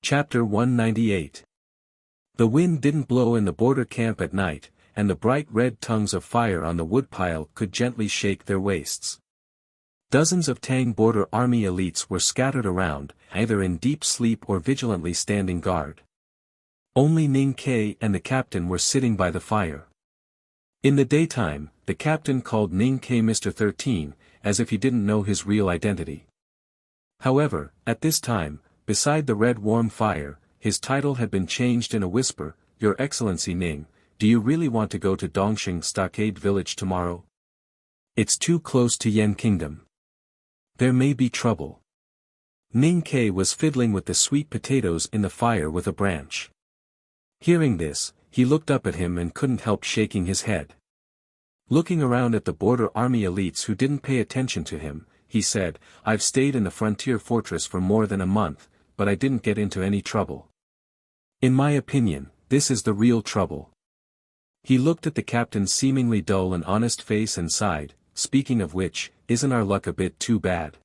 Chapter 198. The wind didn't blow in the border camp at night, and the bright red tongues of fire on the woodpile could gently shake their waists. Dozens of Tang border army elites were scattered around, either in deep sleep or vigilantly standing guard. Only Ning Ke and the captain were sitting by the fire. In the daytime, the captain called Ning Ke Mr. 13, as if he didn't know his real identity. However, at this time, beside the red warm fire, his title had been changed in a whisper. Your Excellency Ning, do you really want to go to Dongxing Stockade Village tomorrow? It's too close to Yan Kingdom. There may be trouble. Ning Ke was fiddling with the sweet potatoes in the fire with a branch. Hearing this, he looked up at him and couldn't help shaking his head. Looking around at the border army elites who didn't pay attention to him, he said, I've stayed in the frontier fortress for more than a month, but I didn't get into any trouble. In my opinion, this is the real trouble. He looked at the captain's seemingly dull and honest face and sighed, speaking of which, isn't our luck a bit too bad?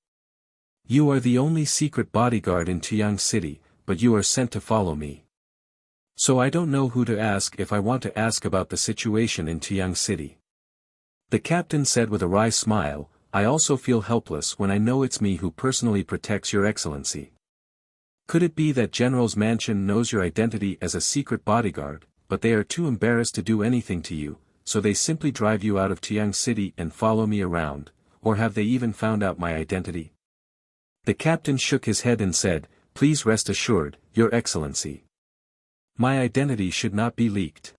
You are the only secret bodyguard in Tuyang City, but you are sent to follow me. So I don't know who to ask if I want to ask about the situation in Tuyang City. The captain said with a wry smile, I also feel helpless when I know it's me who personally protects your excellency. Could it be that General's mansion knows your identity as a secret bodyguard, but they are too embarrassed to do anything to you, so they simply drive you out of Tuyang City and follow me around, or have they even found out my identity? The captain shook his head and said, Please rest assured, your excellency. My identity should not be leaked.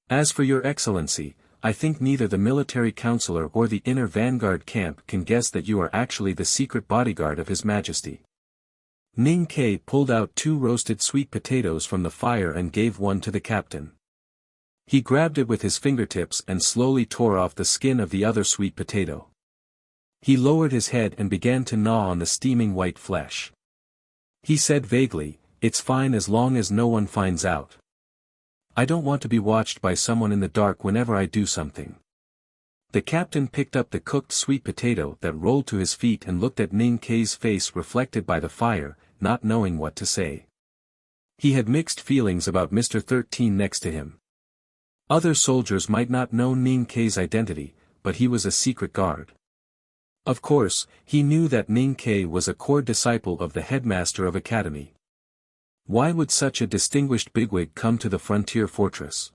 As for your excellency, I think neither the military counselor or the inner vanguard camp can guess that you are actually the secret bodyguard of His Majesty. Ning Ke pulled out 2 roasted sweet potatoes from the fire and gave one to the captain. He grabbed it with his fingertips and slowly tore off the skin of the other sweet potato. He lowered his head and began to gnaw on the steaming white flesh. He said vaguely, It's fine as long as no one finds out. I don't want to be watched by someone in the dark whenever I do something. The captain picked up the cooked sweet potato that rolled to his feet and looked at Ning Ke's face reflected by the fire, not knowing what to say. He had mixed feelings about Mr. 13 next to him. Other soldiers might not know Ning Ke's identity, but he was a secret guard. Of course, he knew that Ning Ke was a core disciple of the headmaster of academy. Why would such a distinguished bigwig come to the frontier fortress?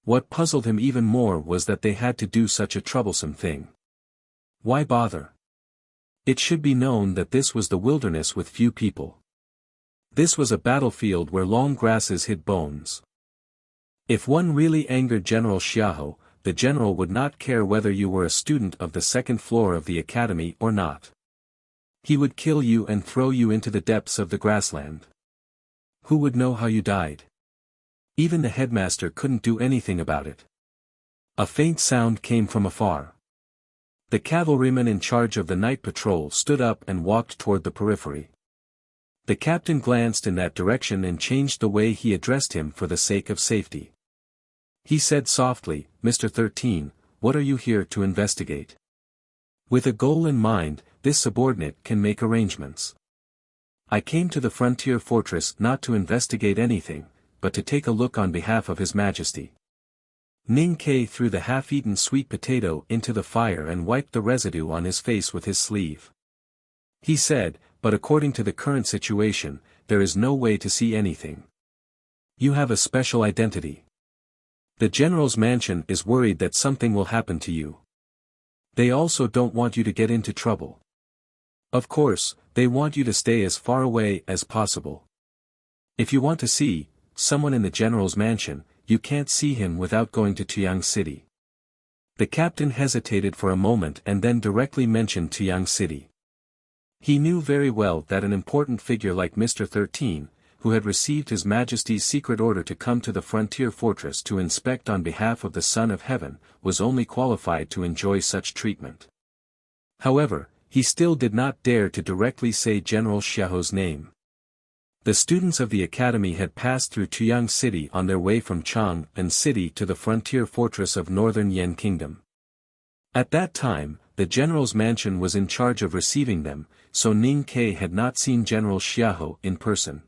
What puzzled him even more was that they had to do such a troublesome thing. Why bother? It should be known that this was the wilderness with few people. This was a battlefield where long grasses hid bones. If one really angered General Xiahou, the general would not care whether you were a student of the 2nd floor of the academy or not. He would kill you and throw you into the depths of the grassland. Who would know how you died? Even the headmaster couldn't do anything about it. A faint sound came from afar. The cavalryman in charge of the night patrol stood up and walked toward the periphery. The captain glanced in that direction and changed the way he addressed him for the sake of safety. He said softly, Mr. 13, what are you here to investigate? With a goal in mind, this subordinate can make arrangements. I came to the frontier fortress not to investigate anything, but to take a look on behalf of His Majesty. Ning Ke threw the half-eaten sweet potato into the fire and wiped the residue on his face with his sleeve. He said, but according to the current situation, there is no way to see anything. You have a special identity. The general's mansion is worried that something will happen to you. They also don't want you to get into trouble. Of course, they want you to stay as far away as possible. If you want to see someone in the general's mansion, you can't see him without going to Tuyang City. The captain hesitated for a moment and then directly mentioned Tuyang City. He knew very well that an important figure like Mr. 13, who had received His Majesty's secret order to come to the frontier fortress to inspect on behalf of the Son of Heaven, was only qualified to enjoy such treatment. However, he still did not dare to directly say General Xiahou's name. The students of the academy had passed through Tuyang City on their way from Chang'an City to the frontier fortress of northern Yan Kingdom. At that time, the general's mansion was in charge of receiving them, so Ning Ke had not seen General Xiahou in person.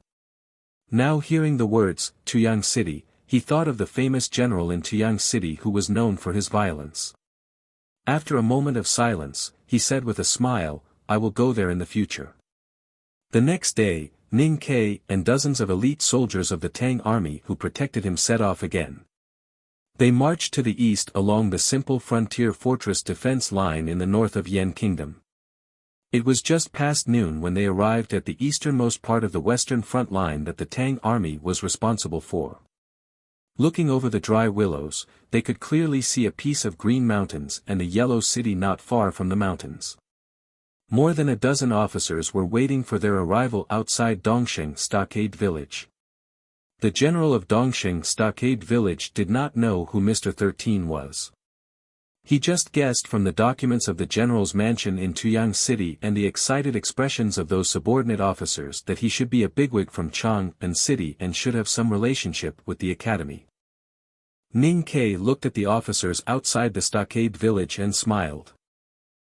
Now hearing the words, Tuyang City, he thought of the famous general in Tuyang City who was known for his violence. After a moment of silence, he said with a smile, I will go there in the future. The next day, Ning Ke and dozens of elite soldiers of the Tang army who protected him set off again. They marched to the east along the simple frontier fortress defense line in the north of Yan Kingdom. It was just past noon when they arrived at the easternmost part of the western front line that the Tang army was responsible for. Looking over the dry willows, they could clearly see a piece of green mountains and a yellow city not far from the mountains. More than a dozen officers were waiting for their arrival outside Dongsheng Stockade Village. The general of Dongsheng Stockade Village did not know who Mr. 13 was. He just guessed from the documents of the general's mansion in Tuyang City and the excited expressions of those subordinate officers that he should be a bigwig from Chang'an City and should have some relationship with the academy. Ning Ke looked at the officers outside the stockade village and smiled.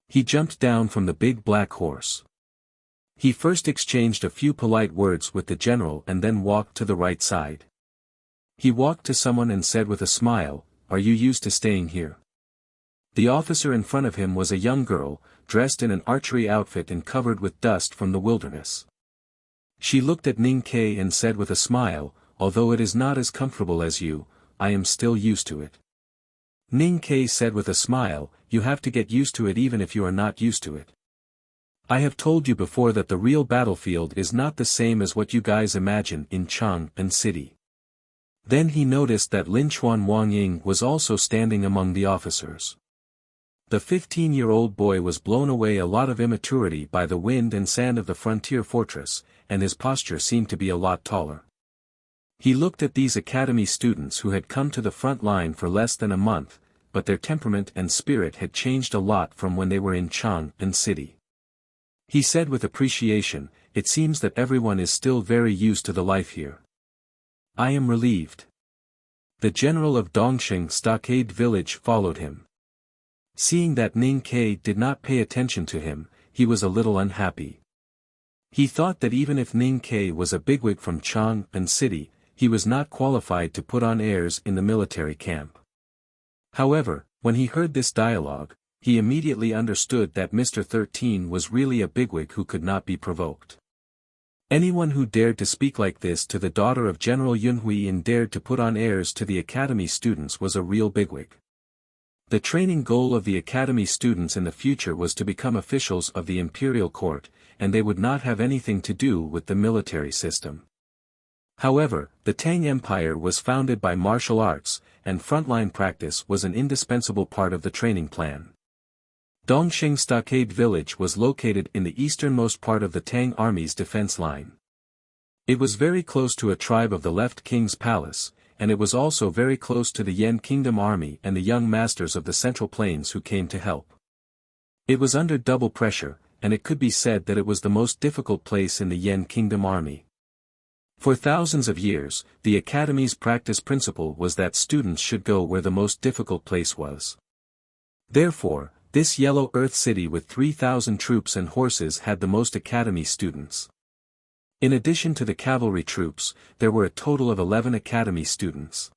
He jumped down from the big black horse. He first exchanged a few polite words with the general and then walked to the right side. He walked to someone and said with a smile, "Are you used to staying here?" The officer in front of him was a young girl, dressed in an archery outfit and covered with dust from the wilderness. She looked at Ning Ke and said with a smile, "Although it is not as comfortable as you, I am still used to it." Ning Ke said with a smile, "You have to get used to it even if you are not used to it. I have told you before that the real battlefield is not the same as what you guys imagine in Chang'an City." Then he noticed that Lin Chuan Wangying was also standing among the officers. The 15-year-old boy was blown away a lot of immaturity by the wind and sand of the frontier fortress, and his posture seemed to be a lot taller. He looked at these academy students who had come to the front line for less than a month, but their temperament and spirit had changed a lot from when they were in Chang'an City. He said with appreciation, "It seems that everyone is still very used to the life here. I am relieved." The general of Dongsheng Stockade Village followed him. Seeing that Ning Ke did not pay attention to him, he was a little unhappy. He thought that even if Ning Ke was a bigwig from Chang'an City, he was not qualified to put on airs in the military camp. However, when he heard this dialogue, he immediately understood that Mr. 13 was really a bigwig who could not be provoked. Anyone who dared to speak like this to the daughter of General Yunhui and dared to put on airs to the academy students was a real bigwig. The training goal of the academy students in the future was to become officials of the imperial court, and they would not have anything to do with the military system. However, the Tang Empire was founded by martial arts, and frontline practice was an indispensable part of the training plan. Dongsheng Stockade Village was located in the easternmost part of the Tang army's defense line. It was very close to a tribe of the left king's palace, and it was also very close to the Yan Kingdom army and the young masters of the Central Plains who came to help. It was under double pressure, and it could be said that it was the most difficult place in the Yan Kingdom army. For thousands of years, the academy's practice principle was that students should go where the most difficult place was. Therefore, this Yellow Earth city with 3,000 troops and horses had the most academy students. In addition to the cavalry troops, there were a total of 11 academy students.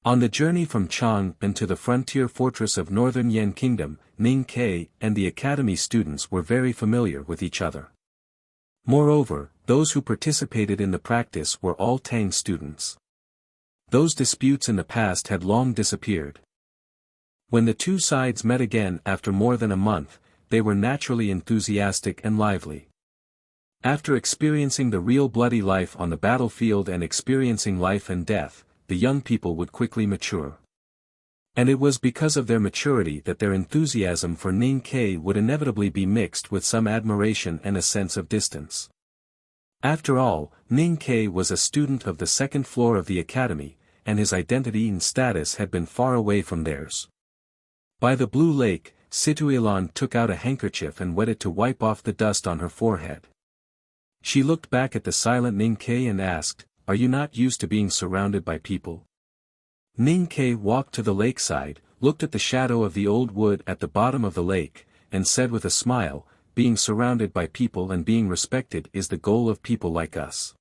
On the journey from Chang'an to the frontier fortress of northern Yan Kingdom, Ning Ke and the academy students were very familiar with each other. Moreover, those who participated in the practice were all Tang students. Those disputes in the past had long disappeared. When the two sides met again after more than a month, they were naturally enthusiastic and lively. After experiencing the real bloody life on the battlefield and experiencing life and death, the young people would quickly mature. And it was because of their maturity that their enthusiasm for Ning Ke would inevitably be mixed with some admiration and a sense of distance. After all, Ning Ke was a student of the second floor of the academy, and his identity and status had been far away from theirs. By the blue lake, Situilan took out a handkerchief and wet it to wipe off the dust on her forehead. She looked back at the silent Ning Ke and asked, "Are you not used to being surrounded by people?" Ning Ke walked to the lakeside, looked at the shadow of the old wood at the bottom of the lake, and said with a smile, "Being surrounded by people and being respected is the goal of people like us."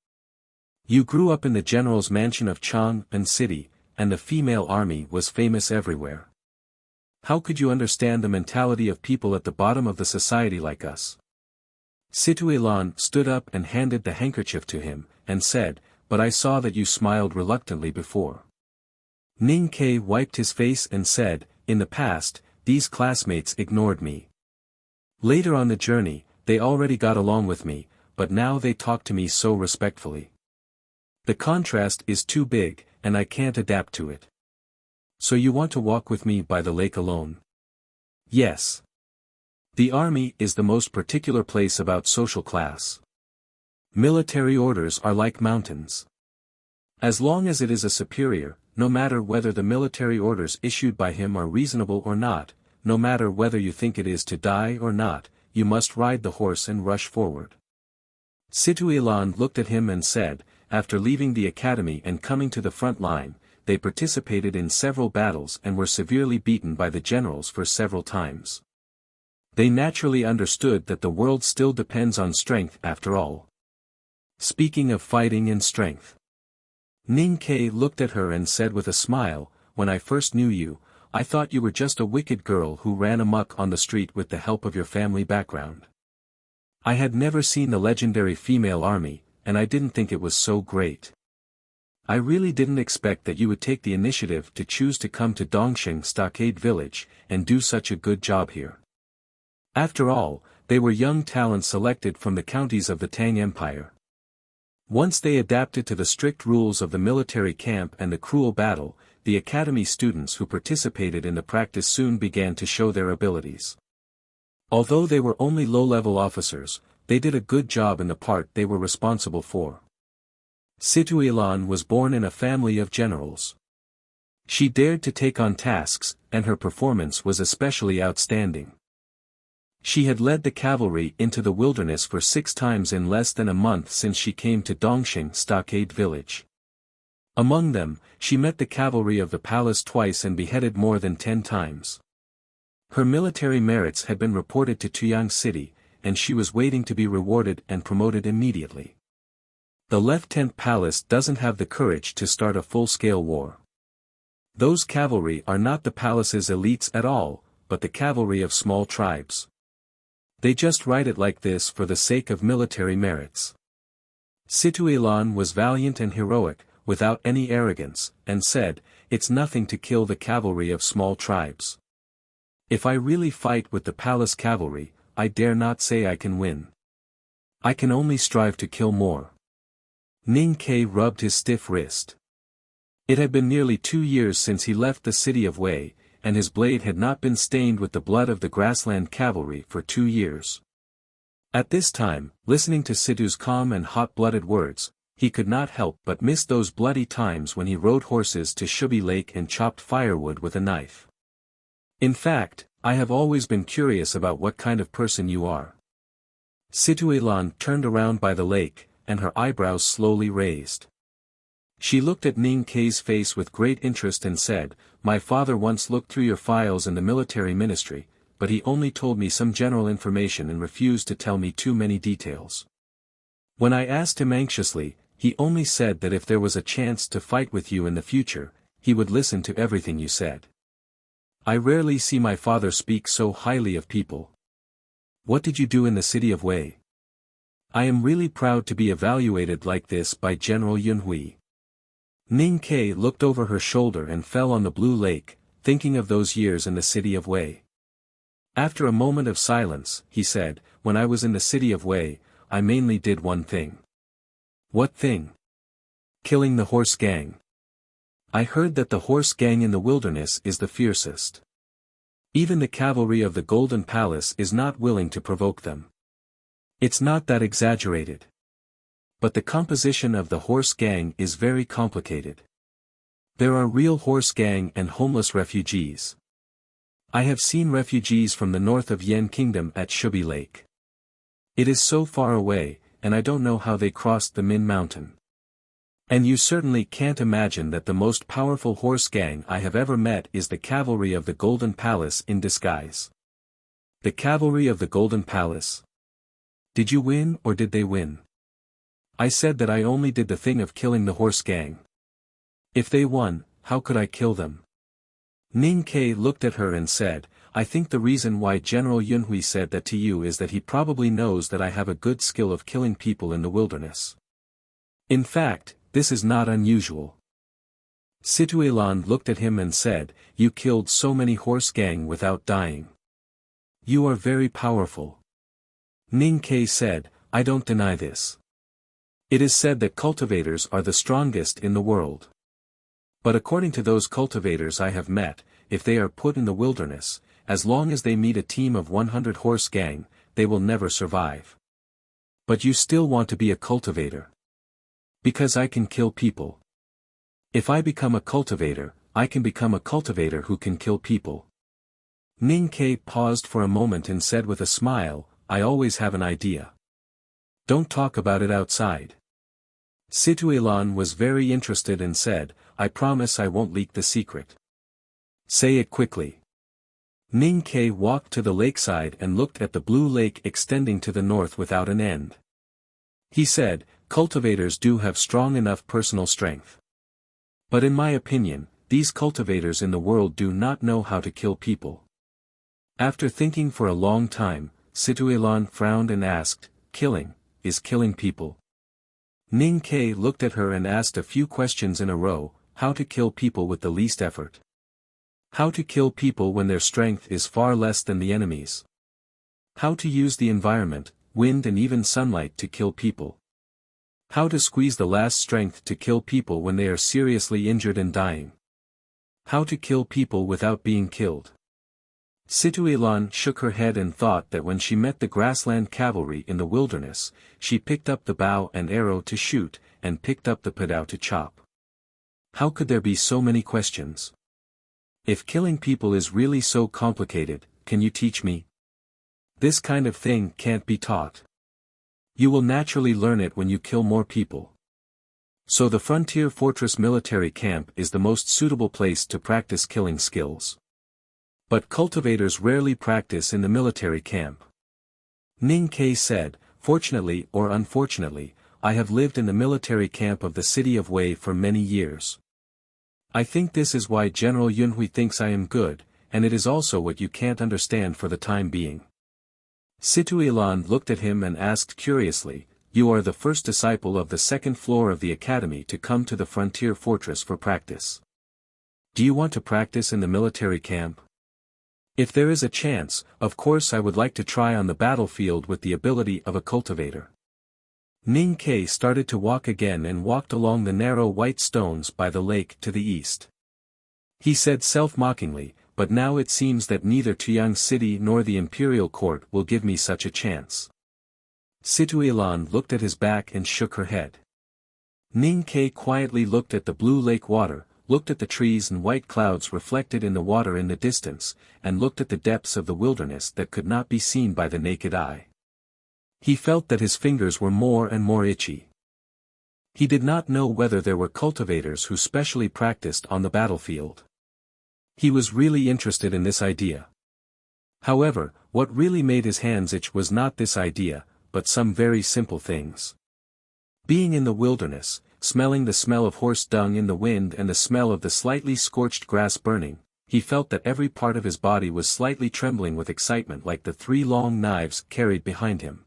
You grew up in the general's mansion of Chang'an City, and the female army was famous everywhere. How could you understand the mentality of people at the bottom of the society like us? Situelan stood up and handed the handkerchief to him, and said, "But I saw that you smiled reluctantly before." Ning Ke wiped his face and said, "In the past, these classmates ignored me. Later on the journey, they already got along with me, but now they talk to me so respectfully. The contrast is too big, and I can't adapt to it. So you want to walk with me by the lake alone?" "Yes. The army is the most particular place about social class. Military orders are like mountains. As long as it is a superior, no matter whether the military orders issued by him are reasonable or not, no matter whether you think it is to die or not, you must ride the horse and rush forward." Situelan looked at him and said, "After leaving the academy and coming to the front line, they participated in several battles and were severely beaten by the generals for several times. They naturally understood that the world still depends on strength after all." Speaking of fighting and strength. Ning Ke looked at her and said with a smile, "When I first knew you, I thought you were just a wicked girl who ran amok on the street with the help of your family background. I had never seen the legendary female army, and I didn't think it was so great. I really didn't expect that you would take the initiative to choose to come to Dongsheng Stockade Village, and do such a good job here." After all, they were young talents selected from the counties of the Tang Empire. Once they adapted to the strict rules of the military camp and the cruel battle, the academy students who participated in the practice soon began to show their abilities. Although they were only low-level officers, they did a good job in the part they were responsible for. Situelan was born in a family of generals. She dared to take on tasks, and her performance was especially outstanding. She had led the cavalry into the wilderness for 6 times in less than a month since she came to Dongsheng Stockade Village. Among them, she met the cavalry of the palace twice and beheaded more than 10 times. Her military merits had been reported to Tuyang City, and she was waiting to be rewarded and promoted immediately. The Lieutenant Palace doesn't have the courage to start a full-scale war. Those cavalry are not the palace's elites at all, but the cavalry of small tribes. They just write it like this for the sake of military merits. Situelan was valiant and heroic, without any arrogance, and said, "It's nothing to kill the cavalry of small tribes. If I really fight with the palace cavalry, I dare not say I can win. I can only strive to kill more." Ning Ke rubbed his stiff wrist. It had been nearly 2 years since he left the city of Wei, and his blade had not been stained with the blood of the grassland cavalry for 2 years. At this time, listening to Situ's calm and hot-blooded words, he could not help but miss those bloody times when he rode horses to Shubi Lake and chopped firewood with a knife. "In fact, I have always been curious about what kind of person you are." Situelan turned around by the lake, and her eyebrows slowly raised. She looked at Ning Ke's face with great interest and said, "My father once looked through your files in the military ministry, but he only told me some general information and refused to tell me too many details. When I asked him anxiously, he only said that if there was a chance to fight with you in the future, he would listen to everything you said. I rarely see my father speak so highly of people. What did you do in the city of Wei? I am really proud to be evaluated like this by General Yunhui." Ning Ke looked over her shoulder and fell on the blue lake, thinking of those years in the city of Wei. After a moment of silence, he said, "When I was in the city of Wei, I mainly did one thing." "What thing?" "Killing the horse gang. I heard that the horse gang in the wilderness is the fiercest. Even the cavalry of the Golden Palace is not willing to provoke them. It's not that exaggerated. But the composition of the horse gang is very complicated. There are real horse gang and homeless refugees. I have seen refugees from the north of Yen Kingdom at Shubi Lake. It is so far away, and I don't know how they crossed the Min Mountain. And you certainly can't imagine that the most powerful horse gang I have ever met is the cavalry of the Golden Palace in disguise." "The cavalry of the Golden Palace? Did you win or did they win?" I said that I only did the thing of killing the horse gang. If they won, how could I kill them? Ning Ke looked at her and said, I think the reason why General Yunhui said that to you is that he probably knows that I have a good skill of killing people in the wilderness. In fact, this is not unusual. Situelan looked at him and said, you killed so many horse gang without dying. You are very powerful. Ning Ke said, I don't deny this. It is said that cultivators are the strongest in the world. But according to those cultivators I have met, if they are put in the wilderness, as long as they meet a team of 100 horse gang, they will never survive. But you still want to be a cultivator. Because I can kill people. If I become a cultivator, I can become a cultivator who can kill people. Ning Ke paused for a moment and said with a smile, I always have an idea. Don't talk about it outside. Situelan was very interested and said, I promise I won't leak the secret. Say it quickly. Ning Ke walked to the lakeside and looked at the blue lake extending to the north without an end. He said, cultivators do have strong enough personal strength. But in my opinion, these cultivators in the world do not know how to kill people. After thinking for a long time, Situelan frowned and asked, killing, is killing people? Ning Ke looked at her and asked a few questions in a row, how to kill people with the least effort. How to kill people when their strength is far less than the enemy's. How to use the environment, wind and even sunlight to kill people. How to squeeze the last strength to kill people when they are seriously injured and dying. How to kill people without being killed. Situelan shook her head and thought that when she met the grassland cavalry in the wilderness, she picked up the bow and arrow to shoot, and picked up the padao to chop. How could there be so many questions? If killing people is really so complicated, can you teach me? This kind of thing can't be taught. You will naturally learn it when you kill more people. So the frontier fortress military camp is the most suitable place to practice killing skills. But cultivators rarely practice in the military camp. Ning Ke said, fortunately or unfortunately, I have lived in the military camp of the city of Wei for many years. I think this is why General Yunhui thinks I am good, and it is also what you can't understand for the time being. Situelan looked at him and asked curiously, you are the first disciple of the second floor of the academy to come to the frontier fortress for practice. Do you want to practice in the military camp? If there is a chance, of course I would like to try on the battlefield with the ability of a cultivator. Ning Ke started to walk again and walked along the narrow white stones by the lake to the east. He said self-mockingly, but now it seems that neither Tuyang City nor the Imperial Court will give me such a chance. Situelan looked at his back and shook her head. Ning Ke quietly looked at the blue lake water, looked at the trees and white clouds reflected in the water in the distance, and looked at the depths of the wilderness that could not be seen by the naked eye. He felt that his fingers were more and more itchy. He did not know whether there were cultivators who specially practiced on the battlefield. He was really interested in this idea. However, what really made his hands itch was not this idea, but some very simple things. Being in the wilderness, smelling the smell of horse dung in the wind and the smell of the slightly scorched grass burning, he felt that every part of his body was slightly trembling with excitement like the 3 long knives carried behind him.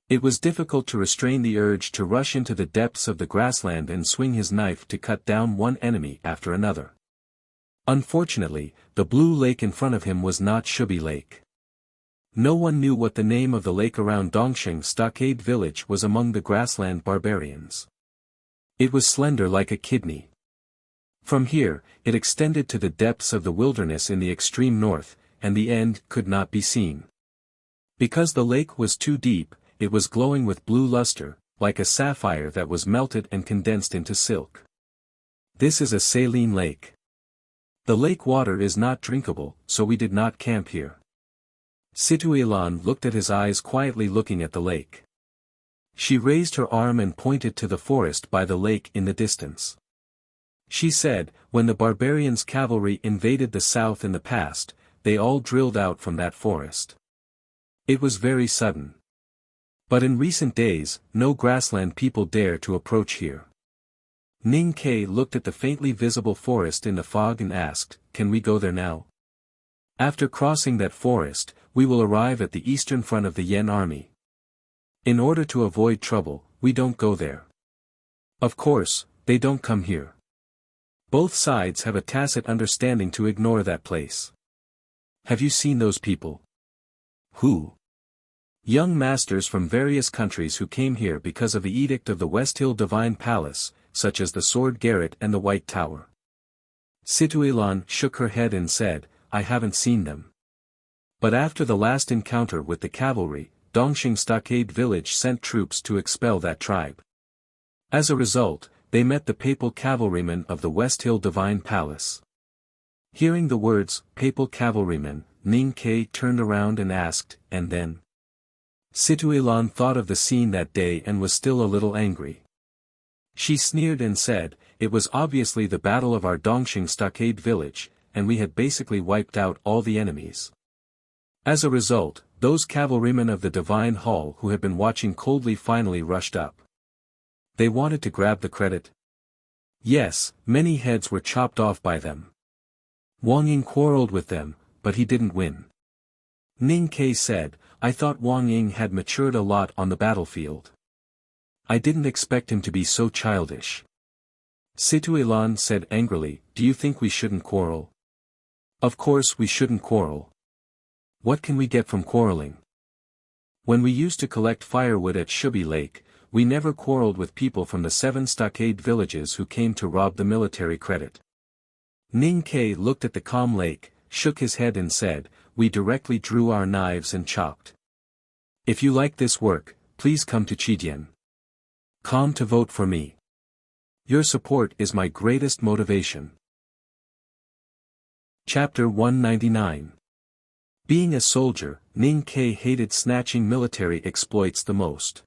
It was difficult to restrain the urge to rush into the depths of the grassland and swing his knife to cut down one enemy after another. Unfortunately, the blue lake in front of him was not Shubi Lake. No one knew what the name of the lake around Dongsheng Stockade Village was among the grassland barbarians. It was slender like a kidney. From here, it extended to the depths of the wilderness in the extreme north, and the end could not be seen. Because the lake was too deep, it was glowing with blue luster, like a sapphire that was melted and condensed into silk. This is a saline lake. The lake water is not drinkable, so we did not camp here. Situelan looked at his eyes quietly looking at the lake. She raised her arm and pointed to the forest by the lake in the distance. She said, when the barbarians' cavalry invaded the south in the past, they all drilled out from that forest. It was very sudden. But in recent days, no grassland people dare to approach here. Ning Ke looked at the faintly visible forest in the fog and asked, "Can we go there now? After crossing that forest, we will arrive at the eastern front of the Yen army. In order to avoid trouble, we don't go there. Of course, they don't come here. Both sides have a tacit understanding to ignore that place." "Have you seen those people?" "Who?" "Young masters from various countries who came here because of the edict of the West Hill Divine Palace, such as the Sword Garret and the White Tower." Situilan shook her head and said, "I haven't seen them. But after the last encounter with the cavalry, Dongxing Stockade Village sent troops to expel that tribe. As a result, they met the papal cavalrymen of the West Hill Divine Palace." Hearing the words, "papal cavalrymen," Ning Ke turned around and asked, "And then?" Situilan thought of the scene that day and was still a little angry. She sneered and said, "It was obviously the battle of our Dongxing Stockade Village, and we had basically wiped out all the enemies. As a result, those cavalrymen of the Divine Hall who had been watching coldly finally rushed up. They wanted to grab the credit. Yes, many heads were chopped off by them. Wang Ying quarreled with them, but he didn't win." Ning Ke said, "I thought Wang Ying had matured a lot on the battlefield. I didn't expect him to be so childish." Situilan said angrily, "Do you think we shouldn't quarrel?" "Of course we shouldn't quarrel. What can we get from quarreling? When we used to collect firewood at Shubi Lake, we never quarreled with people from the 7 stockade villages who came to rob the military credit." Ning Ke looked at the calm lake, shook his head and said, "We directly drew our knives and chopped. If you like this work, please come to Chidian. Come to vote for me. Your support is my greatest motivation." Chapter 199. Being a soldier, Ning Ke hated snatching military exploits the most.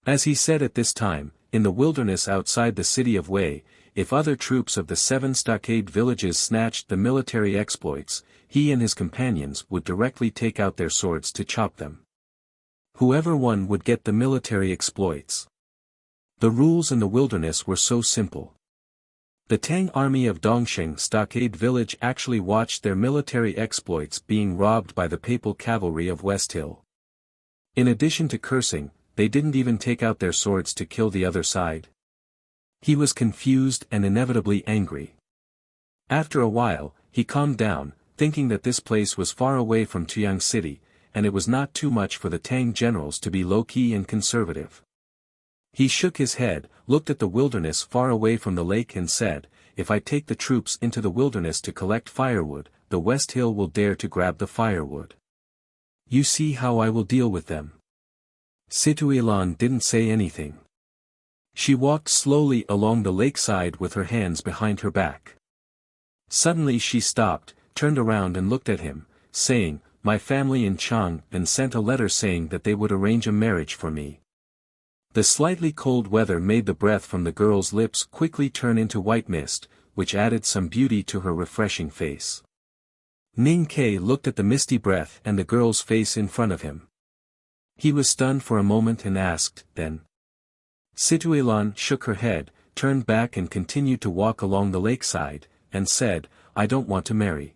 As he said at this time, in the wilderness outside the city of Wei, if other troops of the 7 stockade villages snatched the military exploits, he and his companions would directly take out their swords to chop them. Whoever won would get the military exploits. The rules in the wilderness were so simple. The Tang army of Dongxing Stockade Village actually watched their military exploits being robbed by the papal cavalry of West Hill. In addition to cursing, they didn't even take out their swords to kill the other side. He was confused and inevitably angry. After a while, he calmed down, thinking that this place was far away from Tuyang City, and it was not too much for the Tang generals to be low-key and conservative. He shook his head, looked at the wilderness far away from the lake and said, "If I take the troops into the wilderness to collect firewood, the West Hill will dare to grab the firewood. You see how I will deal with them." Situilan didn't say anything. She walked slowly along the lakeside with her hands behind her back. Suddenly she stopped, turned around and looked at him, saying, "My family in Chang'an sent a letter saying that they would arrange a marriage for me." The slightly cold weather made the breath from the girl's lips quickly turn into white mist, which added some beauty to her refreshing face. Ning Ke looked at the misty breath and the girl's face in front of him. He was stunned for a moment and asked, "Then?" Situilan shook her head, turned back and continued to walk along the lakeside, and said, "I don't want to marry."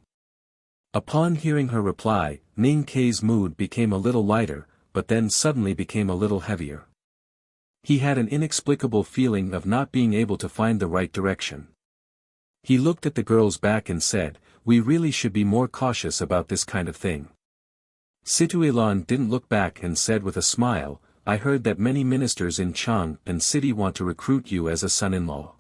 Upon hearing her reply, Ning Ke's mood became a little lighter, but then suddenly became a little heavier. He had an inexplicable feeling of not being able to find the right direction. He looked at the girl's back and said, "We really should be more cautious about this kind of thing." Situilan didn't look back and said with a smile, "I heard that many ministers in Chang'an City want to recruit you as a son-in-law."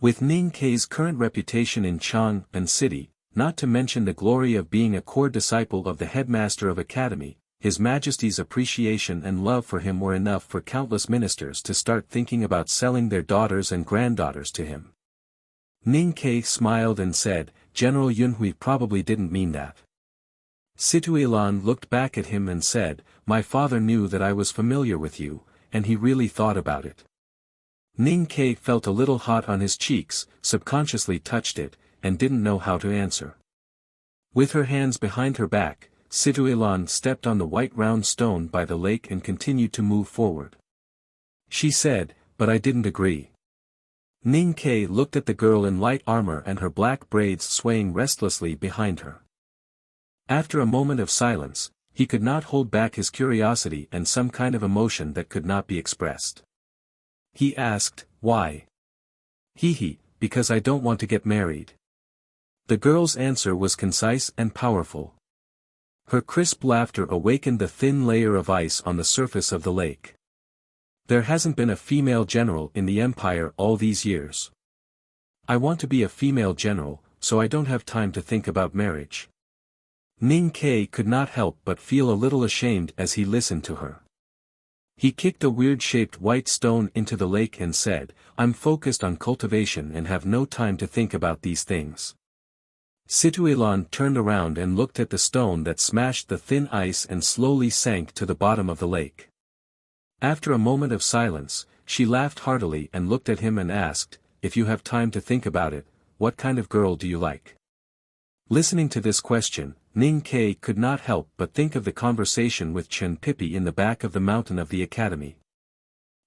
With Ning Ke's current reputation in Chang'an City, not to mention the glory of being a core disciple of the headmaster of academy, His Majesty's appreciation and love for him were enough for countless ministers to start thinking about selling their daughters and granddaughters to him. Ning Ke smiled and said, "General Yunhui probably didn't mean that." Situilan looked back at him and said, "My father knew that I was familiar with you, and he really thought about it." Ning Ke felt a little hot on his cheeks, subconsciously touched it, and didn't know how to answer. With her hands behind her back, Situelan stepped on the white round stone by the lake and continued to move forward. She said, "But I didn't agree." Ning Ke looked at the girl in light armor and her black braids swaying restlessly behind her. After a moment of silence, he could not hold back his curiosity and some kind of emotion that could not be expressed. He asked, "Why?" "Hee, because I don't want to get married." The girl's answer was concise and powerful. Her crisp laughter awakened the thin layer of ice on the surface of the lake. "There hasn't been a female general in the empire all these years. I want to be a female general, so I don't have time to think about marriage." Ning Ke could not help but feel a little ashamed as he listened to her. He kicked a weird-shaped white stone into the lake and said, "I'm focused on cultivation and have no time to think about these things." Situelan turned around and looked at the stone that smashed the thin ice and slowly sank to the bottom of the lake. After a moment of silence, she laughed heartily and looked at him and asked, "If you have time to think about it, what kind of girl do you like?" Listening to this question, Ning Ke could not help but think of the conversation with Chen Pippi in the back of the mountain of the academy.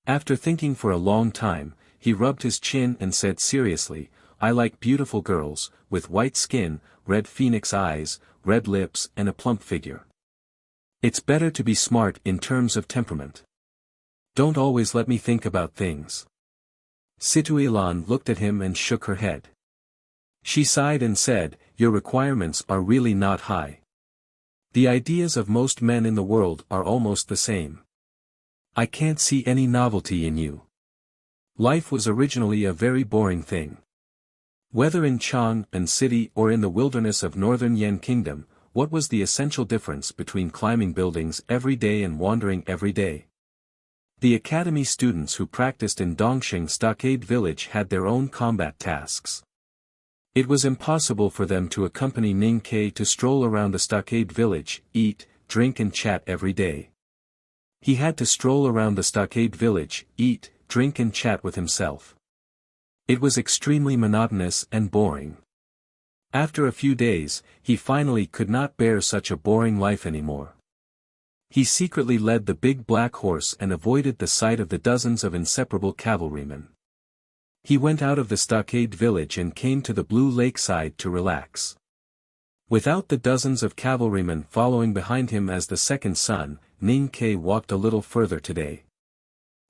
After thinking for a long time, he rubbed his chin and said seriously, "I like beautiful girls, with white skin, red phoenix eyes, red lips and a plump figure. It's better to be smart in terms of temperament. Don't always let me think about things." Situelan looked at him and shook her head. She sighed and said, "Your requirements are really not high. The ideas of most men in the world are almost the same. I can't see any novelty in you. Life was originally a very boring thing. Whether in Chang'an City or in the wilderness of northern Yan Kingdom, what was the essential difference between climbing buildings every day and wandering every day?" The academy students who practiced in Dongxing Stockade Village had their own combat tasks. It was impossible for them to accompany Ning Ke to stroll around the stockade village, eat, drink and chat every day. He had to stroll around the stockade village, eat, drink and chat with himself. It was extremely monotonous and boring. After a few days, he finally could not bear such a boring life anymore. He secretly led the big black horse and avoided the sight of the dozens of inseparable cavalrymen. He went out of the stockade village and came to the blue lakeside to relax. Without the dozens of cavalrymen following behind him as the second son, Ning Ke walked a little further today.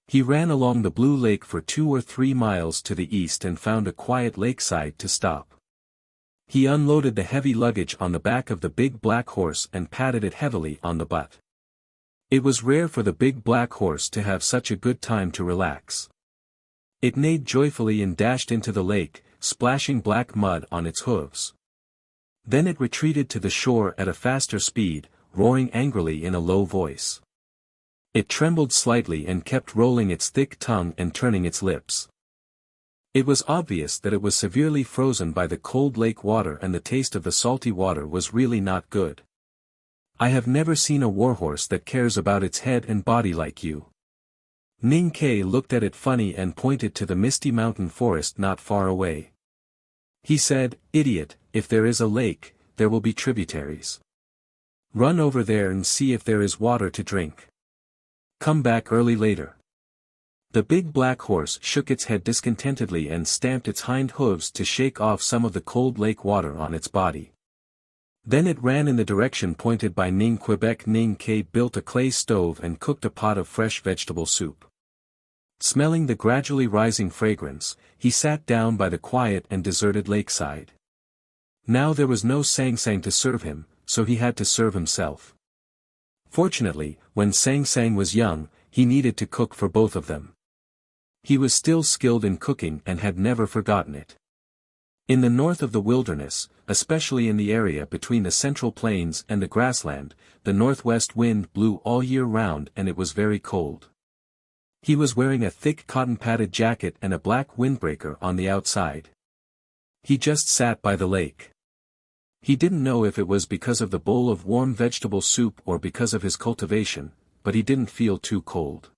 He ran along the blue lake for 2 or 3 miles to the east and found a quiet lakeside to stop. He unloaded the heavy luggage on the back of the big black horse and patted it heavily on the butt. It was rare for the big black horse to have such a good time to relax. It neighed joyfully and dashed into the lake, splashing black mud on its hooves. Then it retreated to the shore at a faster speed, roaring angrily in a low voice. It trembled slightly and kept rolling its thick tongue and turning its lips. It was obvious that it was severely frozen by the cold lake water and the taste of the salty water was really not good. "I have never seen a warhorse that cares about its head and body like you." Ning Ke looked at it funny and pointed to the misty mountain forest not far away. He said, "Idiot, if there is a lake, there will be tributaries. Run over there and see if there is water to drink. Come back early later." The big black horse shook its head discontentedly and stamped its hind hooves to shake off some of the cold lake water on its body. Then it ran in the direction pointed by Ning Quebec. Ning Ke built a clay stove and cooked a pot of fresh vegetable soup. Smelling the gradually rising fragrance, he sat down by the quiet and deserted lakeside. Now there was no Sang Sang to serve him, so he had to serve himself. Fortunately, when Sang Sang was young, he needed to cook for both of them. He was still skilled in cooking and had never forgotten it. In the north of the wilderness, especially in the area between the central plains and the grassland, the northwest wind blew all year round and it was very cold. He was wearing a thick cotton-padded jacket and a black windbreaker on the outside. He just sat by the lake. He didn't know if it was because of the bowl of warm vegetable soup or because of his cultivation, but he didn't feel too cold.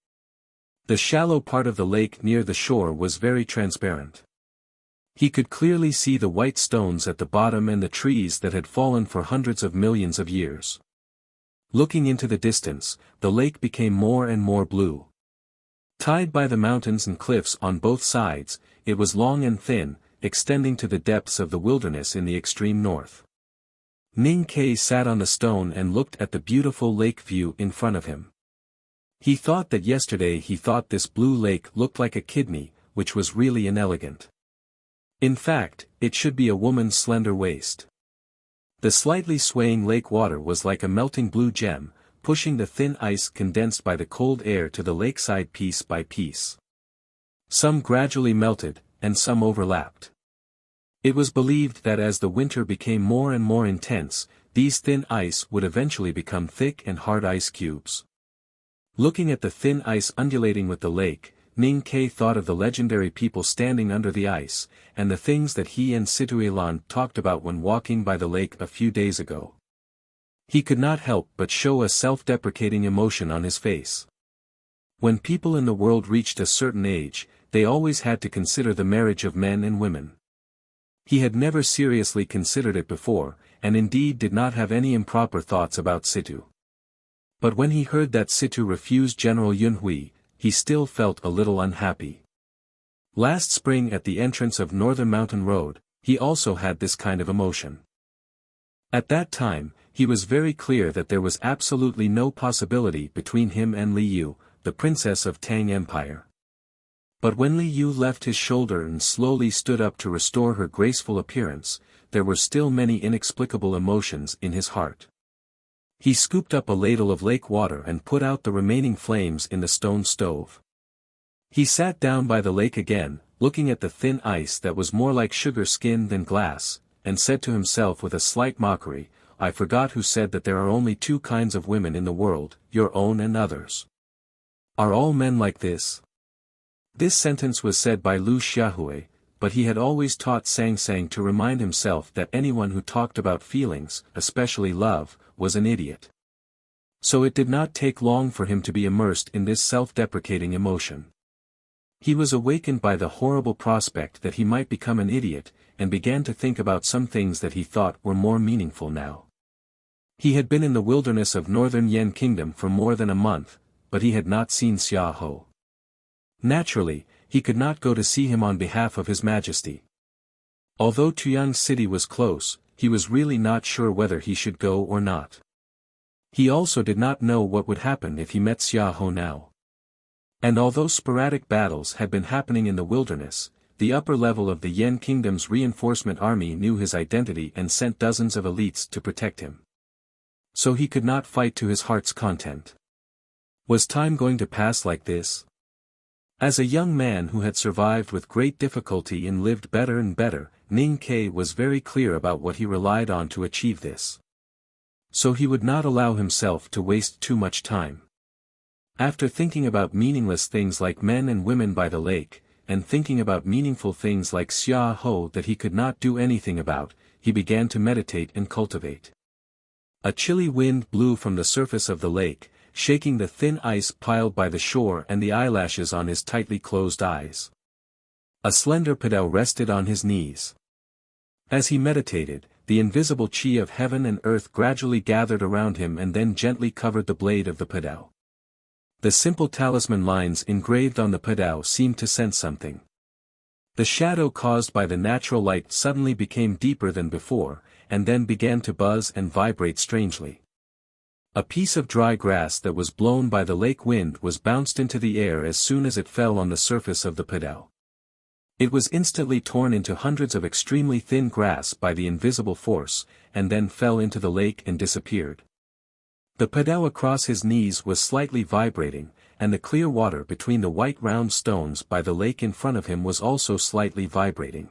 The shallow part of the lake near the shore was very transparent. He could clearly see the white stones at the bottom and the trees that had fallen for hundreds of millions of years. Looking into the distance, the lake became more and more blue. Tied by the mountains and cliffs on both sides, it was long and thin, extending to the depths of the wilderness in the extreme north. Ning Ke sat on the stone and looked at the beautiful lake view in front of him. He thought that yesterday he thought this blue lake looked like a kidney, which was really inelegant. In fact, it should be a woman's slender waist. The slightly swaying lake water was like a melting blue gem, pushing the thin ice condensed by the cold air to the lakeside piece by piece. Some gradually melted, and some overlapped. It was believed that as the winter became more and more intense, these thin ice would eventually become thick and hard ice cubes. Looking at the thin ice undulating with the lake, Ning Ke thought of the legendary people standing under the ice, and the things that he and Situelan talked about when walking by the lake a few days ago. He could not help but show a self-deprecating emotion on his face. When people in the world reached a certain age, they always had to consider the marriage of men and women. He had never seriously considered it before, and indeed did not have any improper thoughts about Situ. But when he heard that Situ refused General Yunhui, he still felt a little unhappy. Last spring at the entrance of Northern Mountain Road, he also had this kind of emotion. At that time, he was very clear that there was absolutely no possibility between him and Li Yu, the princess of Tang Empire. But when Li Yu left his shoulder and slowly stood up to restore her graceful appearance, there were still many inexplicable emotions in his heart. He scooped up a ladle of lake water and put out the remaining flames in the stone stove. He sat down by the lake again, looking at the thin ice that was more like sugar skin than glass, and said to himself with a slight mockery, "I forgot who said that there are only two kinds of women in the world, your own and others. Are all men like this?" This sentence was said by Lu Xiaohui, but he had always taught Sang Sang to remind himself that anyone who talked about feelings, especially love, was an idiot. So it did not take long for him to be immersed in this self-deprecating emotion. He was awakened by the horrible prospect that he might become an idiot, and began to think about some things that he thought were more meaningful now. He had been in the wilderness of Northern Yan Kingdom for more than a month, but he had not seen Xia Ho. Naturally, he could not go to see him on behalf of His Majesty. Although Tuyang City was close, he was really not sure whether he should go or not. He also did not know what would happen if he met Xia Ho now. And although sporadic battles had been happening in the wilderness, the upper level of the Yan Kingdom's reinforcement army knew his identity and sent dozens of elites to protect him. So he could not fight to his heart's content. Was time going to pass like this? As a young man who had survived with great difficulty and lived better and better, Ning Ke was very clear about what he relied on to achieve this. So he would not allow himself to waste too much time. After thinking about meaningless things like men and women by the lake, and thinking about meaningful things like Xia Ho that he could not do anything about, he began to meditate and cultivate. A chilly wind blew from the surface of the lake, shaking the thin ice piled by the shore and the eyelashes on his tightly closed eyes. A slender padao rested on his knees. As he meditated, the invisible chi of heaven and earth gradually gathered around him and then gently covered the blade of the padao. The simple talisman lines engraved on the padao seemed to sense something. The shadow caused by the natural light suddenly became deeper than before, and then began to buzz and vibrate strangely. A piece of dry grass that was blown by the lake wind was bounced into the air as soon as it fell on the surface of the padao. It was instantly torn into hundreds of extremely thin grass by the invisible force, and then fell into the lake and disappeared. The padao across his knees was slightly vibrating, and the clear water between the white round stones by the lake in front of him was also slightly vibrating.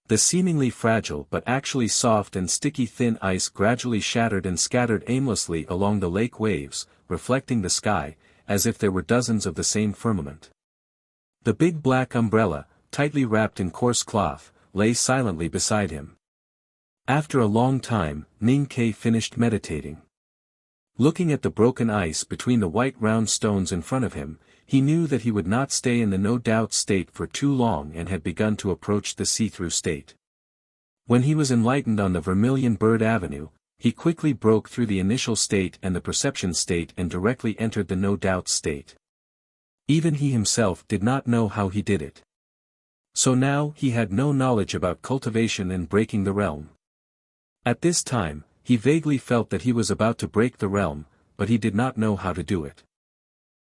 The seemingly fragile but actually soft and sticky thin ice gradually shattered and scattered aimlessly along the lake waves, reflecting the sky, as if there were dozens of the same firmament. The big black umbrella, tightly wrapped in coarse cloth, lay silently beside him. After a long time, Ning Ke finished meditating. Looking at the broken ice between the white round stones in front of him, he knew that he would not stay in the no-doubt state for too long and had begun to approach the see-through state. When he was enlightened on the Vermilion Bird Avenue, he quickly broke through the initial state and the perception state and directly entered the no-doubt state. Even he himself did not know how he did it. So now he had no knowledge about cultivation and breaking the realm. At this time, he vaguely felt that he was about to break the realm, but he did not know how to do it.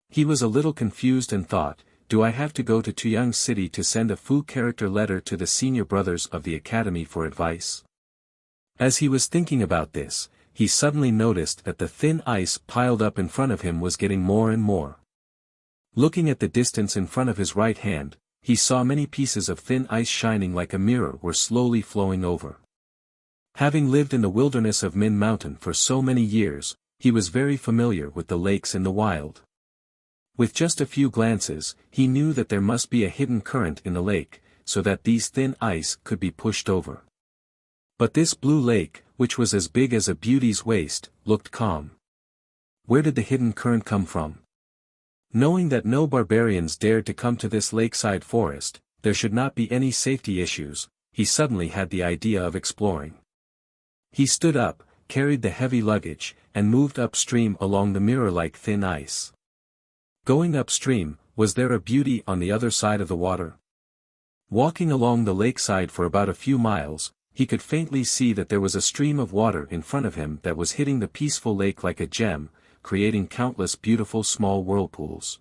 He was a little confused and thought, do I have to go to Tuyang City to send a full character letter to the senior brothers of the academy for advice? As he was thinking about this, he suddenly noticed that the thin ice piled up in front of him was getting more and more. Looking at the distance in front of his right hand, he saw many pieces of thin ice shining like a mirror were slowly flowing over. Having lived in the wilderness of Min Mountain for so many years, he was very familiar with the lakes in the wild. With just a few glances, he knew that there must be a hidden current in the lake, so that these thin ice could be pushed over. But this blue lake, which was as big as a beauty's waist, looked calm. Where did the hidden current come from? Knowing that no barbarians dared to come to this lakeside forest, there should not be any safety issues, he suddenly had the idea of exploring. He stood up, carried the heavy luggage, and moved upstream along the mirror-like thin ice. Going upstream, was there a beauty on the other side of the water? Walking along the lakeside for about a few miles, he could faintly see that there was a stream of water in front of him that was hitting the peaceful lake like a gem, creating countless beautiful small whirlpools.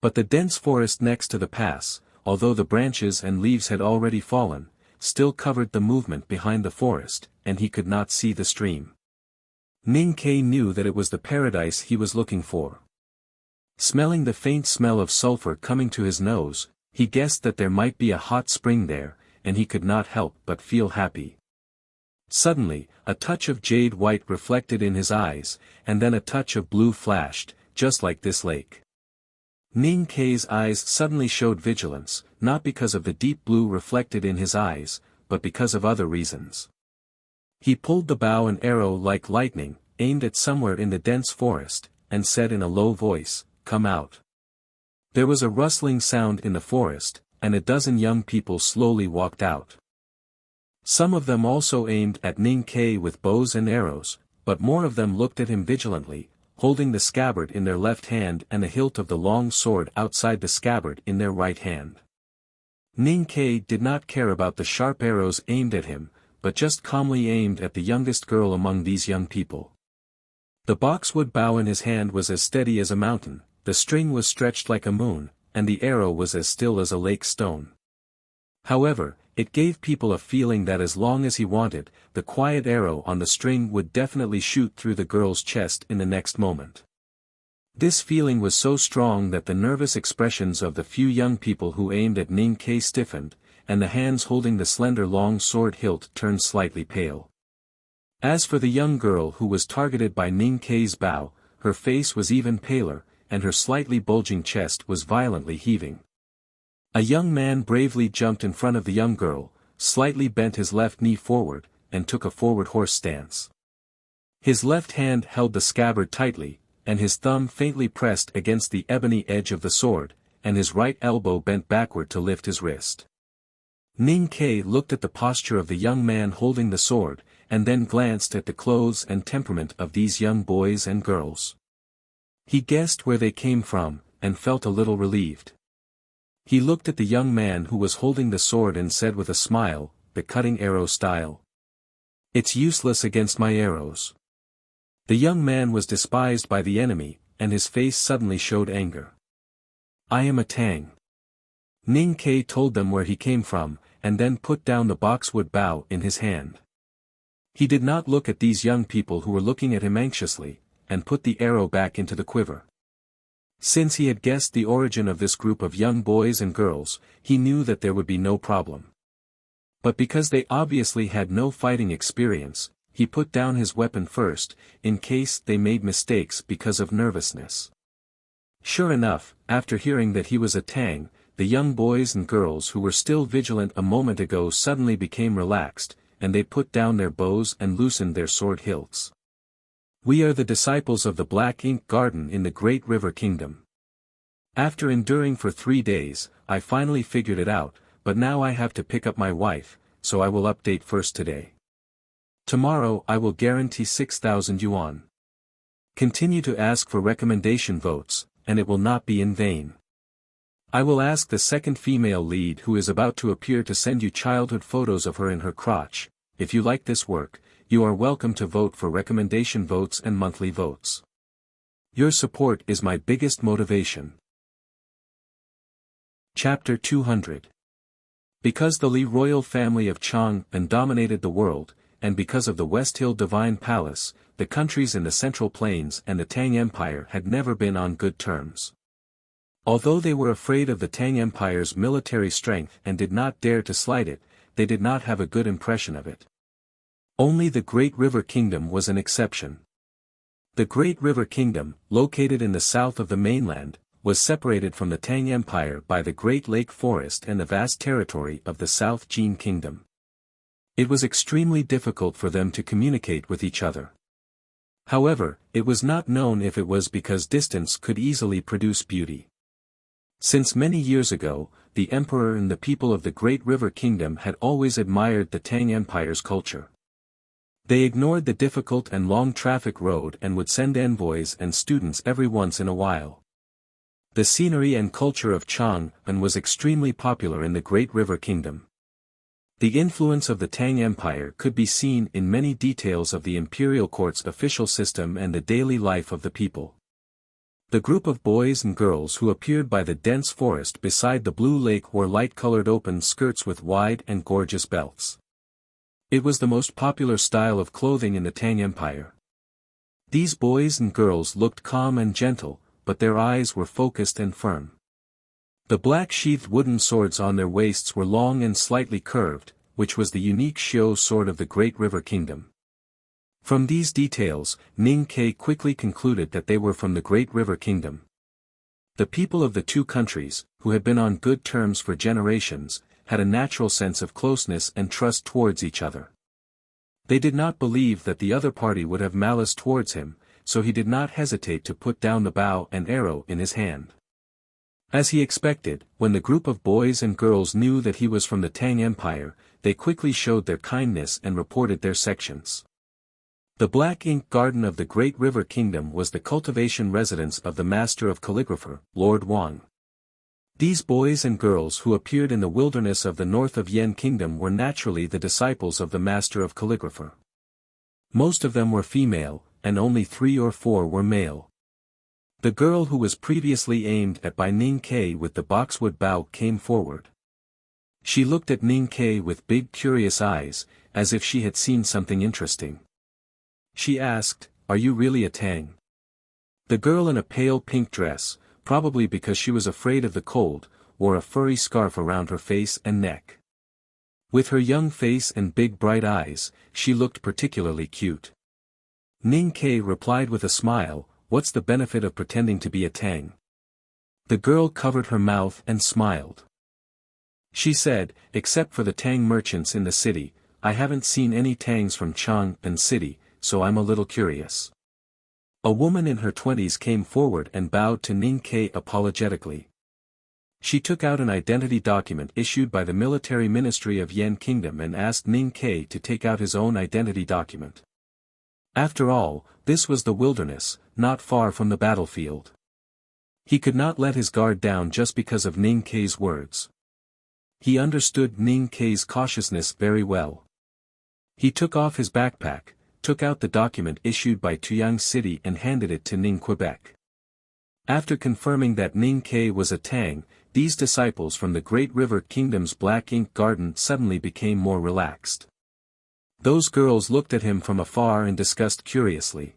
But the dense forest next to the pass, although the branches and leaves had already fallen, still covered the movement behind the forest, and he could not see the stream. Ning Ke knew that it was the paradise he was looking for. Smelling the faint smell of sulfur coming to his nose, he guessed that there might be a hot spring there, and he could not help but feel happy. Suddenly, a touch of jade white reflected in his eyes, and then a touch of blue flashed, just like this lake. Ning Ke's eyes suddenly showed vigilance, not because of the deep blue reflected in his eyes, but because of other reasons. He pulled the bow and arrow like lightning, aimed at somewhere in the dense forest, and said in a low voice, "Come out." There was a rustling sound in the forest, and a dozen young people slowly walked out. Some of them also aimed at Ning Ke with bows and arrows, but more of them looked at him vigilantly, holding the scabbard in their left hand and the hilt of the long sword outside the scabbard in their right hand. Ning Ke did not care about the sharp arrows aimed at him, but just calmly aimed at the youngest girl among these young people. The boxwood bow in his hand was as steady as a mountain, the string was stretched like a moon, and the arrow was as still as a lake stone. However, it gave people a feeling that as long as he wanted, the quiet arrow on the string would definitely shoot through the girl's chest in the next moment. This feeling was so strong that the nervous expressions of the few young people who aimed at Ning Ke stiffened, and the hands holding the slender long sword hilt turned slightly pale. As for the young girl who was targeted by Ning Ke's bow, her face was even paler, and her slightly bulging chest was violently heaving. A young man bravely jumped in front of the young girl, slightly bent his left knee forward, and took a forward horse stance. His left hand held the scabbard tightly, and his thumb faintly pressed against the ebony edge of the sword, and his right elbow bent backward to lift his wrist. Ning Ke looked at the posture of the young man holding the sword, and then glanced at the clothes and temperament of these young boys and girls. He guessed where they came from, and felt a little relieved. He looked at the young man who was holding the sword and said with a smile, "The cutting arrow style. It's useless against my arrows." The young man was despised by the enemy, and his face suddenly showed anger. "I am a Tang." Ning Ke told them where he came from, and then put down the boxwood bow in his hand. He did not look at these young people who were looking at him anxiously, and put the arrow back into the quiver. Since he had guessed the origin of this group of young boys and girls, he knew that there would be no problem. But because they obviously had no fighting experience, he put down his weapon first, in case they made mistakes because of nervousness. Sure enough, after hearing that he was a Tang, the young boys and girls who were still vigilant a moment ago suddenly became relaxed, and they put down their bows and loosened their sword hilts. "We are the disciples of the Black Ink Garden in the Great River Kingdom. After enduring for 3 days, I finally figured it out, but now I have to pick up my wife, so I will update first today." Tomorrow I will guarantee 6,000 yuan. Continue to ask for recommendation votes, and it will not be in vain. I will ask the second female lead who is about to appear to send you childhood photos of her in her crotch. If you like this work, you are welcome to vote for recommendation votes and monthly votes. Your support is my biggest motivation. Chapter 200. Because the Li royal family of Chang'an dominated the world, and because of the West Hill Divine Palace, the countries in the Central Plains and the Tang Empire had never been on good terms. Although they were afraid of the Tang Empire's military strength and did not dare to slight it, they did not have a good impression of it. Only the Great River Kingdom was an exception. The Great River Kingdom, located in the south of the mainland, was separated from the Tang Empire by the Great Lake Forest and the vast territory of the South Jin Kingdom. It was extremely difficult for them to communicate with each other. However, it was not known if it was because distance could easily produce beauty. Since many years ago, the emperor and the people of the Great River Kingdom had always admired the Tang Empire's culture. They ignored the difficult and long traffic road and would send envoys and students every once in a while. The scenery and culture of Chang'an was extremely popular in the Great River Kingdom. The influence of the Tang Empire could be seen in many details of the imperial court's official system and the daily life of the people. The group of boys and girls who appeared by the dense forest beside the blue lake wore light-colored open skirts with wide and gorgeous belts. It was the most popular style of clothing in the Tang Empire. These boys and girls looked calm and gentle, but their eyes were focused and firm. The black sheathed wooden swords on their waists were long and slightly curved, which was the unique Xiao sword of the Great River Kingdom. From these details, Ning Ke quickly concluded that they were from the Great River Kingdom. The people of the two countries, who had been on good terms for generations, had a natural sense of closeness and trust towards each other. They did not believe that the other party would have malice towards him, so he did not hesitate to put down the bow and arrow in his hand. As he expected, when the group of boys and girls knew that he was from the Tang Empire, they quickly showed their kindness and reported their sections. The Black Ink Garden of the Great River Kingdom was the cultivation residence of the Master of Calligrapher, Lord Wang. These boys and girls who appeared in the wilderness of the north of Yan Kingdom were naturally the disciples of the Master of Calligrapher. Most of them were female, and only 3 or 4 were male. The girl who was previously aimed at by Ning Ke with the boxwood bow came forward. She looked at Ning Ke with big curious eyes, as if she had seen something interesting. She asked, "Are you really a Tang?" The girl in a pale pink dress, probably because she was afraid of the cold, wore a furry scarf around her face and neck. With her young face and big bright eyes, she looked particularly cute. Ning Ke replied with a smile, "What's the benefit of pretending to be a Tang?" The girl covered her mouth and smiled. She said, "Except for the Tang merchants in the city, I haven't seen any Tangs from Chang'an City, so I'm a little curious." A woman in her 20s came forward and bowed to Ning Ke apologetically. She took out an identity document issued by the military ministry of Yan Kingdom and asked Ning Ke to take out his own identity document. After all, this was the wilderness, not far from the battlefield. He could not let his guard down just because of Ning Ke's words. He understood Ning Ke's cautiousness very well. He took off his backpack, took out the document issued by Tuyang City and handed it to Ning Quebec. After confirming that Ning Ke was a Tang, these disciples from the Great River Kingdom's Black Ink Garden suddenly became more relaxed. Those girls looked at him from afar and discussed curiously.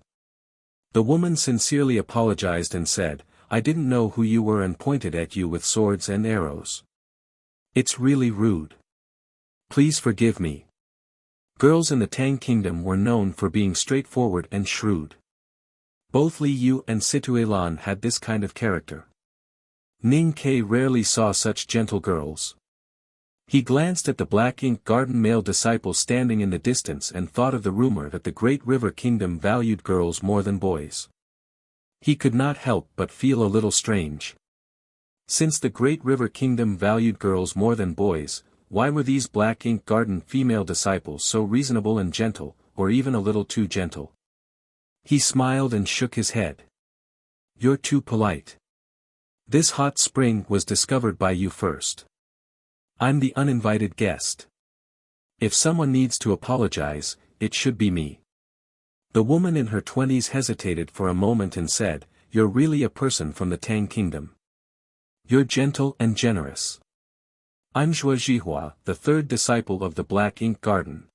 The woman sincerely apologized and said, "I didn't know who you were and pointed at you with swords and arrows. It's really rude. Please forgive me." Girls in the Tang Kingdom were known for being straightforward and shrewd. Both Li Yu and Situelan had this kind of character. Ning Ke rarely saw such gentle girls. He glanced at the Black Ink Garden male disciples standing in the distance and thought of the rumor that the Great River Kingdom valued girls more than boys. He could not help but feel a little strange. Since the Great River Kingdom valued girls more than boys, why were these Black Ink Garden female disciples so reasonable and gentle, or even a little too gentle. He smiled and shook his head. You're too polite. This hot spring was discovered by you first. I'm the uninvited guest. If someone needs to apologize, it should be me. The woman in her 20s hesitated for a moment and said, You're really a person from the Tang Kingdom. You're gentle and generous. I'm Zhuo, the third disciple of the Black Ink Garden.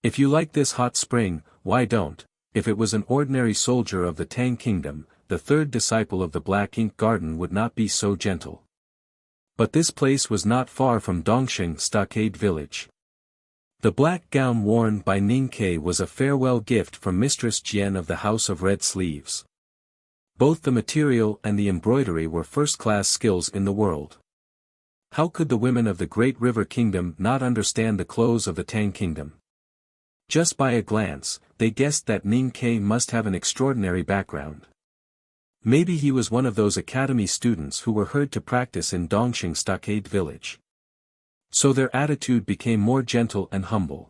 If you like this hot spring, why don't? If it was an ordinary soldier of the Tang Kingdom, the third disciple of the Black Ink Garden would not be so gentle. But this place was not far from Dongxing Stockade Village. The black gown worn by Ning Ke was a farewell gift from Mistress Jian of the House of Red Sleeves. Both the material and the embroidery were first-class skills in the world. How could the women of the Great River Kingdom not understand the clothes of the Tang Kingdom? Just by a glance, they guessed that Ning Ke must have an extraordinary background. Maybe he was one of those academy students who were heard to practice in Dongxing Stockade Village. So their attitude became more gentle and humble.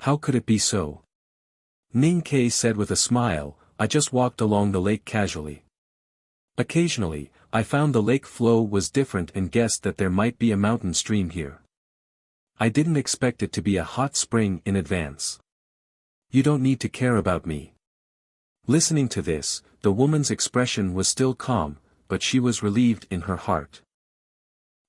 How could it be so? Ning Ke said with a smile, I just walked along the lake casually. Occasionally, I found the lake flow was different and guessed that there might be a mountain stream here. I didn't expect it to be a hot spring in advance. You don't need to care about me. Listening to this, the woman's expression was still calm, but she was relieved in her heart.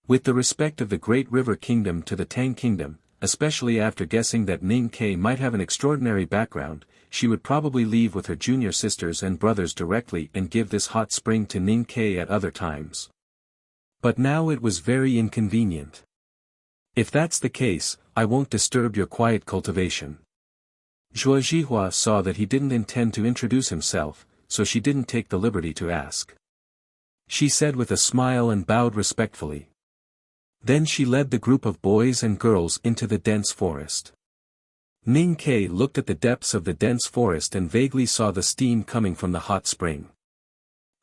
With the respect of the Great River Kingdom to the Tang Kingdom, especially after guessing that Ning Ke might have an extraordinary background, she would probably leave with her junior sisters and brothers directly and give this hot spring to Ning Ke at other times. But now it was very inconvenient. If that's the case, I won't disturb your quiet cultivation. Zhuo saw that he didn't intend to introduce himself, so she didn't take the liberty to ask. She said with a smile and bowed respectfully. Then she led the group of boys and girls into the dense forest. Ning Ke looked at the depths of the dense forest and vaguely saw the steam coming from the hot spring.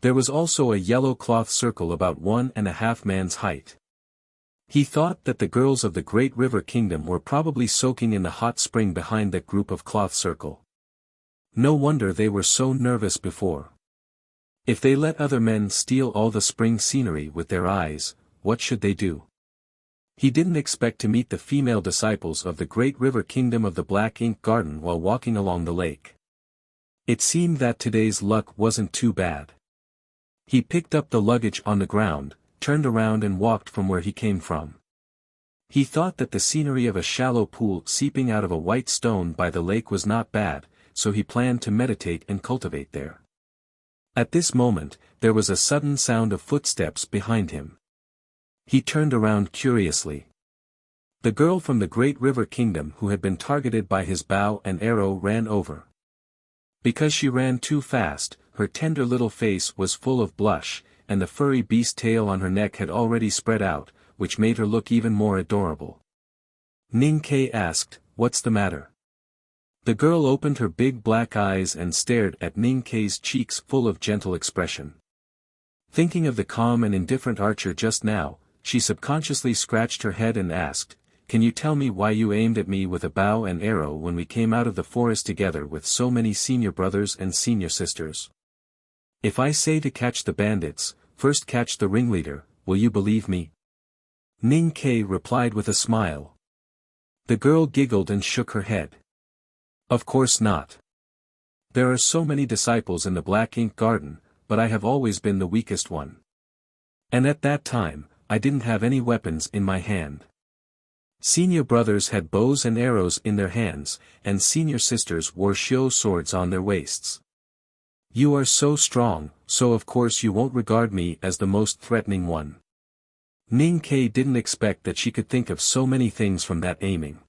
There was also a yellow cloth circle about 1.5 man's height. He thought that the girls of the Great River Kingdom were probably soaking in the hot spring behind that group of cloth circle. No wonder they were so nervous before. If they let other men steal all the spring scenery with their eyes, what should they do? He didn't expect to meet the female disciples of the Great River Kingdom of the Black Ink Garden while walking along the lake. It seemed that today's luck wasn't too bad. He picked up the luggage on the ground, turned around and walked from where he came from. He thought that the scenery of a shallow pool seeping out of a white stone by the lake was not bad, so he planned to meditate and cultivate there. At this moment, there was a sudden sound of footsteps behind him. He turned around curiously. The girl from the Great River Kingdom who had been targeted by his bow and arrow ran over. Because she ran too fast, her tender little face was full of blush, and the furry beast tail on her neck had already spread out, which made her look even more adorable. Ning Ke asked, What's the matter? The girl opened her big black eyes and stared at Ning Ke's cheeks full of gentle expression. Thinking of the calm and indifferent archer just now, she subconsciously scratched her head and asked, Can you tell me why you aimed at me with a bow and arrow when we came out of the forest together with so many senior brothers and senior sisters? If I say to catch the bandits, first catch the ringleader, will you believe me? Ning Ke replied with a smile. The girl giggled and shook her head. Of course not. There are so many disciples in the Black Ink Garden, but I have always been the weakest one. And at that time, I didn't have any weapons in my hand. Senior brothers had bows and arrows in their hands, and senior sisters wore shio swords on their waists. You are so strong, so of course you won't regard me as the most threatening one. Ning Ke didn't expect that she could think of so many things from that aiming.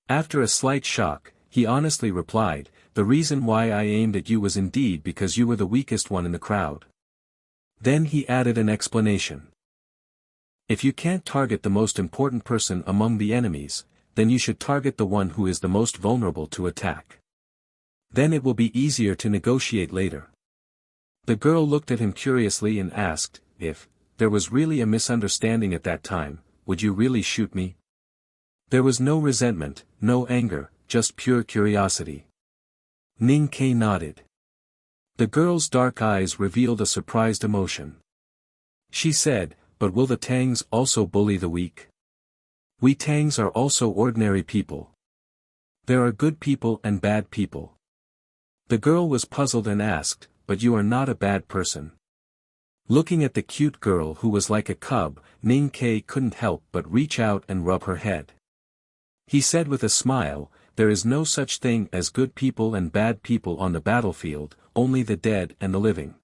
After a slight shock, he honestly replied, The reason why I aimed at you was indeed because you were the weakest one in the crowd. Then he added an explanation. If you can't target the most important person among the enemies, then you should target the one who is the most vulnerable to attack. Then it will be easier to negotiate later. The girl looked at him curiously and asked, If there was really a misunderstanding at that time, would you really shoot me? There was no resentment, no anger, just pure curiosity. Ning Ke nodded. The girl's dark eyes revealed a surprised emotion. She said, "But will the Tangs also bully the weak? We Tangs are also ordinary people. There are good people and bad people." The girl was puzzled and asked, "But you are not a bad person." Looking at the cute girl who was like a cub, Ning Ke couldn't help but reach out and rub her head. He said with a smile, "There is no such thing as good people and bad people on the battlefield, only the dead and the living."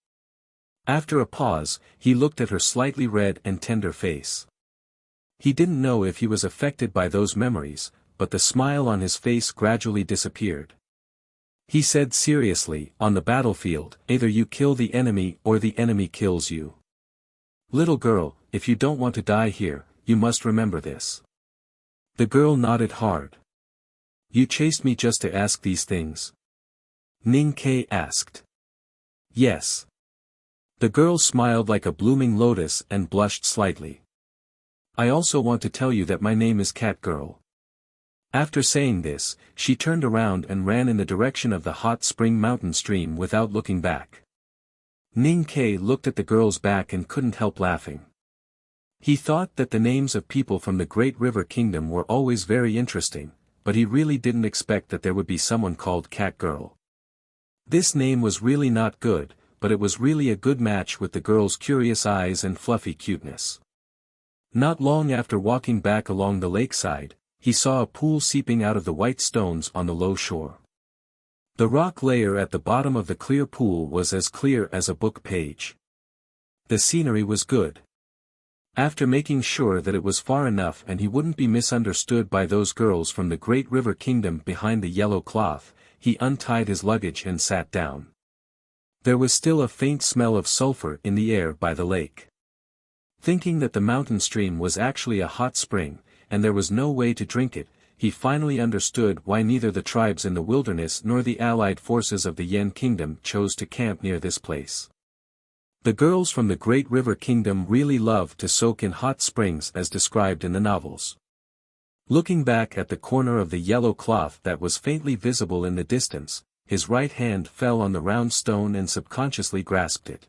After a pause, he looked at her slightly red and tender face. He didn't know if he was affected by those memories, but the smile on his face gradually disappeared. He said seriously, "On the battlefield, either you kill the enemy or the enemy kills you. Little girl, if you don't want to die here, you must remember this." The girl nodded hard. "You chased me just to ask these things?" Ning Ke asked. "Yes." The girl smiled like a blooming lotus and blushed slightly. "I also want to tell you that my name is Cat Girl." After saying this, she turned around and ran in the direction of the hot spring mountain stream without looking back. Ning Ke looked at the girl's back and couldn't help laughing. He thought that the names of people from the Great River Kingdom were always very interesting, but he really didn't expect that there would be someone called Cat Girl. This name was really not good, but it was really a good match with the girl's curious eyes and fluffy cuteness. Not long after walking back along the lakeside, he saw a pool seeping out of the white stones on the low shore. The rock layer at the bottom of the clear pool was as clear as a book page. The scenery was good. After making sure that it was far enough and he wouldn't be misunderstood by those girls from the Great River Kingdom behind the yellow cloth, he untied his luggage and sat down. There was still a faint smell of sulfur in the air by the lake. Thinking that the mountain stream was actually a hot spring, and there was no way to drink it, he finally understood why neither the tribes in the wilderness nor the allied forces of the Yen Kingdom chose to camp near this place. The girls from the Great River Kingdom really loved to soak in hot springs as described in the novels. Looking back at the corner of the yellow cloth that was faintly visible in the distance, his right hand fell on the round stone and subconsciously grasped it.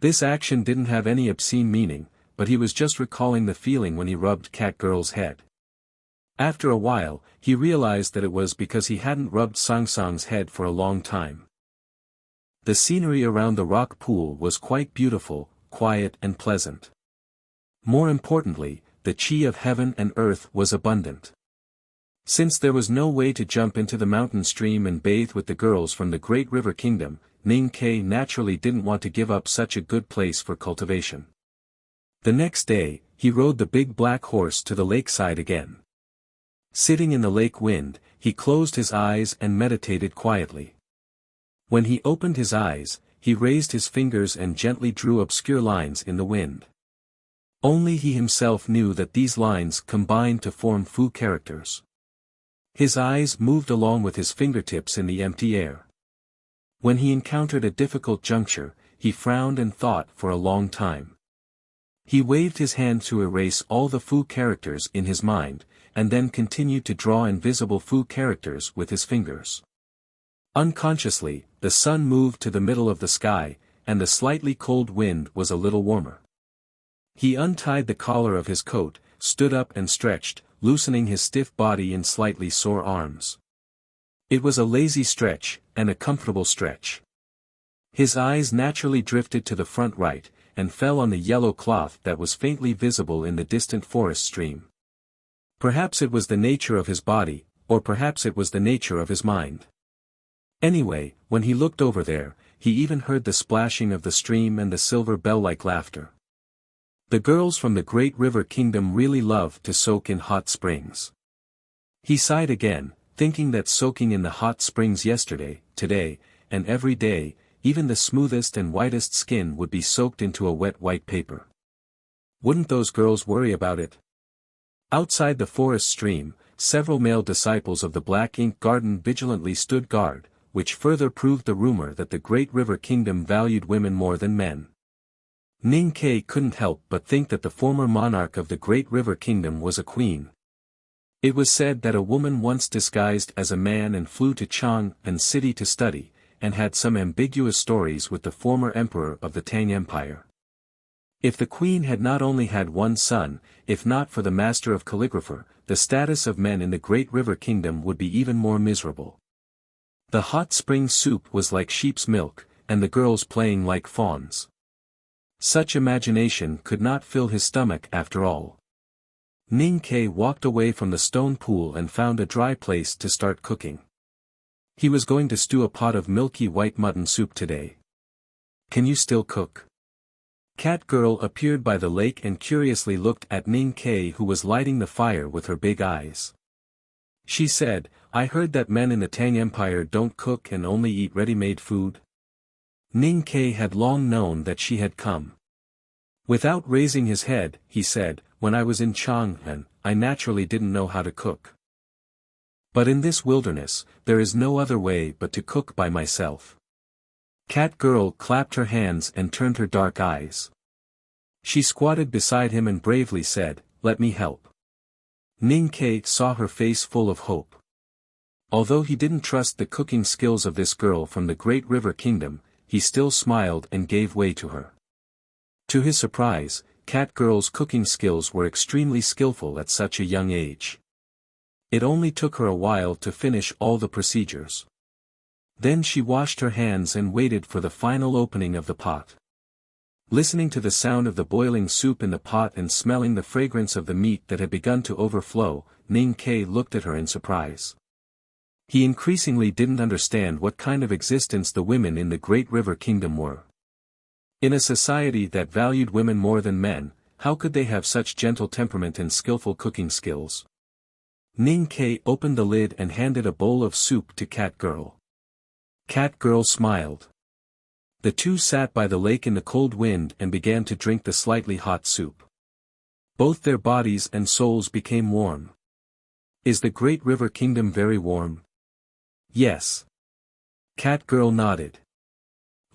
This action didn't have any obscene meaning, but he was just recalling the feeling when he rubbed Cat Girl's head. After a while, he realized that it was because he hadn't rubbed Sang Sang's head for a long time. The scenery around the rock pool was quite beautiful, quiet and pleasant. More importantly, the chi of heaven and earth was abundant. Since there was no way to jump into the mountain stream and bathe with the girls from the Great River Kingdom, Ning Ke naturally didn't want to give up such a good place for cultivation. The next day, he rode the big black horse to the lakeside again. Sitting in the lake wind, he closed his eyes and meditated quietly. When he opened his eyes, he raised his fingers and gently drew obscure lines in the wind. Only he himself knew that these lines combined to form Fu characters. His eyes moved along with his fingertips in the empty air. When he encountered a difficult juncture, he frowned and thought for a long time. He waved his hand to erase all the Fu characters in his mind, and then continued to draw invisible Fu characters with his fingers. Unconsciously, the sun moved to the middle of the sky, and the slightly cold wind was a little warmer. He untied the collar of his coat, stood up and stretched, loosening his stiff body and slightly sore arms. It was a lazy stretch, and a comfortable stretch. His eyes naturally drifted to the front right, and fell on the yellow cloth that was faintly visible in the distant forest stream. Perhaps it was the nature of his body, or perhaps it was the nature of his mind. Anyway, when he looked over there, he even heard the splashing of the stream and the silver bell-like laughter. The girls from the Great River Kingdom really loved to soak in hot springs. He sighed again, thinking that soaking in the hot springs yesterday, today, and every day, even the smoothest and whitest skin would be soaked into a wet white paper. Wouldn't those girls worry about it? Outside the forest stream, several male disciples of the Black Ink Garden vigilantly stood guard, which further proved the rumor that the Great River Kingdom valued women more than men. Ning Ke couldn't help but think that the former monarch of the Great River Kingdom was a queen. It was said that a woman once disguised as a man and flew to Chang'an city to study, and had some ambiguous stories with the former emperor of the Tang Empire. If the queen had not only had one son, if not for the master of calligrapher, the status of men in the Great River Kingdom would be even more miserable. The hot spring soup was like sheep's milk, and the girls playing like fawns. Such imagination could not fill his stomach after all. Ning Ke walked away from the stone pool and found a dry place to start cooking. He was going to stew a pot of milky white mutton soup today. Can you still cook? Cat Girl appeared by the lake and curiously looked at Ning Ke, who was lighting the fire with her big eyes. She said, I heard that men in the Tang Empire don't cook and only eat ready-made food. Ning Ke had long known that she had come. Without raising his head, he said, when I was in Chang'an, I naturally didn't know how to cook. But in this wilderness, there is no other way but to cook by myself. Cat Girl clapped her hands and turned her dark eyes. She squatted beside him and bravely said, let me help. Ning Ke saw her face full of hope. Although he didn't trust the cooking skills of this girl from the Great River Kingdom, he still smiled and gave way to her. To his surprise, Cat Girl's cooking skills were extremely skillful at such a young age. It only took her a while to finish all the procedures. Then she washed her hands and waited for the final opening of the pot. Listening to the sound of the boiling soup in the pot and smelling the fragrance of the meat that had begun to overflow, Ning Ke looked at her in surprise. He increasingly didn't understand what kind of existence the women in the Great River Kingdom were. In a society that valued women more than men, how could they have such gentle temperament and skillful cooking skills? Ning Ke opened the lid and handed a bowl of soup to Cat Girl. Cat Girl smiled. The two sat by the lake in the cold wind and began to drink the slightly hot soup. Both their bodies and souls became warm. Is the Great River Kingdom very warm? Yes. Cat Girl nodded.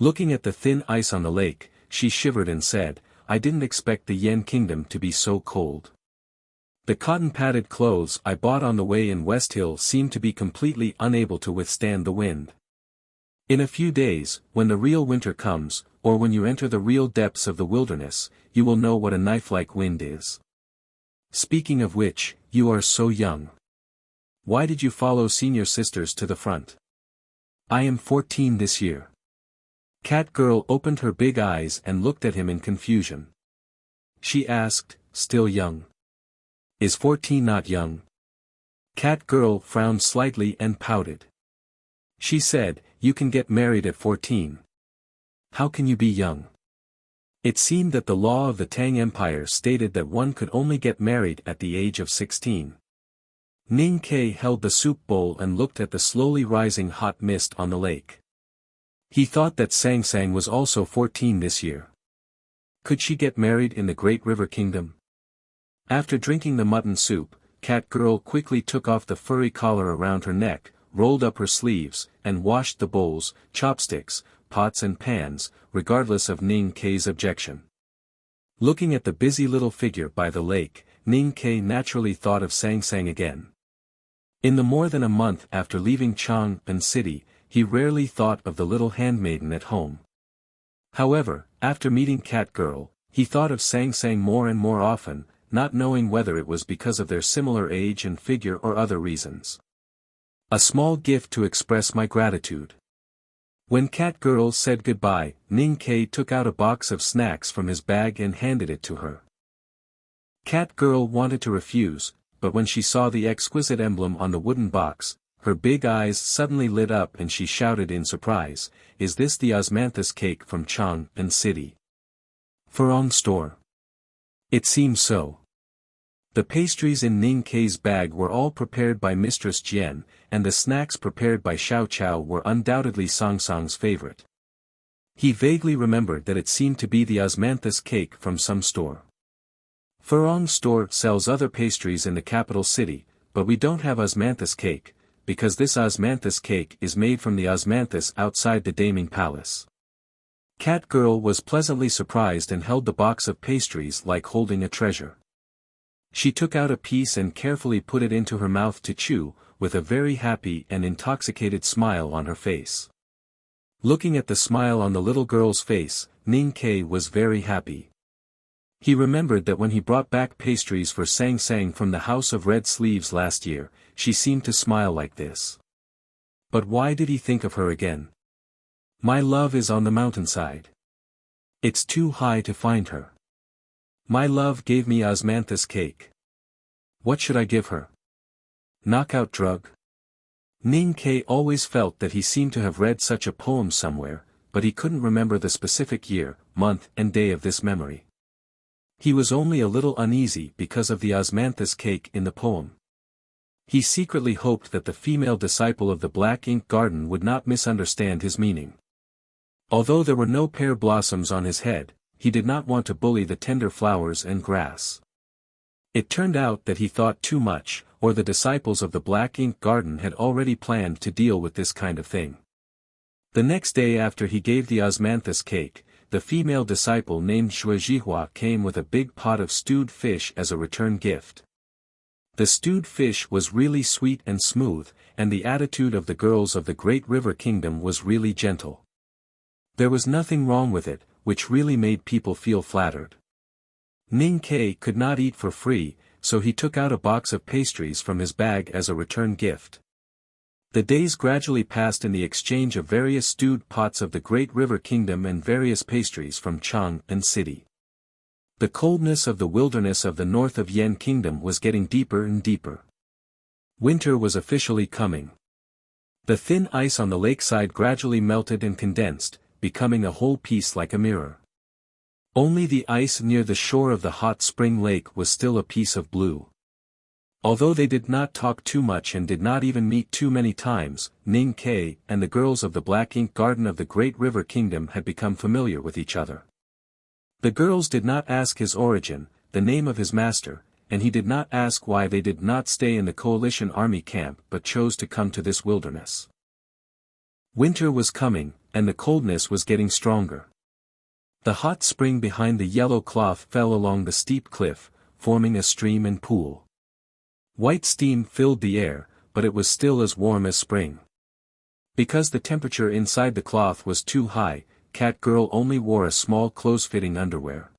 Looking at the thin ice on the lake, she shivered and said, I didn't expect the Yen Kingdom to be so cold. The cotton-padded clothes I bought on the way in West Hill seemed to be completely unable to withstand the wind. In a few days, when the real winter comes, or when you enter the real depths of the wilderness, you will know what a knife-like wind is. Speaking of which, you are so young. Why did you follow senior sisters to the front? I am 14 this year. Cat Girl opened her big eyes and looked at him in confusion. She asked, still young? Is 14 not young? Cat Girl frowned slightly and pouted. She said, you can get married at 14. How can you be young? It seemed that the law of the Tang Empire stated that one could only get married at the age of 16. Ning Ke held the soup bowl and looked at the slowly rising hot mist on the lake. He thought that Sang Sang was also 14 this year. Could she get married in the Great River Kingdom? After drinking the mutton soup, Cat Girl quickly took off the furry collar around her neck, rolled up her sleeves, and washed the bowls, chopsticks, pots and pans, regardless of Ning Ke's objection. Looking at the busy little figure by the lake, Ning Ke naturally thought of Sang Sang again. In the more than a month after leaving Chang'an City, he rarely thought of the little handmaiden at home. However, after meeting Cat Girl, he thought of Sang Sang more and more often, not knowing whether it was because of their similar age and figure or other reasons. A small gift to express my gratitude. When Cat Girl said goodbye, Ning Ke took out a box of snacks from his bag and handed it to her. Cat Girl wanted to refuse, but when she saw the exquisite emblem on the wooden box, her big eyes suddenly lit up and she shouted in surprise, is this the osmanthus cake from Chang'an City? Furong store. It seems so. The pastries in Ning Ke's bag were all prepared by Mistress Jian, and the snacks prepared by Xiao Chao were undoubtedly Sang Sang's favorite. He vaguely remembered that it seemed to be the osmanthus cake from some store. Furong store sells other pastries in the capital city, but we don't have osmanthus cake, because this osmanthus cake is made from the osmanthus outside the Daming Palace. Cat Girl was pleasantly surprised and held the box of pastries like holding a treasure. She took out a piece and carefully put it into her mouth to chew, with a very happy and intoxicated smile on her face. Looking at the smile on the little girl's face, Ning Kei was very happy. He remembered that when he brought back pastries for Sang Sang from the House of Red Sleeves last year, she seemed to smile like this. But why did he think of her again? My love is on the mountainside. It's too high to find her. My love gave me osmanthus cake. What should I give her? Knockout drug? Ning Kei always felt that he seemed to have read such a poem somewhere, but he couldn't remember the specific year, month and day of this memory. He was only a little uneasy because of the osmanthus cake in the poem. He secretly hoped that the female disciple of the Black Ink Garden would not misunderstand his meaning. Although there were no pear blossoms on his head, he did not want to bully the tender flowers and grass. It turned out that he thought too much, or the disciples of the Black Ink Garden had already planned to deal with this kind of thing. The next day after he gave the osmanthus cake, the female disciple named Zhuozhihua came with a big pot of stewed fish as a return gift. The stewed fish was really sweet and smooth, and the attitude of the girls of the Great River Kingdom was really gentle. There was nothing wrong with it, which really made people feel flattered. Ning Kei could not eat for free, so he took out a box of pastries from his bag as a return gift. The days gradually passed in the exchange of various stewed pots of the Great River Kingdom and various pastries from Chang'an City. The coldness of the wilderness of the north of Yan Kingdom was getting deeper and deeper. Winter was officially coming. The thin ice on the lakeside gradually melted and condensed, becoming a whole piece like a mirror. Only the ice near the shore of the hot spring lake was still a piece of blue. Although they did not talk too much and did not even meet too many times, Ning Kei and the girls of the Black Ink Garden of the Great River Kingdom had become familiar with each other. The girls did not ask his origin, the name of his master, and he did not ask why they did not stay in the coalition army camp but chose to come to this wilderness. Winter was coming, and the coldness was getting stronger. The hot spring behind the yellow cloth fell along the steep cliff, forming a stream and pool. White steam filled the air, but it was still as warm as spring. Because the temperature inside the cloth was too high, Cat Girl only wore a small close-fitting underwear.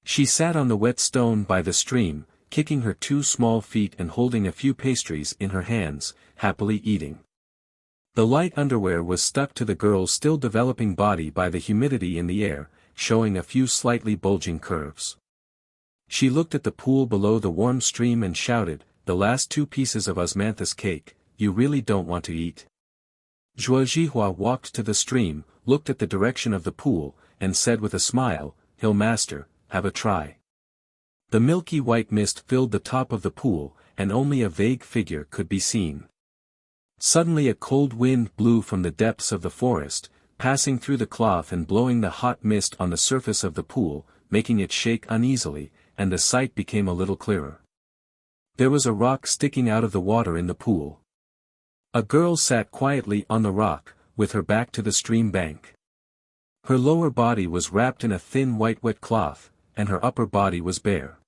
She sat on the wet stone by the stream, kicking her 2 small feet and holding a few pastries in her hands, happily eating. The light underwear was stuck to the girl's still developing body by the humidity in the air, showing a few slightly bulging curves. She looked at the pool below the warm stream and shouted, "The last 2 pieces of osmanthus cake, you really don't want to eat?" Zhuozhihua walked to the stream, looked at the direction of the pool, and said with a smile, "Hill Master, have a try." The milky white mist filled the top of the pool, and only a vague figure could be seen. Suddenly a cold wind blew from the depths of the forest, passing through the cloth and blowing the hot mist on the surface of the pool, making it shake uneasily, and the sight became a little clearer. There was a rock sticking out of the water in the pool. A girl sat quietly on the rock, with her back to the stream bank. Her lower body was wrapped in a thin white wet cloth, and her upper body was bare.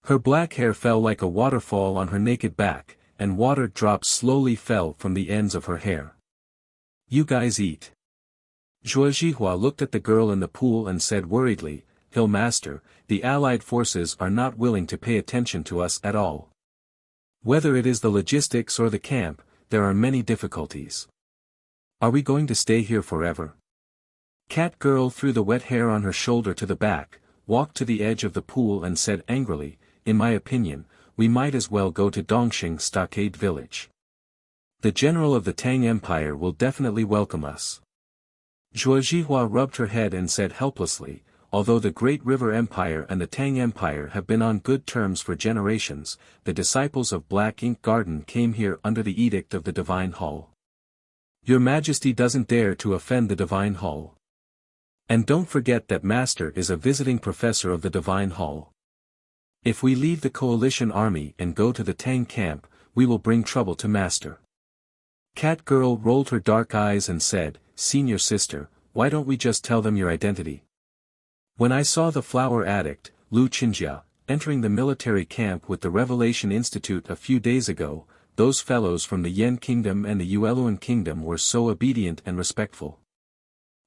Her black hair fell like a waterfall on her naked back, and water drops slowly fell from the ends of her hair. "You guys eat." Zhuozhihua looked at the girl in the pool and said worriedly, "Hill Master, the Allied forces are not willing to pay attention to us at all. Whether it is the logistics or the camp, there are many difficulties. Are we going to stay here forever?" Cat Girl threw the wet hair on her shoulder to the back, walked to the edge of the pool and said angrily, "In my opinion, we might as well go to Dongxing Stockade Village. The general of the Tang Empire will definitely welcome us." Zhuozhihua rubbed her head and said helplessly, "Although the Great River Empire and the Tang Empire have been on good terms for generations, the disciples of Black Ink Garden came here under the edict of the Divine Hall. Your Majesty doesn't dare to offend the Divine Hall. And don't forget that Master is a visiting professor of the Divine Hall. If we leave the coalition army and go to the Tang camp, we will bring trouble to Master." Cat Girl rolled her dark eyes and said, "Senior sister, why don't we just tell them your identity? When I saw the flower addict, Lu Qinjia, entering the military camp with the Revelation Institute a few days ago, those fellows from the Yen Kingdom and the Yueluan Kingdom were so obedient and respectful.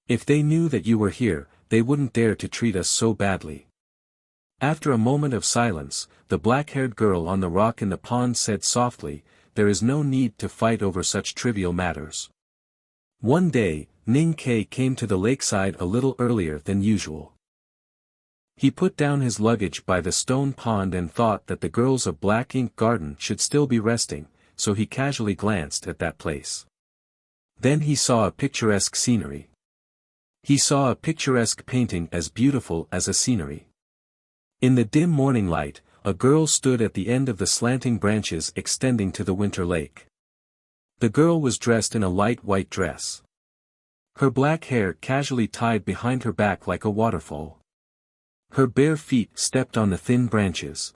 If they knew that you were here, they wouldn't dare to treat us so badly." After a moment of silence, the black-haired girl on the rock in the pond said softly, "There is no need to fight over such trivial matters." One day, Ning Kai came to the lakeside a little earlier than usual. He put down his luggage by the stone pond and thought that the girls of Black Ink Garden should still be resting, so he casually glanced at that place. Then he saw a picturesque scenery. He saw a picturesque painting as beautiful as a scenery. In the dim morning light, a girl stood at the end of the slanting branches extending to the winter lake. The girl was dressed in a light white dress. Her black hair casually tied behind her back like a waterfall. Her bare feet stepped on the thin branches.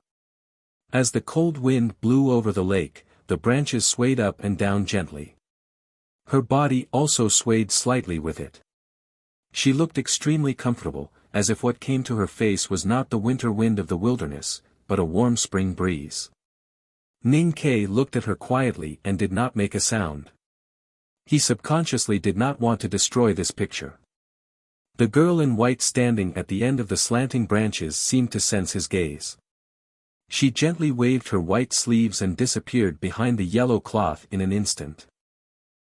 As the cold wind blew over the lake, the branches swayed up and down gently. Her body also swayed slightly with it. She looked extremely comfortable, as if what came to her face was not the winter wind of the wilderness, but a warm spring breeze. Ning Kai looked at her quietly and did not make a sound. He subconsciously did not want to destroy this picture. The girl in white standing at the end of the slanting branches seemed to sense his gaze. She gently waved her white sleeves and disappeared behind the yellow cloth in an instant.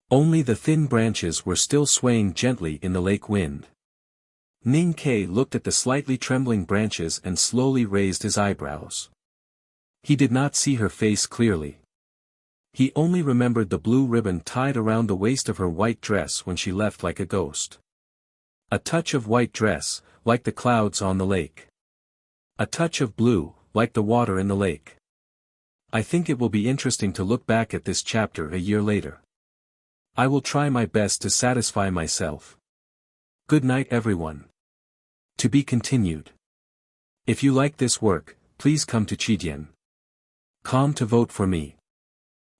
Only the thin branches were still swaying gently in the lake wind. Ning Kai looked at the slightly trembling branches and slowly raised his eyebrows. He did not see her face clearly. He only remembered the blue ribbon tied around the waist of her white dress when she left like a ghost. A touch of white dress, like the clouds on the lake. A touch of blue, like the water in the lake. I think it will be interesting to look back at this chapter a year later. I will try my best to satisfy myself. Good night everyone. To be continued. If you like this work, please come to Chidian.com to vote for me.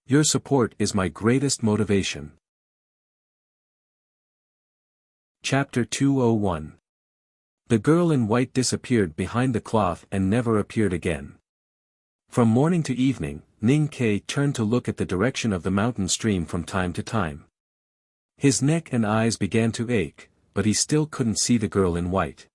Your support is my greatest motivation. Chapter 201. The girl in white disappeared behind the cloth and never appeared again. From morning to evening, Ning Kai turned to look at the direction of the mountain stream from time to time. His neck and eyes began to ache, but he still couldn't see the girl in white.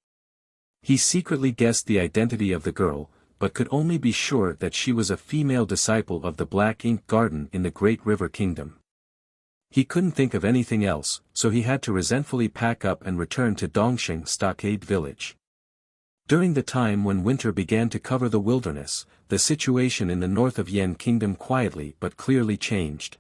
He secretly guessed the identity of the girl, but could only be sure that she was a female disciple of the Black Ink Garden in the Great River Kingdom. He couldn't think of anything else, so he had to resentfully pack up and return to Dongsheng Stockade Village. During the time when winter began to cover the wilderness, the situation in the north of Yen Kingdom quietly but clearly changed.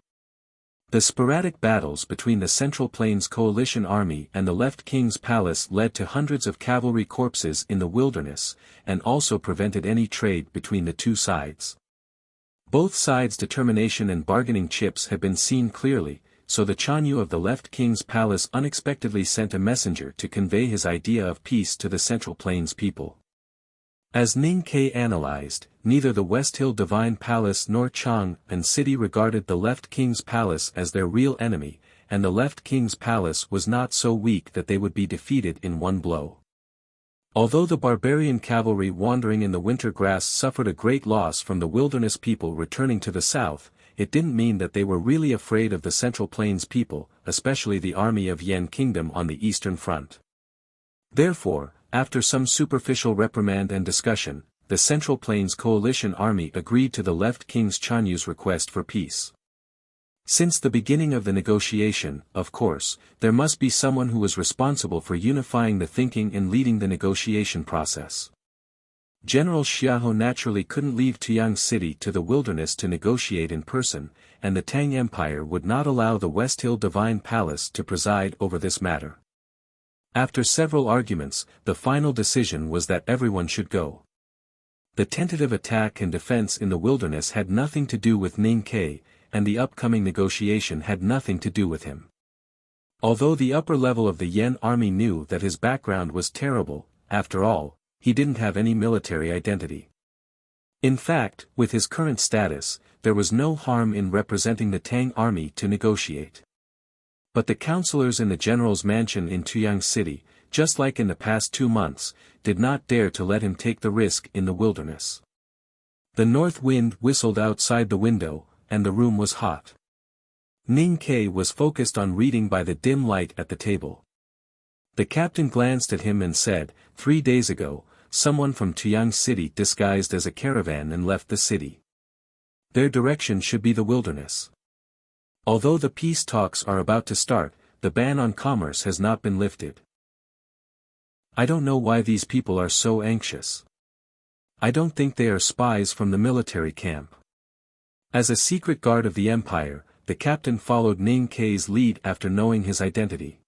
The sporadic battles between the Central Plains Coalition Army and the Left King's Palace led to hundreds of cavalry corpses in the wilderness, and also prevented any trade between the two sides. Both sides' determination and bargaining chips had been seen clearly, so the Chanyu of the Left King's Palace unexpectedly sent a messenger to convey his idea of peace to the Central Plains people. As Ning Kai analyzed, neither the West Hill Divine Palace nor Chang'an City regarded the Left King's Palace as their real enemy, and the Left King's Palace was not so weak that they would be defeated in one blow. Although the barbarian cavalry wandering in the winter grass suffered a great loss from the wilderness people returning to the south, it didn't mean that they were really afraid of the Central Plains people, especially the army of Yen Kingdom on the eastern front. Therefore, after some superficial reprimand and discussion, the Central Plains Coalition Army agreed to the Left King's Chanyu's request for peace. Since the beginning of the negotiation, of course, there must be someone who was responsible for unifying the thinking and leading the negotiation process. General Xiahou naturally couldn't leave Tuyang City to the wilderness to negotiate in person, and the Tang Empire would not allow the West Hill Divine Palace to preside over this matter. After several arguments, the final decision was that everyone should go. The tentative attack and defense in the wilderness had nothing to do with Ning Kai, and the upcoming negotiation had nothing to do with him. Although the upper level of the Yen army knew that his background was terrible, after all, he didn't have any military identity. In fact, with his current status, there was no harm in representing the Tang army to negotiate. But the counselors in the general's mansion in Tuyang City, just like in the past 2 months, did not dare to let him take the risk in the wilderness. The north wind whistled outside the window, and the room was hot. Ning Ke was focused on reading by the dim light at the table. The captain glanced at him and said, 3 days ago, someone from Tuyang City disguised as a caravan and left the city. Their direction should be the wilderness. Although the peace talks are about to start, the ban on commerce has not been lifted. I don't know why these people are so anxious. I don't think they are spies from the military camp. As a secret guard of the empire, the captain followed Ning Ke's lead after knowing his identity.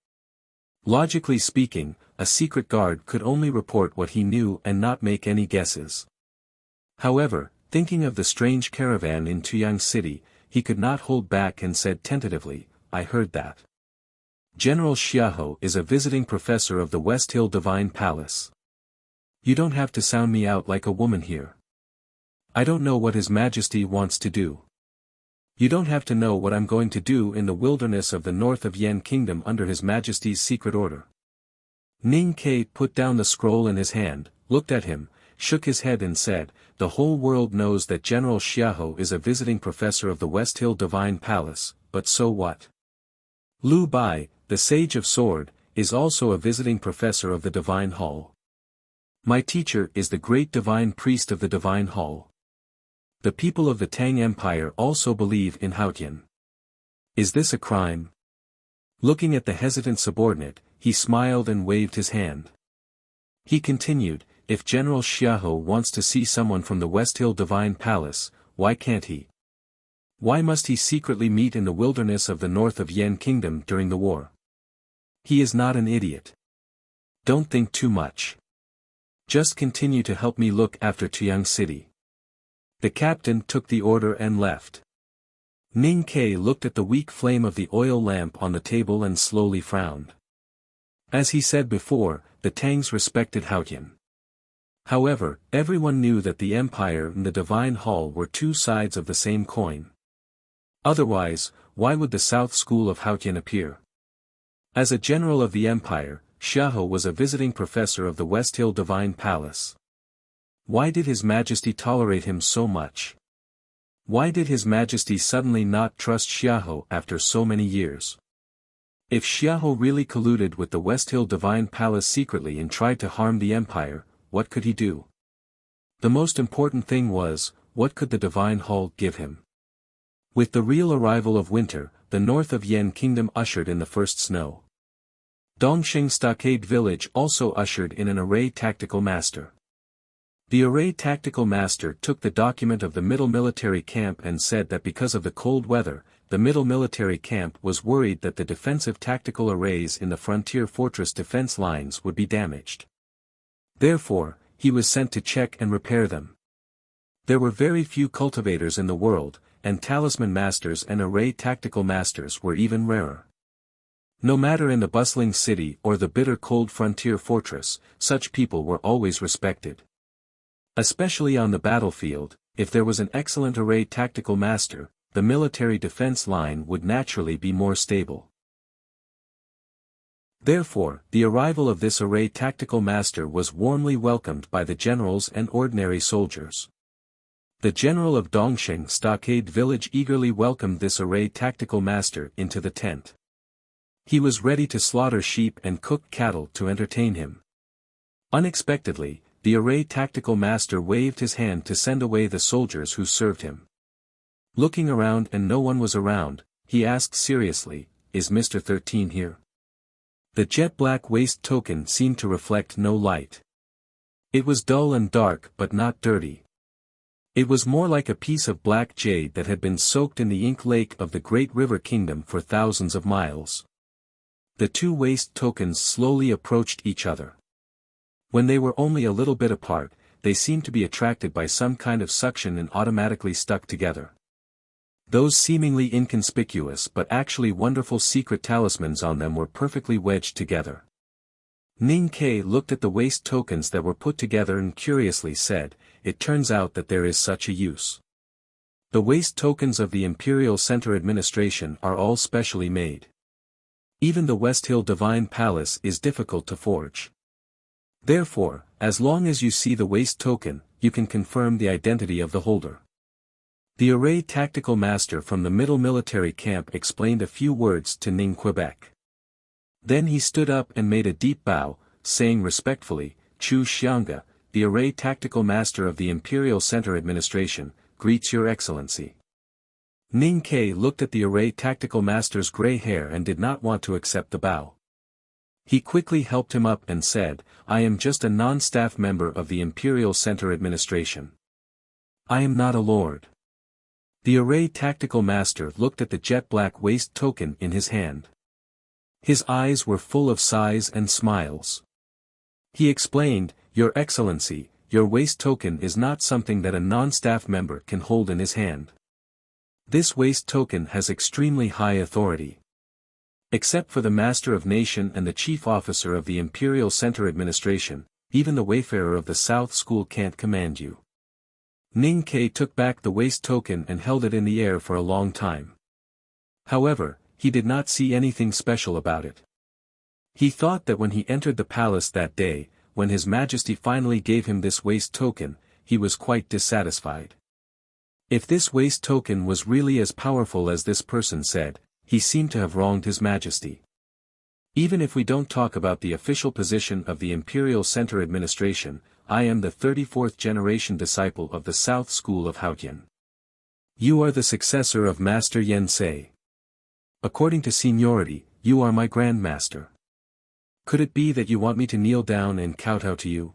Logically speaking, a secret guard could only report what he knew and not make any guesses. However, thinking of the strange caravan in Tuyang City, he could not hold back and said tentatively, I heard that General Xiahou is a visiting professor of the West Hill Divine Palace. You don't have to sound me out like a woman here. I don't know what His Majesty wants to do. You don't have to know what I'm going to do in the wilderness of the north of Yan Kingdom under His Majesty's secret order. Ning Ke put down the scroll in his hand, looked at him, shook his head and said, the whole world knows that General Xiahou is a visiting professor of the West Hill Divine Palace, but so what? Lu Bai, the Sage of Sword, is also a visiting professor of the Divine Hall. My teacher is the great divine priest of the Divine Hall. The people of the Tang Empire also believe in Haotian. Is this a crime? Looking at the hesitant subordinate, he smiled and waved his hand. He continued, if General Xiahou wants to see someone from the West Hill Divine Palace, why can't he? Why must he secretly meet in the wilderness of the north of Yan Kingdom during the war? He is not an idiot. Don't think too much. Just continue to help me look after Tuyang City. The captain took the order and left. Ning Ke looked at the weak flame of the oil lamp on the table and slowly frowned. As he said before, the Tangs respected Haotian. However, everyone knew that the Empire and the Divine Hall were two sides of the same coin. Otherwise, why would the South School of Haotian appear? As a general of the Empire, Xiahou was a visiting professor of the West Hill Divine Palace. Why did His Majesty tolerate him so much? Why did His Majesty suddenly not trust Xiahou after so many years? If Xiahou really colluded with the West Hill Divine Palace secretly and tried to harm the Empire, what could he do? The most important thing was, what could the Divine Hall give him? With the real arrival of winter, the north of Yan Kingdom ushered in the first snow. Dongxing Stockade Village also ushered in an array tactical master. The array tactical master took the document of the middle military camp and said that because of the cold weather, the middle military camp was worried that the defensive tactical arrays in the frontier fortress defense lines would be damaged. Therefore, he was sent to check and repair them. There were very few cultivators in the world, and talisman masters and array tactical masters were even rarer. No matter in the bustling city or the bitter cold frontier fortress, such people were always respected. Especially on the battlefield, if there was an excellent array tactical master, the military defense line would naturally be more stable. Therefore, the arrival of this array tactical master was warmly welcomed by the generals and ordinary soldiers. The general of Dongxing Stockade Village eagerly welcomed this array tactical master into the tent. He was ready to slaughter sheep and cook cattle to entertain him. Unexpectedly, the array tactical master waved his hand to send away the soldiers who served him. Looking around and no one was around, he asked seriously, "Is Mr. 13 here?" The jet-black waist token seemed to reflect no light. It was dull and dark but not dirty. It was more like a piece of black jade that had been soaked in the ink lake of the great river kingdom for thousands of miles. The two waist tokens slowly approached each other. When they were only a little bit apart, they seemed to be attracted by some kind of suction and automatically stuck together. Those seemingly inconspicuous but actually wonderful secret talismans on them were perfectly wedged together. Ning Ke looked at the waist tokens that were put together and curiously said, "It turns out that there is such a use. The waist tokens of the Imperial Center Administration are all specially made. Even the West Hill Divine Palace is difficult to forge. Therefore, as long as you see the waist token, you can confirm the identity of the holder. The Array Tactical Master from the Middle Military Camp explained a few words to Ning Quebec. Then he stood up and made a deep bow, saying respectfully, Chu Xianga, the Array Tactical Master of the Imperial Center Administration, greets your excellency. Ning Ke looked at the Array Tactical Master's gray hair and did not want to accept the bow. He quickly helped him up and said, I am just a non-staff member of the Imperial Center Administration. I am not a lord. The Array Tactical Master looked at the jet-black waist token in his hand. His eyes were full of sighs and smiles. He explained, Your Excellency, your waist token is not something that a non-staff member can hold in his hand. This waist token has extremely high authority. Except for the Master of Nation and the Chief Officer of the Imperial Center Administration, even the Wayfarer of the South School can't command you. Ning Ke took back the waist token and held it in the air for a long time. However, he did not see anything special about it. He thought that when he entered the palace that day, when His Majesty finally gave him this waist token, he was quite dissatisfied. If this waist token was really as powerful as this person said, he seemed to have wronged His Majesty. Even if we don't talk about the official position of the Imperial Center Administration, I am the 34th generation disciple of the South School of Haotian. You are the successor of Master Yen Sei. According to seniority, you are my Grand Master. Could it be that you want me to kneel down and kowtow to you?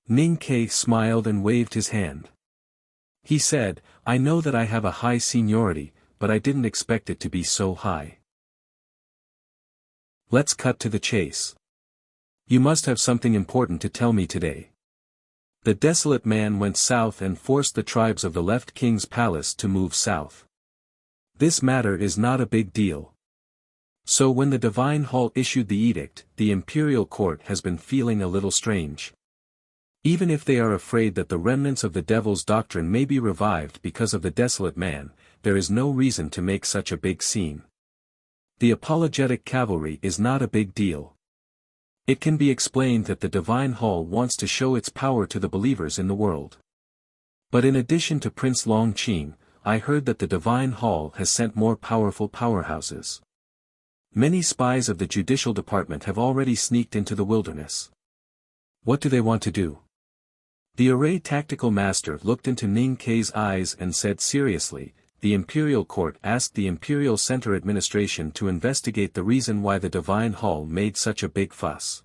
Ning Ke smiled and waved his hand. He said, I know that I have a high seniority, but I didn't expect it to be so high. Let's cut to the chase. You must have something important to tell me today. The desolate man went south and forced the tribes of the left king's palace to move south. This matter is not a big deal. So when the Divine Hall issued the edict, the imperial court has been feeling a little strange. Even if they are afraid that the remnants of the devil's doctrine may be revived because of the desolate man, there is no reason to make such a big scene. The apologetic cavalry is not a big deal. It can be explained that the Divine Hall wants to show its power to the believers in the world. But in addition to Prince Longqing, I heard that the Divine Hall has sent more powerful powerhouses. Many spies of the Judicial Department have already sneaked into the wilderness. What do they want to do? The Array Tactical Master looked into Ning Ke's eyes and said seriously, the Imperial Court asked the Imperial Center Administration to investigate the reason why the Divine Hall made such a big fuss.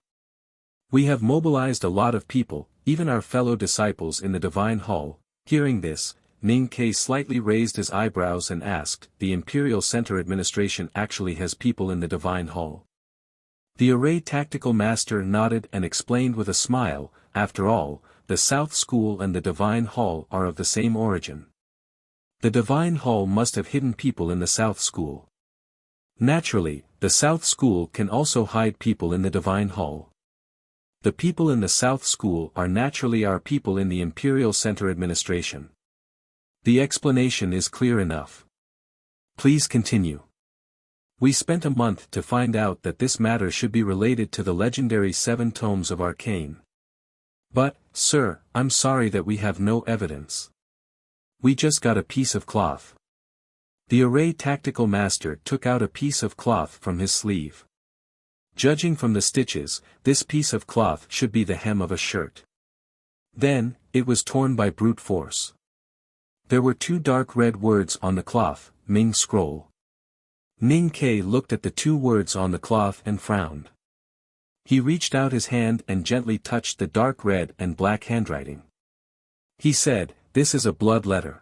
We have mobilized a lot of people, even our fellow disciples in the Divine Hall. Hearing this, Ning Ke slightly raised his eyebrows and asked, the Imperial Center Administration actually has people in the Divine Hall. The Array Tactical Master nodded and explained with a smile, after all, the South School and the Divine Hall are of the same origin. The Divine Hall must have hidden people in the South School. Naturally, the South School can also hide people in the Divine Hall. The people in the South School are naturally our people in the Imperial Center Administration. The explanation is clear enough. Please continue. We spent a month to find out that this matter should be related to the legendary 7 tomes of Arcane. But, sir, I'm sorry that we have no evidence. We just got a piece of cloth. The Array Tactical Master took out a piece of cloth from his sleeve. Judging from the stitches, this piece of cloth should be the hem of a shirt. Then, it was torn by brute force. There were 2 dark red words on the cloth, Ming Scroll. Ning Ke looked at the 2 words on the cloth and frowned. He reached out his hand and gently touched the dark red and black handwriting. He said, this is a blood letter.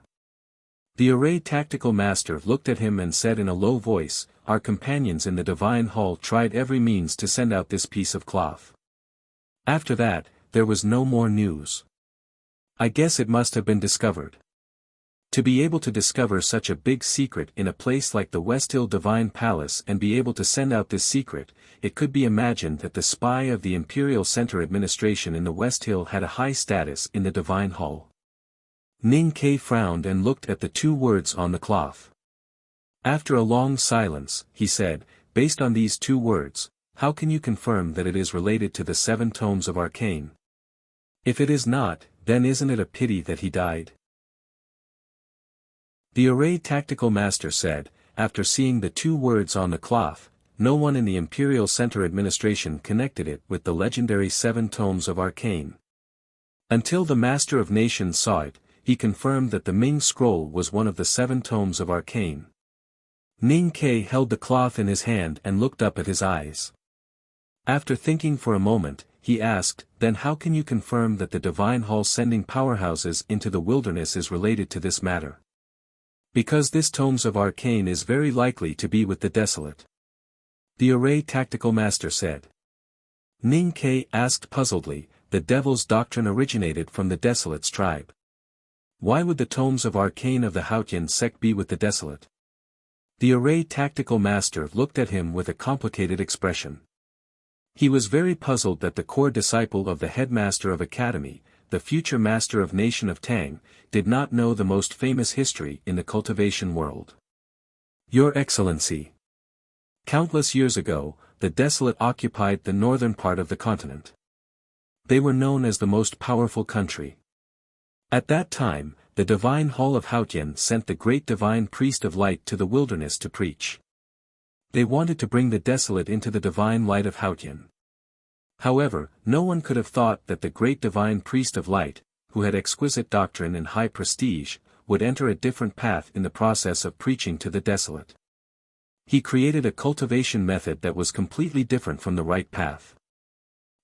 The Array Tactical Master looked at him and said in a low voice, our companions in the Divine Hall tried every means to send out this piece of cloth. After that, there was no more news. I guess it must have been discovered. To be able to discover such a big secret in a place like the West Hill Divine Palace and be able to send out this secret, it could be imagined that the spy of the Imperial Center Administration in the West Hill had a high status in the Divine Hall. Ning Ke frowned and looked at the 2 words on the cloth. After a long silence, he said, based on these two words, how can you confirm that it is related to the 7 tomes of arcane? If it is not, then isn't it a pity that he died? The array tactical master said, after seeing the 2 words on the cloth, no one in the Imperial Center administration connected it with the legendary 7 tomes of arcane. Until the Master of Nations saw it, he confirmed that the Ming scroll was one of the 7 tomes of arcane. Ning Ke held the cloth in his hand and looked up at his eyes. After thinking for a moment, he asked, then how can you confirm that the Divine Hall sending powerhouses into the wilderness is related to this matter? Because this tomes of arcane is very likely to be with the desolate. The array tactical master said. Ning Ke asked puzzledly, the devil's doctrine originated from the desolate's tribe. Why would the tomes of arcane of the Haotian sect be with the desolate? The array tactical master looked at him with a complicated expression. He was very puzzled that the core disciple of the headmaster of academy, the future master of nation of Tang, did not know the most famous history in the cultivation world. Your Excellency. Countless years ago, the desolate occupied the northern part of the continent. They were known as the most powerful country. At that time, the Divine Hall of Haotian sent the great divine priest of light to the wilderness to preach. They wanted to bring the desolate into the divine light of Haotian. However, no one could have thought that the great divine priest of light, who had exquisite doctrine and high prestige, would enter a different path in the process of preaching to the desolate. He created a cultivation method that was completely different from the right path.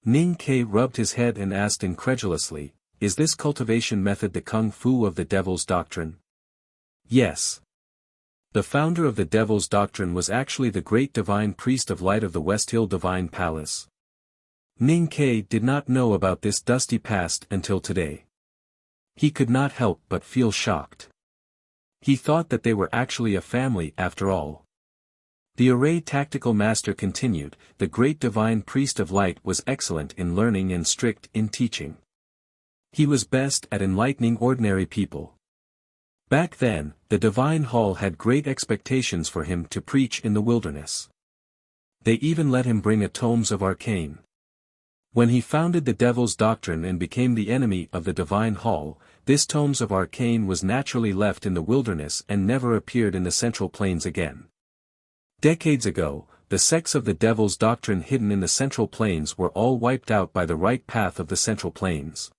Ning Ke rubbed his head and asked incredulously, is this cultivation method the kung fu of the devil's doctrine? Yes. The founder of the devil's doctrine was actually the great divine priest of light of the West Hill Divine Palace. Ning Ke did not know about this dusty past until today. He could not help but feel shocked. He thought that they were actually a family after all. The array tactical master continued, the great divine priest of light was excellent in learning and strict in teaching. He was best at enlightening ordinary people. Back then, the Divine Hall had great expectations for him to preach in the wilderness. They even let him bring a tomes of arcane. When he founded the devil's doctrine and became the enemy of the Divine Hall, this tomes of arcane was naturally left in the wilderness and never appeared in the Central Plains again. Decades ago, the sects of the devil's doctrine hidden in the Central Plains were all wiped out by the right path of the Central Plains.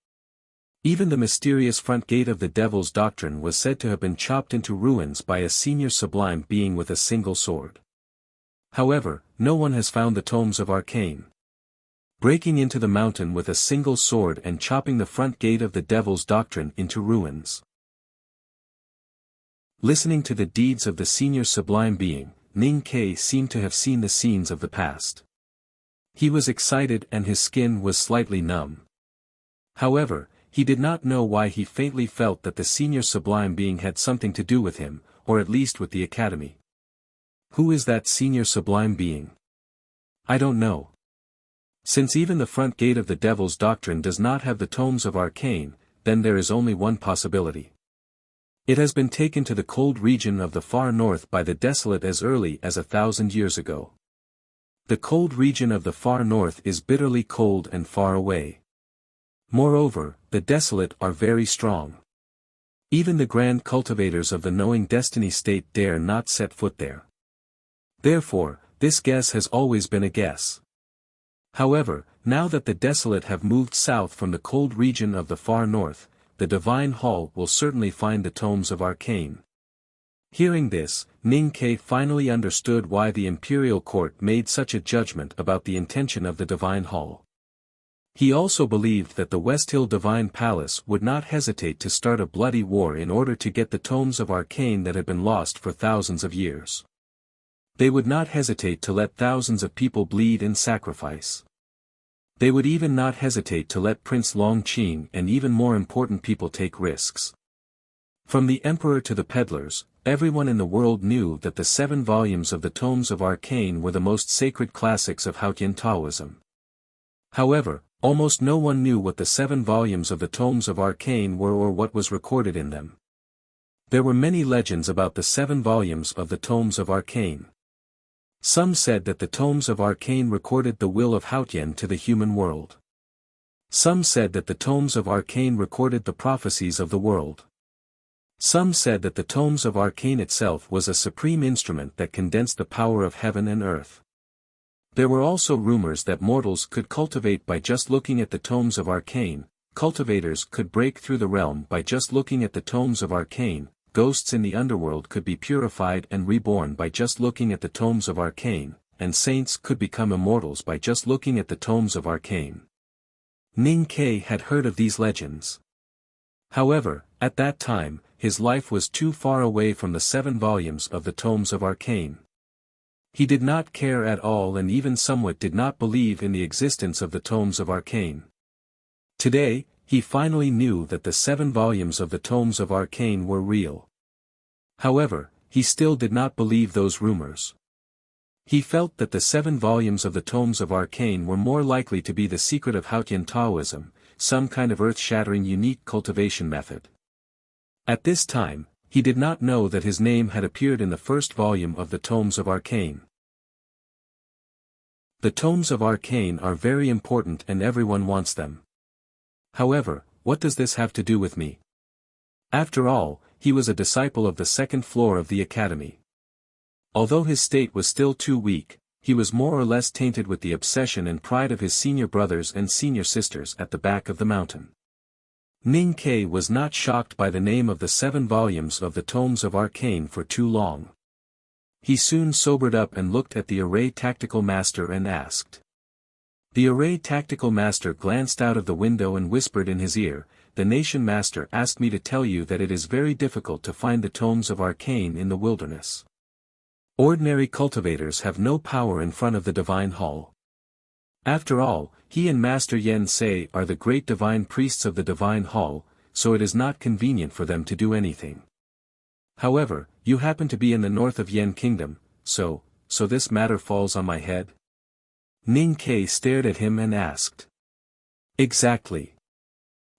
Even the mysterious front gate of the devil's doctrine was said to have been chopped into ruins by a senior sublime being with a single sword. However, no one has found the tomes of arcane. Breaking into the mountain with a single sword and chopping the front gate of the devil's doctrine into ruins. Listening to the deeds of the senior sublime being, Ning Ke seemed to have seen the scenes of the past. He was excited and his skin was slightly numb. However, he did not know why he faintly felt that the senior sublime being had something to do with him, or at least with the academy. Who is that senior sublime being? I don't know. Since even the front gate of the devil's doctrine does not have the tomes of arcane, then there is only one possibility. It has been taken to the cold region of the far north by the desolate as early as 1,000 years ago. The cold region of the far north is bitterly cold and far away. Moreover, the desolate are very strong. Even the grand cultivators of the knowing destiny state dare not set foot there. Therefore, this guess has always been a guess. However, now that the desolate have moved south from the cold region of the far north, the Divine Hall will certainly find the tomes of arcane. Hearing this, Ning Ke finally understood why the imperial court made such a judgment about the intention of the Divine Hall. He also believed that the West Hill Divine Palace would not hesitate to start a bloody war in order to get the tomes of arcane that had been lost for thousands of years. They would not hesitate to let thousands of people bleed in sacrifice. They would even not hesitate to let Prince Longqing and even more important people take risks. From the emperor to the peddlers, everyone in the world knew that the 7 volumes of the tomes of arcane were the most sacred classics of Haotian Taoism. However, almost no one knew what the 7 volumes of the tomes of arcane were or what was recorded in them. There were many legends about the 7 volumes of the tomes of arcane. Some said that the tomes of Arcane recorded the will of Haotian to the human world. Some said that the tomes of Arcane recorded the prophecies of the world. Some said that the tomes of Arcane itself was a supreme instrument that condensed the power of heaven and earth. There were also rumors that mortals could cultivate by just looking at the tomes of Arcane, cultivators could break through the realm by just looking at the tomes of Arcane, ghosts in the underworld could be purified and reborn by just looking at the tomes of Arcane, and saints could become immortals by just looking at the tomes of Arcane. Ning Ke had heard of these legends. However, at that time, his life was too far away from the 7 volumes of the tomes of Arcane. He did not care at all and even somewhat did not believe in the existence of the tomes of Arcane. Today, he finally knew that the 7 volumes of the tomes of Arcane were real. However, he still did not believe those rumors. He felt that the 7 volumes of the tomes of Arcane were more likely to be the secret of Haotian Taoism, some kind of earth-shattering unique cultivation method. At this time, he did not know that his name had appeared in the first volume of the tomes of Arcane. The tomes of Arcane are very important and everyone wants them. However, what does this have to do with me? After all, he was a disciple of the 2nd floor of the academy. Although his state was still too weak, he was more or less tainted with the obsession and pride of his senior brothers and senior sisters at the back of the mountain. Ning Ke was not shocked by the name of the 7 volumes of the tomes of Arcane for too long. He soon sobered up and looked at the Array Tactical Master and asked. The Array Tactical Master glanced out of the window and whispered in his ear, "The Nation Master asked me to tell you that it is very difficult to find the tomes of Arcane in the wilderness. Ordinary cultivators have no power in front of the Divine Hall. After all, he and Master Yen Sei are the great divine priests of the Divine Hall, so it is not convenient for them to do anything. However, you happen to be in the north of Yen Kingdom, so this matter falls on my head?" Ning Ke stared at him and asked. "Exactly.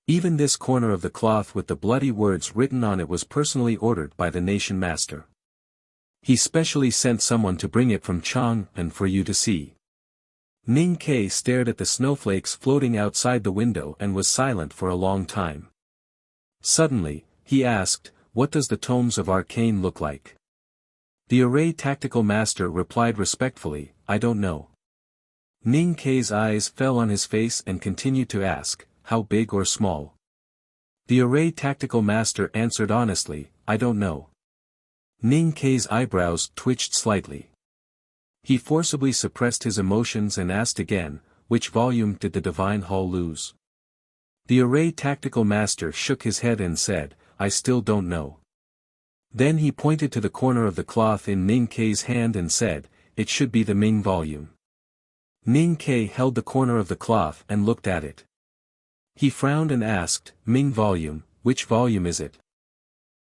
Even this corner of the cloth with the bloody words written on it was personally ordered by the Nation Master. He specially sent someone to bring it from Chang and for you to see." Ning Ke stared at the snowflakes floating outside the window and was silent for a long time. Suddenly, he asked, "What does the tomes of Arcane look like?" The Array Tactical Master replied respectfully, "I don't know." Ning Ke's eyes fell on his face and continued to ask, "How big or small?" The Array Tactical Master answered honestly, "I don't know." Ning Ke's eyebrows twitched slightly. He forcibly suppressed his emotions and asked again, "Which volume did the Divine Hall lose?" The Array Tactical Master shook his head and said, "I still don't know." Then he pointed to the corner of the cloth in Ning Ke's hand and said, "It should be the Ming volume." Ning Ke held the corner of the cloth and looked at it. He frowned and asked, "Ming volume, which volume is it?"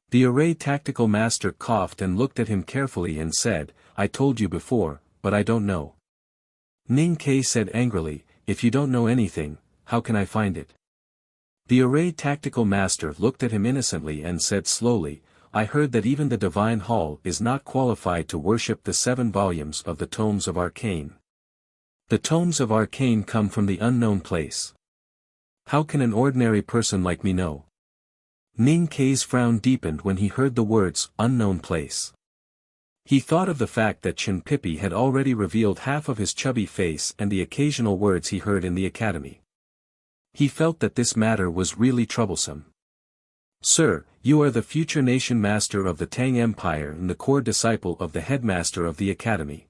The Array Tactical Master coughed and looked at him carefully and said, "I told you before, but I don't know." Ning Ke said angrily, "If you don't know anything, how can I find it?" The Array Tactical Master looked at him innocently and said slowly, "I heard that even the Divine Hall is not qualified to worship the 7 volumes of the tomes of Arcane. The tomes of Arcane come from the unknown place. How can an ordinary person like me know?" Ning Ke's frown deepened when he heard the words, "unknown place." He thought of the fact that Chen Pippi had already revealed half of his chubby face and the occasional words he heard in the academy. He felt that this matter was really troublesome. "Sir, you are the future Nation Master of the Tang Empire and the core disciple of the headmaster of the academy.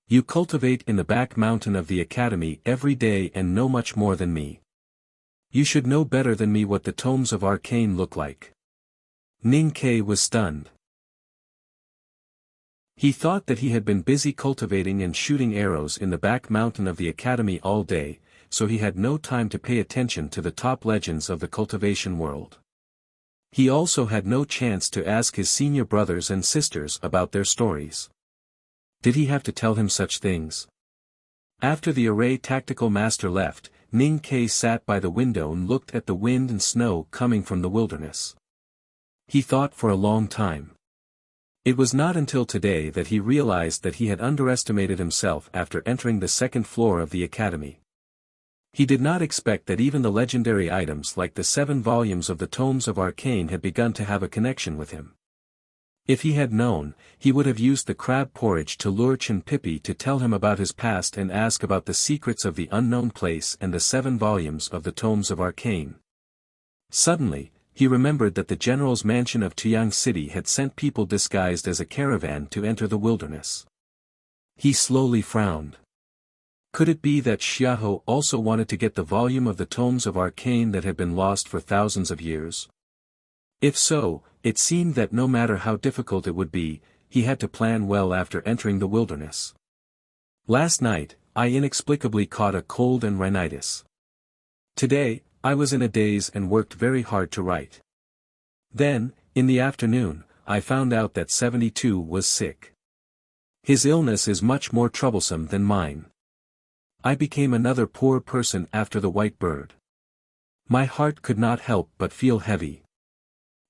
You cultivate in the back mountain of the academy every day and know much more than me. You should know better than me what the tomes of Arcane look like." Ning Ke was stunned. He thought that he had been busy cultivating and shooting arrows in the back mountain of the academy all day, so he had no time to pay attention to the top legends of the cultivation world. He also had no chance to ask his senior brothers and sisters about their stories. Did he have to tell him such things? After the Array Tactical Master left, Ning Ke sat by the window and looked at the wind and snow coming from the wilderness. He thought for a long time. It was not until today that he realized that he had underestimated himself after entering the second floor of the academy. He did not expect that even the legendary items like the 7 volumes of the Tomes of Arcane had begun to have a connection with him. If he had known, he would have used the crab porridge to lure Chinpipi to tell him about his past and ask about the secrets of the unknown place and the 7 volumes of the Tomes of Arcane. Suddenly, he remembered that the general's mansion of Tuyang City had sent people disguised as a caravan to enter the wilderness. He slowly frowned. Could it be that Xiaohou also wanted to get the volume of the Tomes of Arcane that had been lost for thousands of years? If so, it seemed that no matter how difficult it would be, he had to plan well after entering the wilderness. Last night, I inexplicably caught a cold and rhinitis. Today, I was in a daze and worked very hard to write. Then, in the afternoon, I found out that 72 was sick. His illness is much more troublesome than mine. I became another poor person after the white bird. My heart could not help but feel heavy.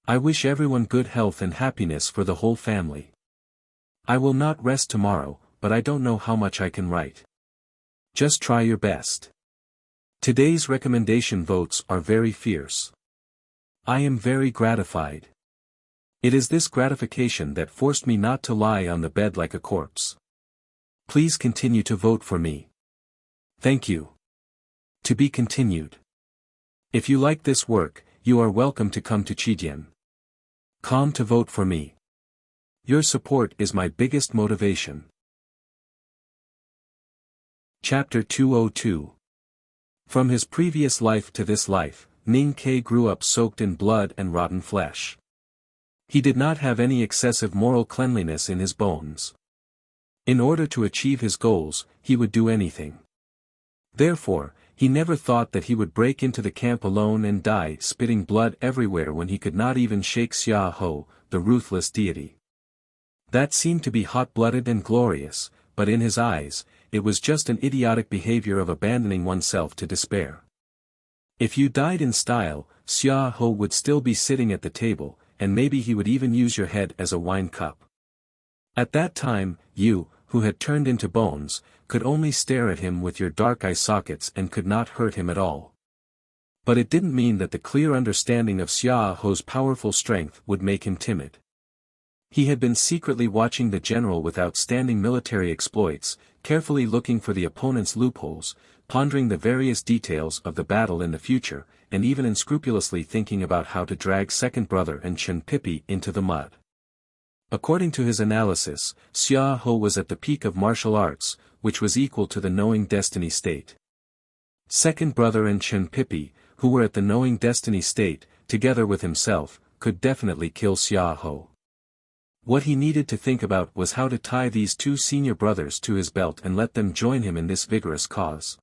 I wish everyone good health and happiness for the whole family. I will not rest tomorrow, but I don't know how much I can write. Just try your best. Today's recommendation votes are very fierce. I am very gratified. It is this gratification that forced me not to lie on the bed like a corpse. Please continue to vote for me. Thank you. To be continued. If you like this work, you are welcome to come to Chidian.com to vote for me. Your support is my biggest motivation. Chapter 202. From his previous life to this life, Ning Ke grew up soaked in blood and rotten flesh. He did not have any excessive moral cleanliness in his bones. In order to achieve his goals, he would do anything. Therefore, he never thought that he would break into the camp alone and die spitting blood everywhere when he could not even shake Xiaohou, the ruthless deity. That seemed to be hot-blooded and glorious, but in his eyes, it was just an idiotic behavior of abandoning oneself to despair. If you died in style, Xiaohou would still be sitting at the table, and maybe he would even use your head as a wine cup. At that time, you, who had turned into bones, could only stare at him with your dark eye sockets and could not hurt him at all. But it didn't mean that the clear understanding of Xiaohou's powerful strength would make him timid. He had been secretly watching the general with outstanding military exploits, carefully looking for the opponent's loopholes, pondering the various details of the battle in the future, and even unscrupulously thinking about how to drag second brother and Chinpipi into the mud. According to his analysis, Xiaohou was at the peak of martial arts, which was equal to the knowing destiny state. Second brother and Chinpipi, who were at the knowing destiny state, together with himself, could definitely kill Xiaohou. What he needed to think about was how to tie these 2 senior brothers to his belt and let them join him in this vigorous cause.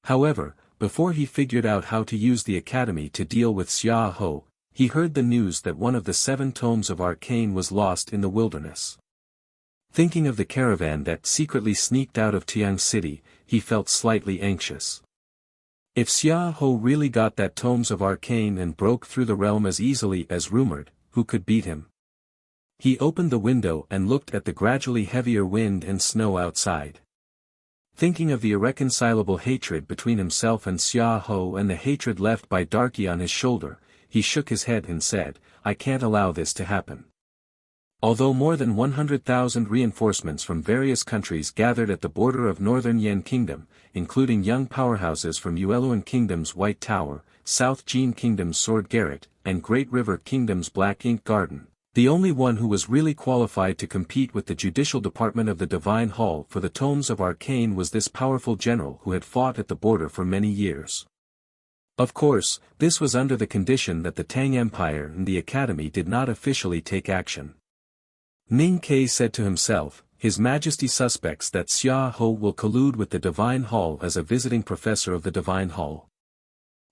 However, before he figured out how to use the academy to deal with Xiaohou, he heard the news that one of the 7 tomes of Arcane was lost in the wilderness. Thinking of the caravan that secretly sneaked out of Tuyang City, he felt slightly anxious. If Xiaohou really got that tomes of Arcane and broke through the realm as easily as rumored, who could beat him? He opened the window and looked at the gradually heavier wind and snow outside. Thinking of the irreconcilable hatred between himself and Xiaohou and the hatred left by Darky on his shoulder, he shook his head and said, I can't allow this to happen. Although more than 100,000 reinforcements from various countries gathered at the border of northern Yan Kingdom, including young powerhouses from Yueluan Kingdom's White Tower, South Jin Kingdom's Sword Garret, and Great River Kingdom's Black Ink Garden, the only one who was really qualified to compete with the judicial department of the Divine Hall for the tomes of Arcane was this powerful general who had fought at the border for many years. Of course, this was under the condition that the Tang Empire and the Academy did not officially take action. Ning Ke said to himself, His Majesty suspects that Xiaohou will collude with the Divine Hall as a visiting professor of the Divine Hall.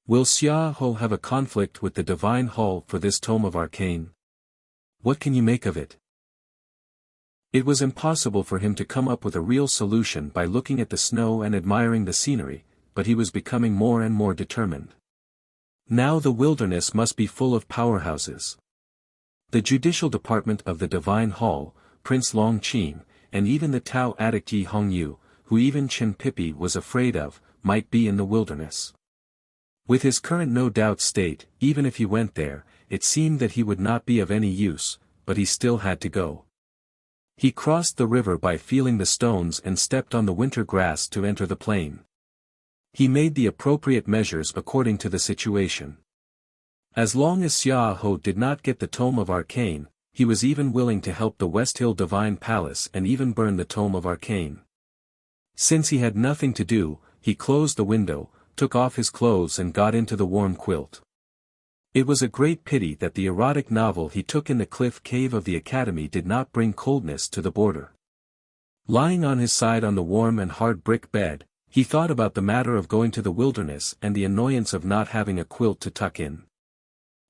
Will Xiaohou have a conflict with the Divine Hall for this tome of Arcane? What can you make of it? It was impossible for him to come up with a real solution by looking at the snow and admiring the scenery, but he was becoming more and more determined. Now the wilderness must be full of powerhouses. The judicial department of the Divine Hall, Prince Long Qin, and even the Tao addict Yi Hongyu, who even Chen Pipi was afraid of, might be in the wilderness. With his current no-doubt state, even if he went there, it seemed that he would not be of any use, but he still had to go. He crossed the river by feeling the stones and stepped on the winter grass to enter the plain. He made the appropriate measures according to the situation. As long as Xia Ho did not get the Tome of Arcane, he was even willing to help the West Hill Divine Palace and even burn the Tome of Arcane. Since he had nothing to do, he closed the window, took off his clothes and got into the warm quilt. It was a great pity that the erotic novel he took in the cliff cave of the academy did not bring coldness to the border. Lying on his side on the warm and hard brick bed, he thought about the matter of going to the wilderness and the annoyance of not having a quilt to tuck in.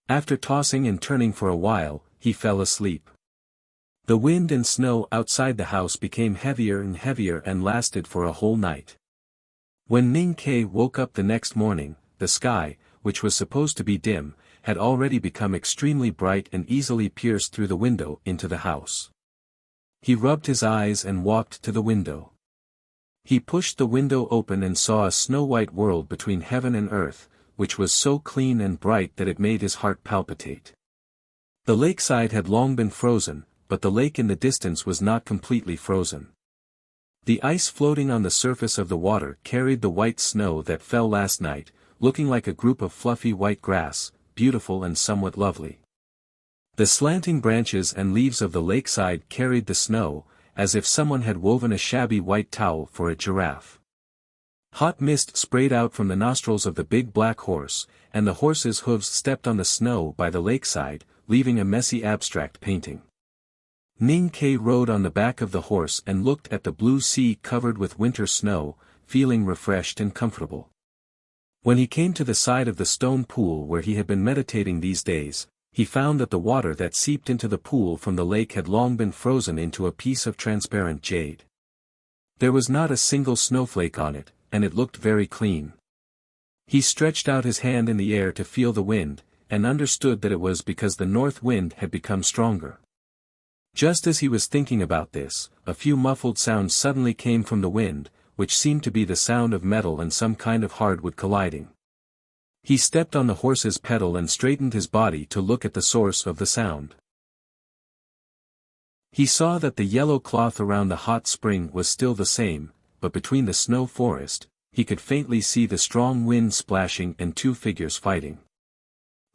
After tossing and turning for a while, he fell asleep. The wind and snow outside the house became heavier and lasted for a whole night. When Ning Ke woke up the next morning, the sky, which was supposed to be dim, had already become extremely bright and easily pierced through the window into the house. He rubbed his eyes and walked to the window. He pushed the window open and saw a snow-white world between heaven and earth, which was so clean and bright that it made his heart palpitate. The lakeside had long been frozen, but the lake in the distance was not completely frozen. The ice floating on the surface of the water carried the white snow that fell last night, looking like a group of fluffy white grass, beautiful and somewhat lovely. The slanting branches and leaves of the lakeside carried the snow, as if someone had woven a shabby white towel for a giraffe. Hot mist sprayed out from the nostrils of the big black horse, and the horse's hooves stepped on the snow by the lakeside, leaving a messy abstract painting. Ning Ke rode on the back of the horse and looked at the blue sea covered with winter snow, feeling refreshed and comfortable. When he came to the side of the stone pool where he had been meditating these days, he found that the water that seeped into the pool from the lake had long been frozen into a piece of transparent jade. There was not a single snowflake on it, and it looked very clean. He stretched out his hand in the air to feel the wind, and understood that it was because the north wind had become stronger. Just as he was thinking about this, a few muffled sounds suddenly came from the wind, which seemed to be the sound of metal and some kind of hardwood colliding. He stepped on the horse's pedal and straightened his body to look at the source of the sound. He saw that the yellow cloth around the hot spring was still the same, but between the snow forest, he could faintly see the strong wind splashing and two figures fighting.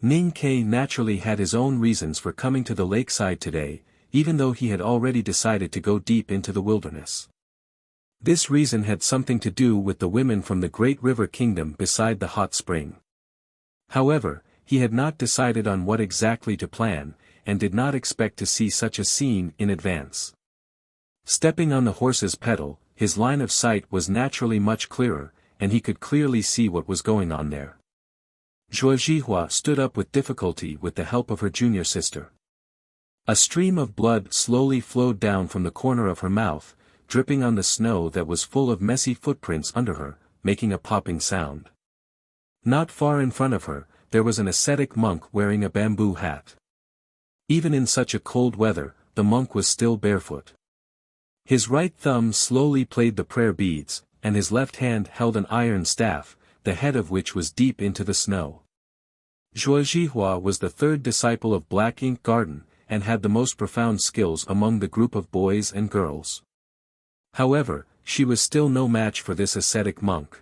Ning Ke naturally had his own reasons for coming to the lakeside today, even though he had already decided to go deep into the wilderness. This reason had something to do with the women from the great river kingdom beside the hot spring. However, he had not decided on what exactly to plan, and did not expect to see such a scene in advance. Stepping on the horse's pedal, his line of sight was naturally much clearer, and he could clearly see what was going on there. Zhuo Zhihua stood up with difficulty with the help of her junior sister. A stream of blood slowly flowed down from the corner of her mouth, dripping on the snow that was full of messy footprints under her, making a popping sound. Not far in front of her, there was an ascetic monk wearing a bamboo hat. Even in such a cold weather, the monk was still barefoot. His right thumb slowly played the prayer beads, and his left hand held an iron staff, the head of which was deep into the snow. Zhuo Zhihua was the third disciple of Black Ink Garden, and had the most profound skills among the group of boys and girls. However, she was still no match for this ascetic monk.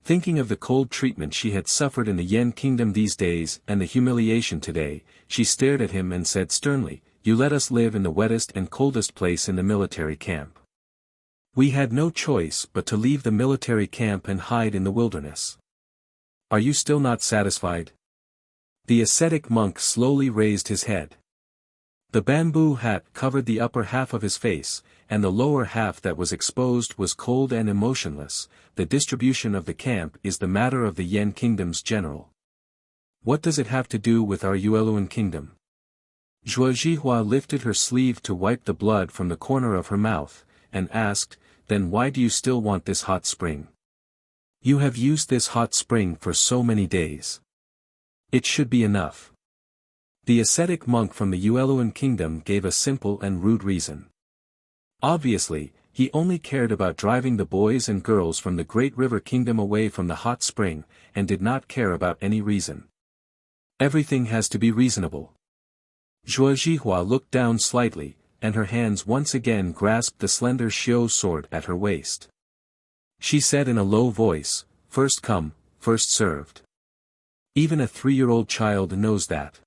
Thinking of the cold treatment she had suffered in the Yen kingdom these days and the humiliation today, she stared at him and said sternly, "You let us live in the wettest and coldest place in the military camp. We had no choice but to leave the military camp and hide in the wilderness. Are you still not satisfied?" The ascetic monk slowly raised his head. The bamboo hat covered the upper half of his face, and the lower half that was exposed was cold and emotionless. The distribution of the camp is the matter of the Yen kingdom's general. What does it have to do with our Yueluan kingdom? Zhuo Zhihua lifted her sleeve to wipe the blood from the corner of her mouth, and asked, "Then why do you still want this hot spring? You have used this hot spring for so many days. It should be enough." The ascetic monk from the Yueluan kingdom gave a simple and rude reason. Obviously, he only cared about driving the boys and girls from the Great River Kingdom away from the hot spring, and did not care about any reason. Everything has to be reasonable. Zhuo Zhihua looked down slightly, and her hands once again grasped the slender Xiao sword at her waist. She said in a low voice, "First come, first served. Even a 3-year-old child knows that.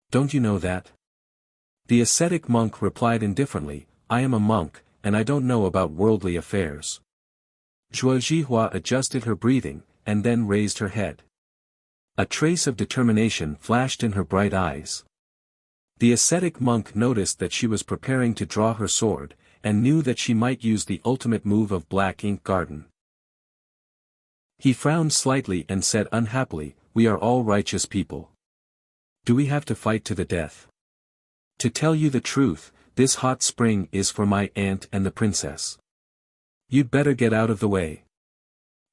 Don't you know that?" The ascetic monk replied indifferently, "I am a monk, and I don't know about worldly affairs." Zhuo Zhihua adjusted her breathing, and then raised her head. A trace of determination flashed in her bright eyes. The ascetic monk noticed that she was preparing to draw her sword, and knew that she might use the ultimate move of Black Ink Garden. He frowned slightly and said unhappily, "We are all righteous people. Do we have to fight to the death? To tell you the truth, this hot spring is for my aunt and the princess. You'd better get out of the way."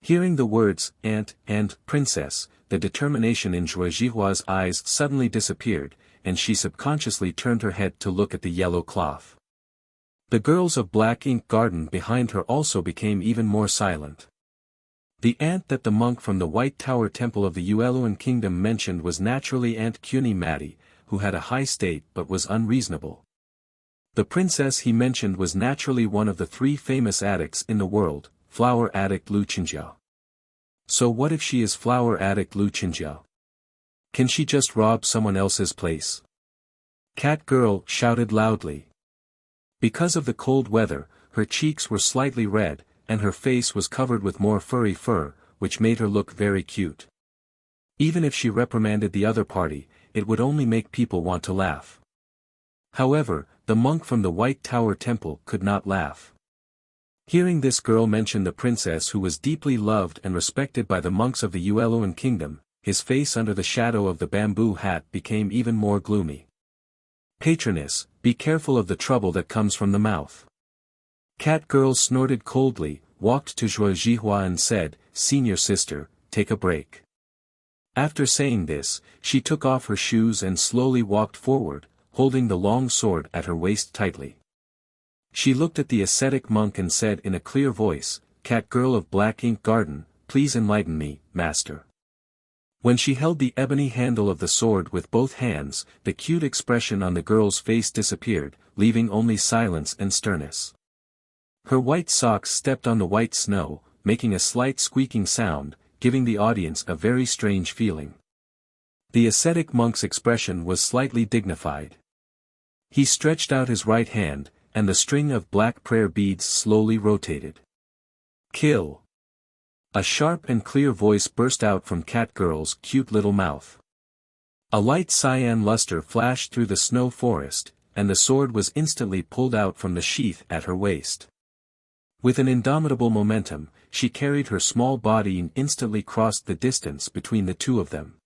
Hearing the words, aunt, and princess, the determination in Zhuo Zhihua's eyes suddenly disappeared, and she subconsciously turned her head to look at the yellow cloth. The girls of Black Ink Garden behind her also became even more silent. The aunt that the monk from the White Tower Temple of the Yueluan Kingdom mentioned was naturally Aunt Cuni Mati, who had a high state but was unreasonable. The princess he mentioned was naturally one of the 3 famous addicts in the world, flower addict Lu Qingjia. So what if she is flower addict Lu Qingjia? Can she just rob someone else's place? Cat Girl shouted loudly. Because of the cold weather, her cheeks were slightly red, and her face was covered with more furry fur, which made her look very cute. Even if she reprimanded the other party, it would only make people want to laugh. However, the monk from the White Tower Temple could not laugh. Hearing this girl mention the princess who was deeply loved and respected by the monks of the Yueluan Kingdom, his face under the shadow of the bamboo hat became even more gloomy. "Patroness, be careful of the trouble that comes from the mouth." Cat Girl snorted coldly, walked to Zhuo Zhihua and said, "Senior sister, take a break." After saying this, she took off her shoes and slowly walked forward, holding the long sword at her waist tightly. She looked at the ascetic monk and said in a clear voice, "Cat Girl of Black Ink Garden, please enlighten me, master." When she held the ebony handle of the sword with both hands, the cute expression on the girl's face disappeared, leaving only silence and sternness. Her white socks stepped on the white snow, making a slight squeaking sound, giving the audience a very strange feeling. The ascetic monk's expression was slightly dignified. He stretched out his right hand, and the string of black prayer beads slowly rotated. "Kill!" A sharp and clear voice burst out from Cat Girl's cute little mouth. A light cyan luster flashed through the snow forest, and the sword was instantly pulled out from the sheath at her waist. With an indomitable momentum, she carried her small body and instantly crossed the distance between the two of them.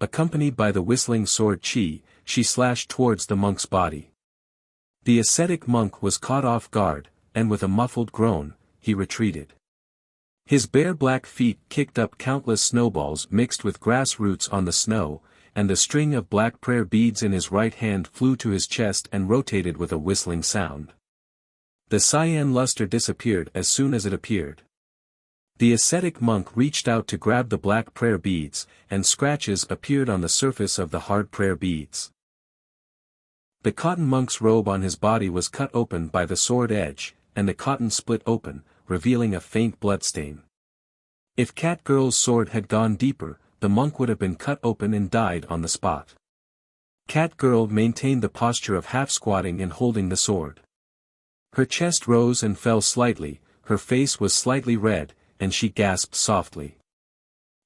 Accompanied by the whistling sword Qi, she slashed towards the monk's body. The ascetic monk was caught off guard, and with a muffled groan, he retreated. His bare black feet kicked up countless snowballs mixed with grass roots on the snow, and the string of black prayer beads in his right hand flew to his chest and rotated with a whistling sound. The cyan luster disappeared as soon as it appeared. The ascetic monk reached out to grab the black prayer beads, and scratches appeared on the surface of the hard prayer beads. The cotton monk's robe on his body was cut open by the sword edge, and the cotton split open, revealing a faint bloodstain. If Cat Girl's sword had gone deeper, the monk would have been cut open and died on the spot. Cat Girl maintained the posture of half-squatting and holding the sword. Her chest rose and fell slightly, her face was slightly red, and she gasped softly.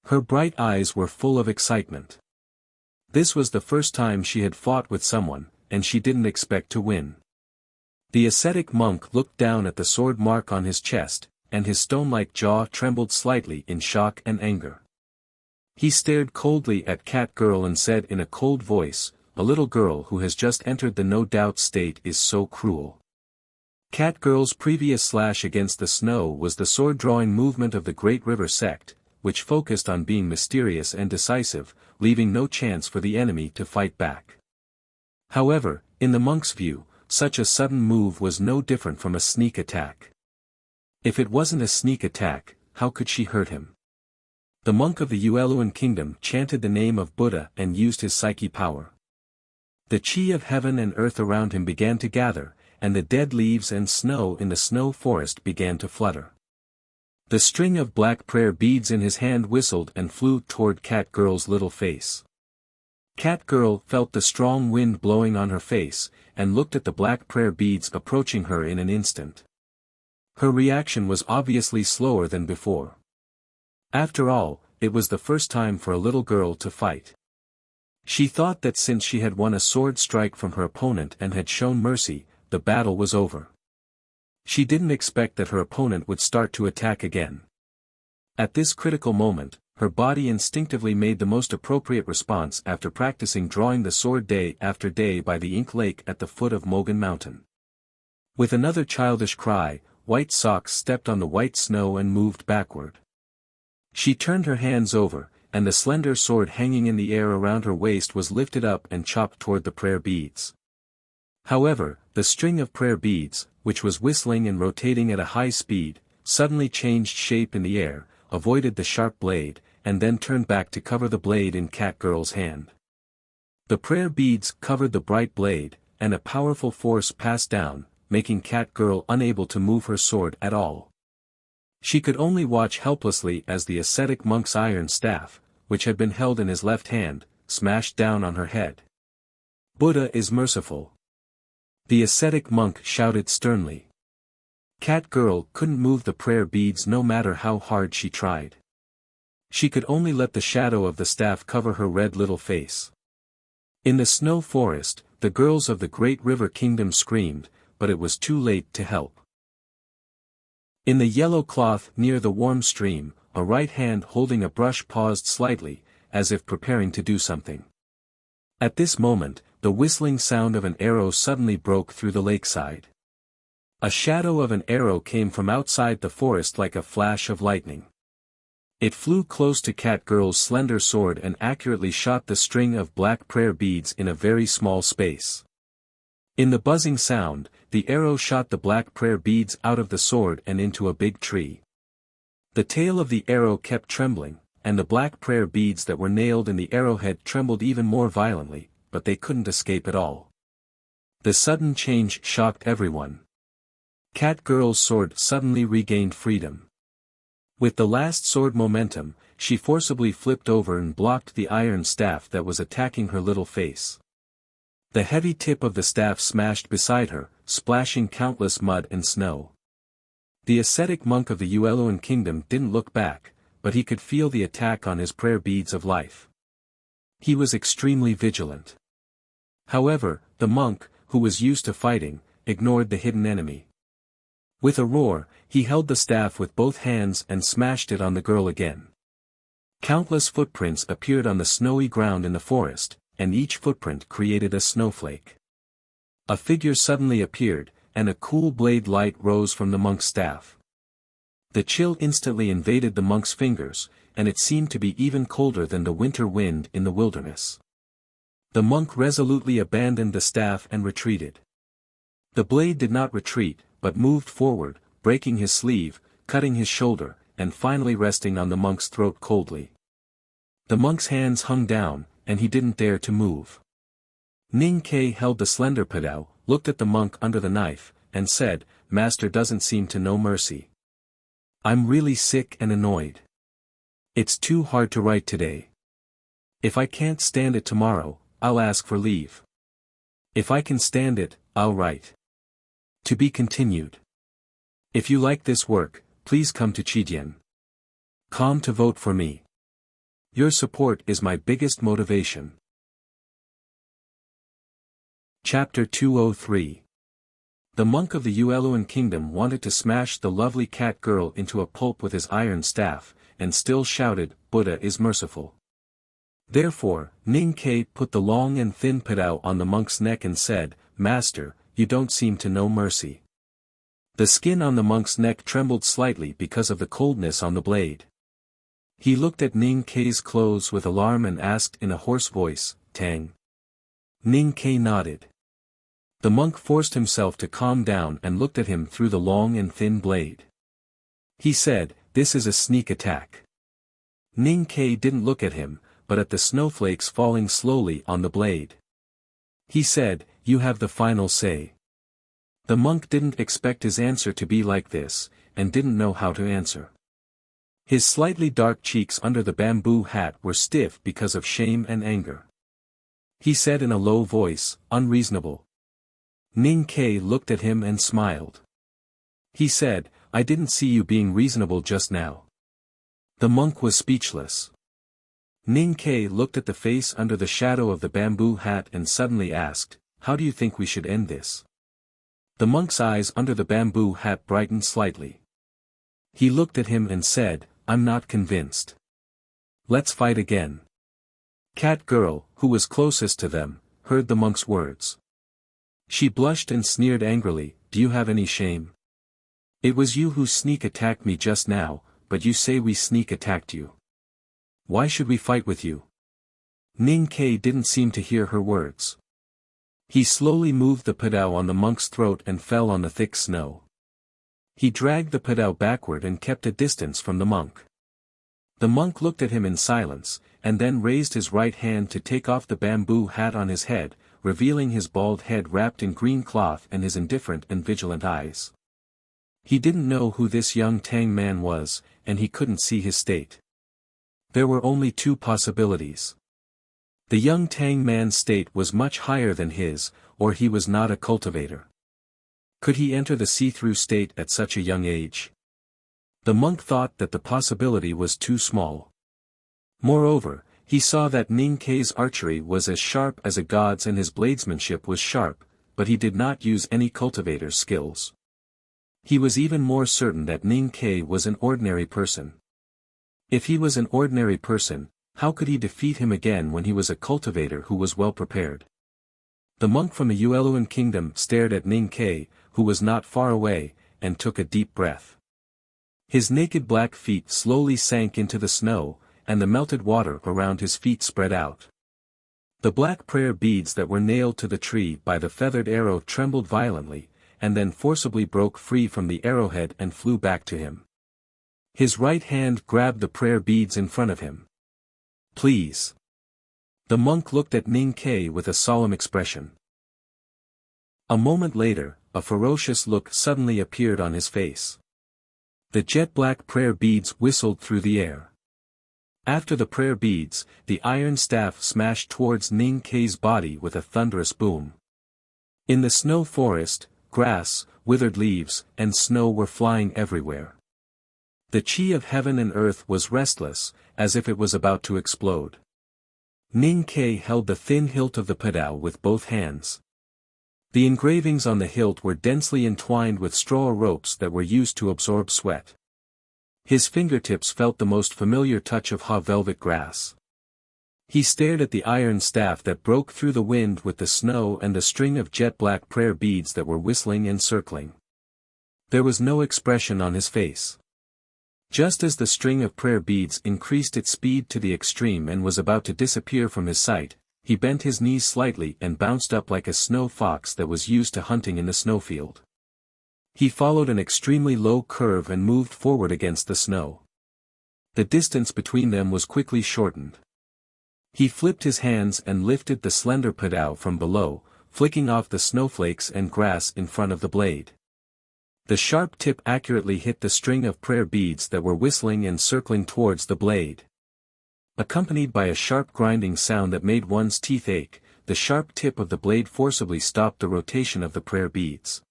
Her bright eyes were full of excitement. This was the first time she had fought with someone, and she didn't expect to win. The ascetic monk looked down at the sword mark on his chest, and his stone-like jaw trembled slightly in shock and anger. He stared coldly at Cat Girl and said in a cold voice, "A little girl who has just entered the no-doubt state is so cruel." Cat Girl's previous slash against the snow was the sword-drawing movement of the Great River sect, which focused on being mysterious and decisive, leaving no chance for the enemy to fight back. However, in the monk's view, such a sudden move was no different from a sneak attack. If it wasn't a sneak attack, how could she hurt him? The monk of the Yueluan kingdom chanted the name of Buddha and used his psyche power. The chi of heaven and earth around him began to gather, and the dead leaves and snow in the snow forest began to flutter. The string of black prayer beads in his hand whistled and flew toward Cat Girl's little face. Cat Girl felt the strong wind blowing on her face, and looked at the black prayer beads approaching her in an instant. Her reaction was obviously slower than before. After all, it was the first time for a little girl to fight. She thought that since she had won a sword strike from her opponent and had shown mercy, the battle was over. She didn't expect that her opponent would start to attack again. At this critical moment, her body instinctively made the most appropriate response after practicing drawing the sword day after day by the ink lake at the foot of Mogan Mountain. With another childish cry, White Socks stepped on the white snow and moved backward. She turned her hands over, and the slender sword hanging in the air around her waist was lifted up and chopped toward the prayer beads. However, the string of prayer beads, which was whistling and rotating at a high speed, suddenly changed shape in the air, avoided the sharp blade, and then turned back to cover the blade in Cat Girl's hand. The prayer beads covered the bright blade, and a powerful force passed down, making Cat Girl unable to move her sword at all. She could only watch helplessly as the ascetic monk's iron staff, which had been held in his left hand, smashed down on her head. Buddha is merciful. The ascetic monk shouted sternly. Cat Girl couldn't move the prayer beads no matter how hard she tried. She could only let the shadow of the staff cover her red little face. In the snow forest, the girls of the Great River Kingdom screamed, but it was too late to help. In the yellow cloth near the warm stream, a right hand holding a brush paused slightly, as if preparing to do something. At this moment, the whistling sound of an arrow suddenly broke through the lakeside. A shadow of an arrow came from outside the forest like a flash of lightning. It flew close to Cat Girl's slender sword and accurately shot the string of black prayer beads in a very small space. In the buzzing sound, the arrow shot the black prayer beads out of the sword and into a big tree. The tail of the arrow kept trembling, and the black prayer beads that were nailed in the arrowhead trembled even more violently, but they couldn't escape at all. The sudden change shocked everyone. Cat Girl's sword suddenly regained freedom. With the last sword momentum, she forcibly flipped over and blocked the iron staff that was attacking her little face. The heavy tip of the staff smashed beside her, splashing countless mud and snow. The ascetic monk of the Yueluan kingdom didn't look back, but he could feel the attack on his prayer beads of life. He was extremely vigilant. However, the monk, who was used to fighting, ignored the hidden enemy. With a roar, he held the staff with both hands and smashed it on the girl again. Countless footprints appeared on the snowy ground in the forest, and each footprint created a snowflake. A figure suddenly appeared, and a cool blade light rose from the monk's staff. The chill instantly invaded the monk's fingers, and it seemed to be even colder than the winter wind in the wilderness. The monk resolutely abandoned the staff and retreated. The blade did not retreat, but moved forward, breaking his sleeve, cutting his shoulder, and finally resting on the monk's throat coldly. The monk's hands hung down, and he didn't dare to move. Ning Ke held the slender padao, looked at the monk under the knife, and said, "Master doesn't seem to know mercy. I'm really sick and annoyed. It's too hard to write today. If I can't stand it tomorrow, I'll ask for leave. If I can stand it, I'll write. To be continued. If you like this work, please come to Chidian.com to vote for me. Your support is my biggest motivation." Chapter 203. The monk of the Yueluan kingdom wanted to smash the lovely cat girl into a pulp with his iron staff, and still shouted, "Buddha is merciful." Therefore, Ning Ke put the long and thin padao on the monk's neck and said, "Master, you don't seem to know mercy." The skin on the monk's neck trembled slightly because of the coldness on the blade. He looked at Ning Kei's clothes with alarm and asked in a hoarse voice, "Tang?" Ning Kei nodded. The monk forced himself to calm down and looked at him through the long and thin blade. He said, "This is a sneak attack." Ning Kei didn't look at him, but at the snowflakes falling slowly on the blade. He said, "You have the final say." The monk didn't expect his answer to be like this, and didn't know how to answer. His slightly dark cheeks under the bamboo hat were stiff because of shame and anger. He said in a low voice, "Unreasonable." Ning Kei looked at him and smiled. He said, "I didn't see you being reasonable just now." The monk was speechless. Ning Kei looked at the face under the shadow of the bamboo hat and suddenly asked, "How do you think we should end this?" The monk's eyes under the bamboo hat brightened slightly. He looked at him and said, "I'm not convinced. Let's fight again." Cat Girl, who was closest to them, heard the monk's words. She blushed and sneered angrily, "Do you have any shame? It was you who sneak attacked me just now, but you say we sneak attacked you. Why should we fight with you?" Ning Kei didn't seem to hear her words. He slowly moved the padao on the monk's throat and fell on the thick snow. He dragged the padao backward and kept a distance from the monk. The monk looked at him in silence, and then raised his right hand to take off the bamboo hat on his head, revealing his bald head wrapped in green cloth and his indifferent and vigilant eyes. He didn't know who this young Tang man was, and he couldn't see his state. There were only two possibilities. The young Tang man's state was much higher than his, or he was not a cultivator. Could he enter the see-through state at such a young age? The monk thought that the possibility was too small. Moreover, he saw that Ning Kei's archery was as sharp as a god's and his bladesmanship was sharp, but he did not use any cultivator's skills. He was even more certain that Ning Kei was an ordinary person. If he was an ordinary person, how could he defeat him again when he was a cultivator who was well prepared? The monk from the Yueluan kingdom stared at Ning Kei, who was not far away, and took a deep breath. His naked black feet slowly sank into the snow, and the melted water around his feet spread out. The black prayer beads that were nailed to the tree by the feathered arrow trembled violently, and then forcibly broke free from the arrowhead and flew back to him. His right hand grabbed the prayer beads in front of him. "Please." The monk looked at Ning Kei with a solemn expression. A moment later, a ferocious look suddenly appeared on his face. The jet-black prayer beads whistled through the air. After the prayer beads, the iron staff smashed towards Ning Kei's body with a thunderous boom. In the snow forest, grass, withered leaves, and snow were flying everywhere. The chi of heaven and earth was restless, as if it was about to explode. Ning Kei held the thin hilt of the padao with both hands. The engravings on the hilt were densely entwined with straw ropes that were used to absorb sweat. His fingertips felt the most familiar touch of velvet grass. He stared at the iron staff that broke through the wind with the snow and the string of jet-black prayer beads that were whistling and circling. There was no expression on his face. Just as the string of prayer beads increased its speed to the extreme and was about to disappear from his sight, he bent his knees slightly and bounced up like a snow fox that was used to hunting in the snowfield. He followed an extremely low curve and moved forward against the snow. The distance between them was quickly shortened. He flipped his hands and lifted the slender padao from below, flicking off the snowflakes and grass in front of the blade. The sharp tip accurately hit the string of prayer beads that were whistling and circling towards the blade. Accompanied by a sharp grinding sound that made one's teeth ache, the sharp tip of the blade forcibly stopped the rotation of the prayer beads.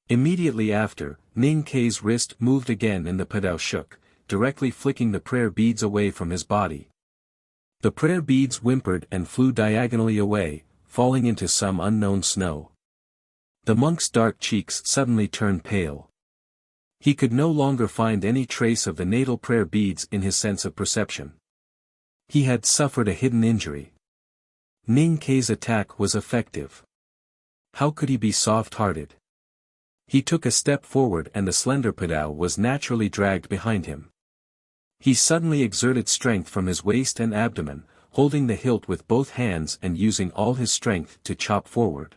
Immediately after, Ning Kei's wrist moved again and the padao shook, directly flicking the prayer beads away from his body. The prayer beads whimpered and flew diagonally away, falling into some unknown snow. The monk's dark cheeks suddenly turned pale. He could no longer find any trace of the natal prayer beads in his sense of perception. He had suffered a hidden injury. Ning Kei's attack was effective. How could he be soft-hearted? He took a step forward and the slender padao was naturally dragged behind him. He suddenly exerted strength from his waist and abdomen, holding the hilt with both hands and using all his strength to chop forward.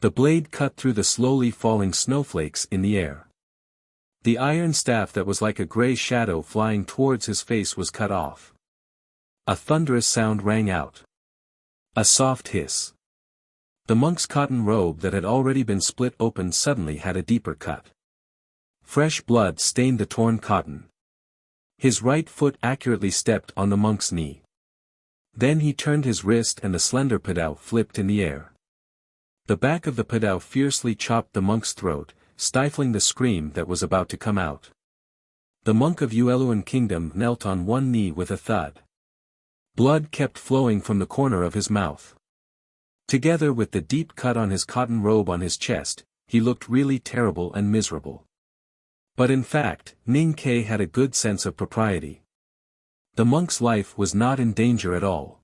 The blade cut through the slowly falling snowflakes in the air. The iron staff that was like a gray shadow flying towards his face was cut off. A thunderous sound rang out. A soft hiss. The monk's cotton robe that had already been split open suddenly had a deeper cut. Fresh blood stained the torn cotton. His right foot accurately stepped on the monk's knee. Then he turned his wrist and the slender pedao flipped in the air. The back of the pedao fiercely chopped the monk's throat, stifling the scream that was about to come out. The monk of Yueluan Kingdom knelt on one knee with a thud. Blood kept flowing from the corner of his mouth. Together with the deep cut on his cotton robe on his chest, he looked really terrible and miserable. But in fact, Ning Ke had a good sense of propriety. The monk's life was not in danger at all.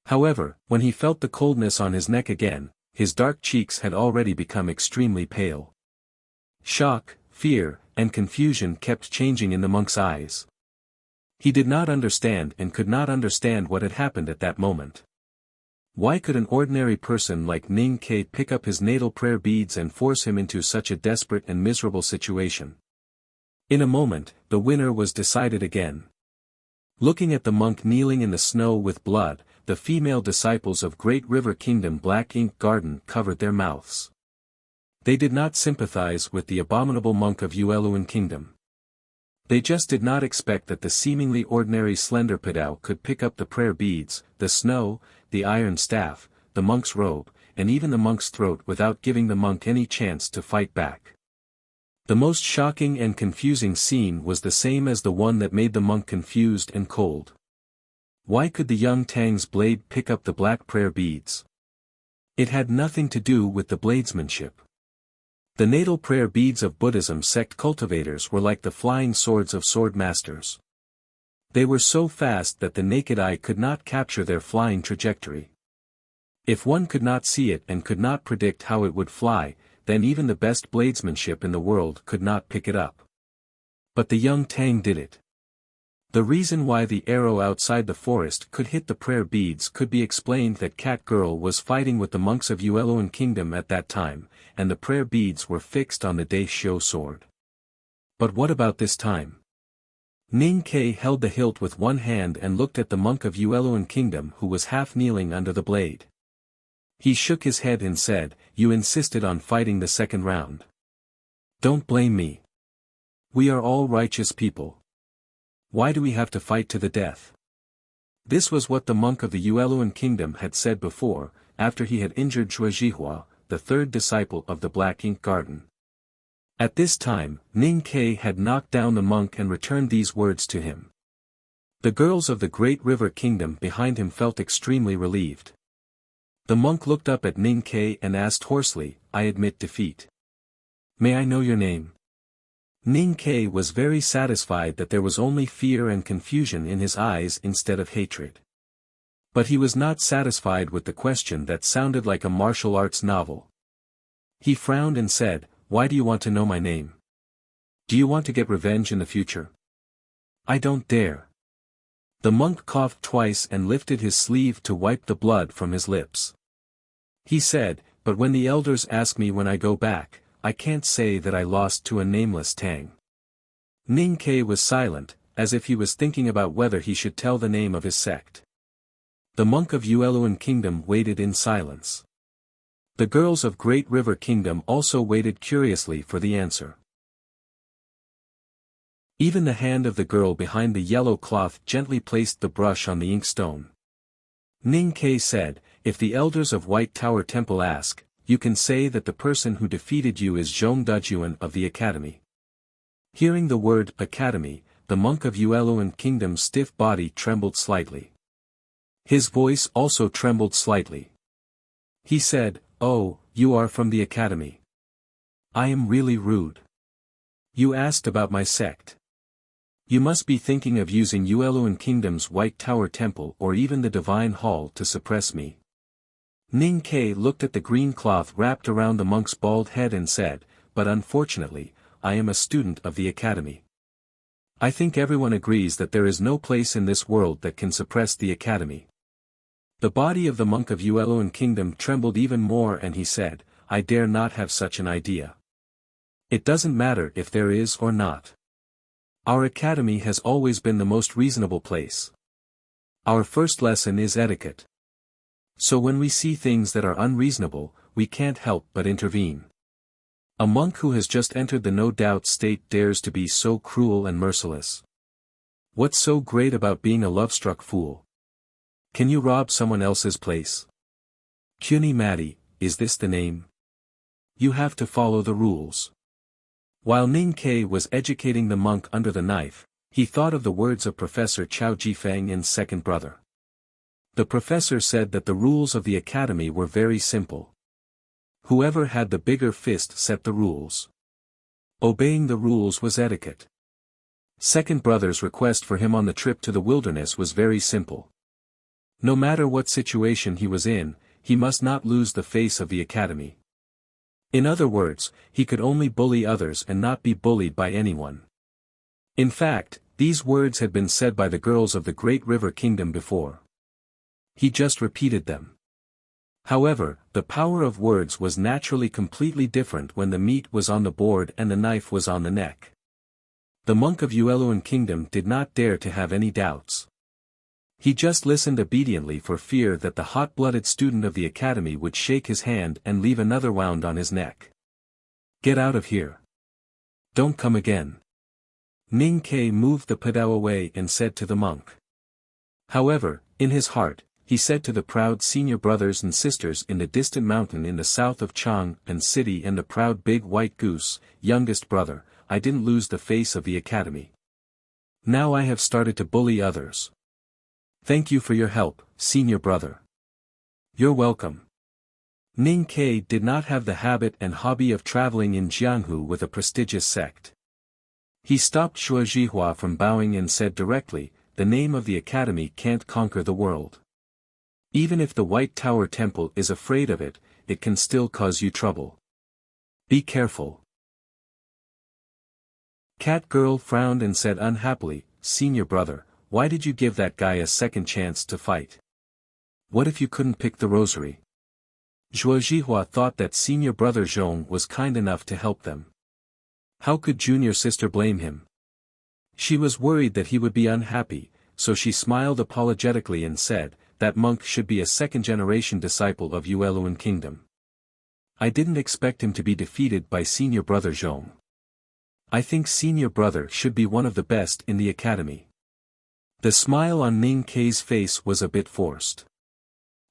However, when he felt the coldness on his neck again, his dark cheeks had already become extremely pale. Shock, fear, and confusion kept changing in the monk's eyes. He did not understand and could not understand what had happened at that moment. Why could an ordinary person like Ning Ke pick up his natal prayer beads and force him into such a desperate and miserable situation? In a moment, the winner was decided again. Looking at the monk kneeling in the snow with blood, the female disciples of Great River Kingdom Black Ink Garden covered their mouths. They did not sympathize with the abominable monk of Yueluan Kingdom. They just did not expect that the seemingly ordinary slender pedao could pick up the prayer beads, the snow, the iron staff, the monk's robe, and even the monk's throat without giving the monk any chance to fight back. The most shocking and confusing scene was the same as the one that made the monk confused and cold. Why could the young Tang's blade pick up the black prayer beads? It had nothing to do with the bladesmanship. The natal prayer beads of Buddhism sect cultivators were like the flying swords of sword masters. They were so fast that the naked eye could not capture their flying trajectory. If one could not see it and could not predict how it would fly, then even the best bladesmanship in the world could not pick it up. But the young Tang did it. The reason why the arrow outside the forest could hit the prayer beads could be explained that Cat Girl was fighting with the monks of Yueluan Kingdom at that time, and the prayer beads were fixed on the Daisho sword. But what about this time? Ning Ke held the hilt with one hand and looked at the monk of Yueluan Kingdom who was half kneeling under the blade. He shook his head and said, "You insisted on fighting the second round. Don't blame me. We are all righteous people. Why do we have to fight to the death?" This was what the monk of the Yueluan Kingdom had said before, after he had injured Zhuozhihua, the third disciple of the Black Ink Garden. At this time, Ning Ke had knocked down the monk and returned these words to him. The girls of the Great River Kingdom behind him felt extremely relieved. The monk looked up at Ning Ke and asked hoarsely, "I admit defeat. May I know your name?" Ning Ke was very satisfied that there was only fear and confusion in his eyes instead of hatred. But he was not satisfied with the question that sounded like a martial arts novel. He frowned and said, "Why do you want to know my name? Do you want to get revenge in the future?" "I don't dare." The monk coughed twice and lifted his sleeve to wipe the blood from his lips. He said, "But when the elders ask me when I go back, I can't say that I lost to a nameless Tang." Ning Ke was silent, as if he was thinking about whether he should tell the name of his sect. The monk of Yueluan Kingdom waited in silence. The girls of Great River Kingdom also waited curiously for the answer. Even the hand of the girl behind the yellow cloth gently placed the brush on the inkstone. Ning Ke said, "If the elders of White Tower Temple ask, you can say that the person who defeated you is Zhong Dujuan of the Academy." Hearing the word Academy, the monk of Yueluan Kingdom's stiff body trembled slightly. His voice also trembled slightly. He said, "Oh, you are from the Academy. I am really rude. You asked about my sect. You must be thinking of using Yueluan Kingdom's White Tower Temple or even the Divine Hall to suppress me." Ning Ke looked at the green cloth wrapped around the monk's bald head and said, "But unfortunately, I am a student of the Academy. I think everyone agrees that there is no place in this world that can suppress the academy. The body of the monk of Yueluan Kingdom trembled even more and he said, I dare not have such an idea. It doesn't matter if there is or not. Our academy has always been the most reasonable place. Our first lesson is etiquette. So when we see things that are unreasonable, we can't help but intervene. A monk who has just entered the no-doubt state dares to be so cruel and merciless. What's so great about being a love-struck fool? Can you rob someone else's place? Kuni Mati, is this the name? You have to follow the rules. While Ning Ke was educating the monk under the knife, he thought of the words of Professor Chao Jifeng in Second Brother. The professor said that the rules of the academy were very simple. Whoever had the bigger fist set the rules. Obeying the rules was etiquette. Second Brother's request for him on the trip to the wilderness was very simple. No matter what situation he was in, he must not lose the face of the academy. In other words, he could only bully others and not be bullied by anyone. In fact, these words had been said by the girls of the Great River Kingdom before. He just repeated them. However, the power of words was naturally completely different when the meat was on the board and the knife was on the neck. The monk of Yueluan Kingdom did not dare to have any doubts. He just listened obediently for fear that the hot-blooded student of the academy would shake his hand and leave another wound on his neck. Get out of here. Don't come again. Ning Ke moved the padao away and said to the monk. However, in his heart, he said to the proud senior brothers and sisters in the distant mountain in the south of Chang and city and the proud big white goose, youngest brother, I didn't lose the face of the academy. Now I have started to bully others. Thank you for your help, senior brother. You're welcome. Ning Ke did not have the habit and hobby of traveling in Jianghu with a prestigious sect. He stopped Shuo Jihua from bowing and said directly, the name of the academy can't conquer the world. Even if the White Tower Temple is afraid of it, it can still cause you trouble. Be careful. Cat Girl frowned and said unhappily, senior brother, why did you give that guy a second chance to fight? What if you couldn't pick the rosary? Zhuo Jihua thought that senior brother Zhong was kind enough to help them. How could junior sister blame him? She was worried that he would be unhappy, so she smiled apologetically and said, that monk should be a second-generation disciple of Yueluan Kingdom. I didn't expect him to be defeated by senior brother Zhong. I think senior brother should be one of the best in the academy. The smile on Ning Ke's face was a bit forced.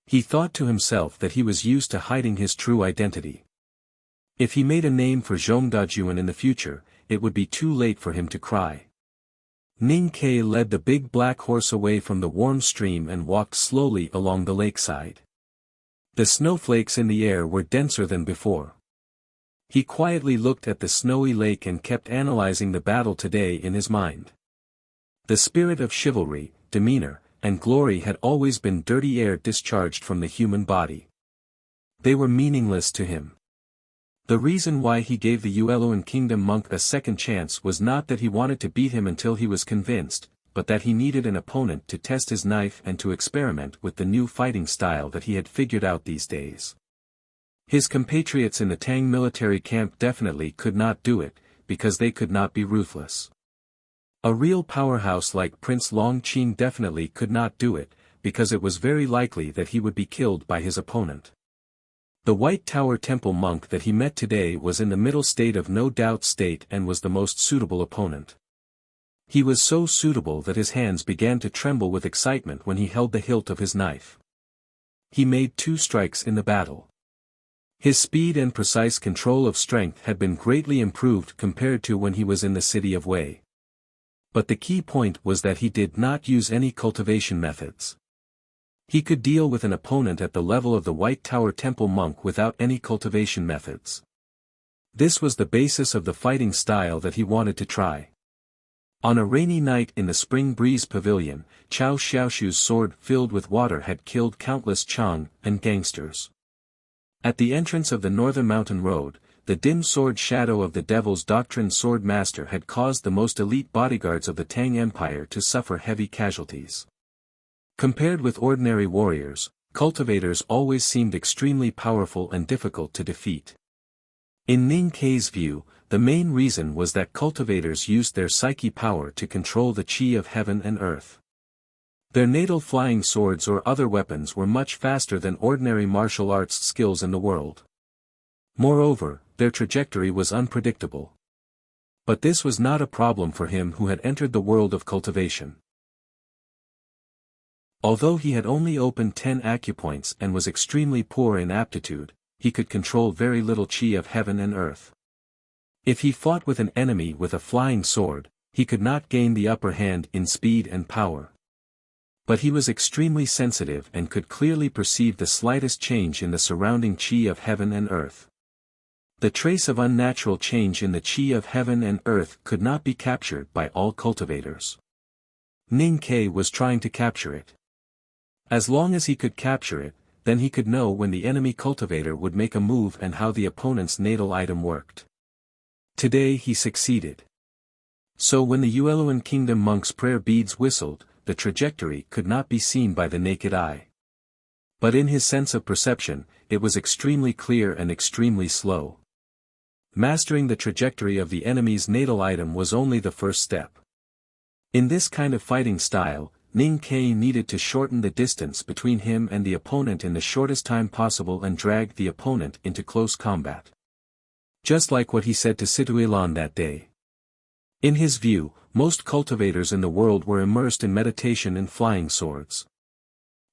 He thought to himself that he was used to hiding his true identity. If he made a name for Zhong Dajuan in the future, it would be too late for him to cry. Ning Ke led the big black horse away from the warm stream and walked slowly along the lakeside. The snowflakes in the air were denser than before. He quietly looked at the snowy lake and kept analyzing the battle today in his mind. The spirit of chivalry, demeanor, and glory had always been dirty air discharged from the human body. They were meaningless to him. The reason why he gave the Yueluan Kingdom monk a second chance was not that he wanted to beat him until he was convinced, but that he needed an opponent to test his knife and to experiment with the new fighting style that he had figured out these days. His compatriots in the Tang military camp definitely could not do it, because they could not be ruthless. A real powerhouse like Prince Longqing definitely could not do it, because it was very likely that he would be killed by his opponent. The White Tower Temple monk that he met today was in the middle state of no doubt state and was the most suitable opponent. He was so suitable that his hands began to tremble with excitement when he held the hilt of his knife. He made 2 strikes in the battle. His speed and precise control of strength had been greatly improved compared to when he was in the city of Wei. But the key point was that he did not use any cultivation methods. He could deal with an opponent at the level of the White Tower Temple monk without any cultivation methods. This was the basis of the fighting style that he wanted to try. On a rainy night in the Spring Breeze Pavilion, Chao Xiaoshu's sword filled with water had killed countless Chang and gangsters. At the entrance of the Northern Mountain Road, the dim sword shadow of the Devil's Doctrine sword master had caused the most elite bodyguards of the Tang Empire to suffer heavy casualties. Compared with ordinary warriors, cultivators always seemed extremely powerful and difficult to defeat. In Ning Kei's view, the main reason was that cultivators used their psyche power to control the chi of heaven and earth. Their natal flying swords or other weapons were much faster than ordinary martial arts skills in the world. Moreover, their trajectory was unpredictable. But this was not a problem for him who had entered the world of cultivation. Although he had only opened 10 acupoints and was extremely poor in aptitude, he could control very little chi of heaven and earth. If he fought with an enemy with a flying sword, he could not gain the upper hand in speed and power. But he was extremely sensitive and could clearly perceive the slightest change in the surrounding chi of heaven and earth. The trace of unnatural change in the chi of heaven and earth could not be captured by all cultivators. Ning Kei was trying to capture it. As long as he could capture it, then he could know when the enemy cultivator would make a move and how the opponent's natal item worked. Today he succeeded. So when the Yueluan Kingdom monk's prayer beads whistled, the trajectory could not be seen by the naked eye. But in his sense of perception, it was extremely clear and extremely slow. Mastering the trajectory of the enemy's natal item was only the first step. In this kind of fighting style, Ning Kei needed to shorten the distance between him and the opponent in the shortest time possible and drag the opponent into close combat. Just like what he said to Situilan that day. In his view, most cultivators in the world were immersed in meditation and flying swords.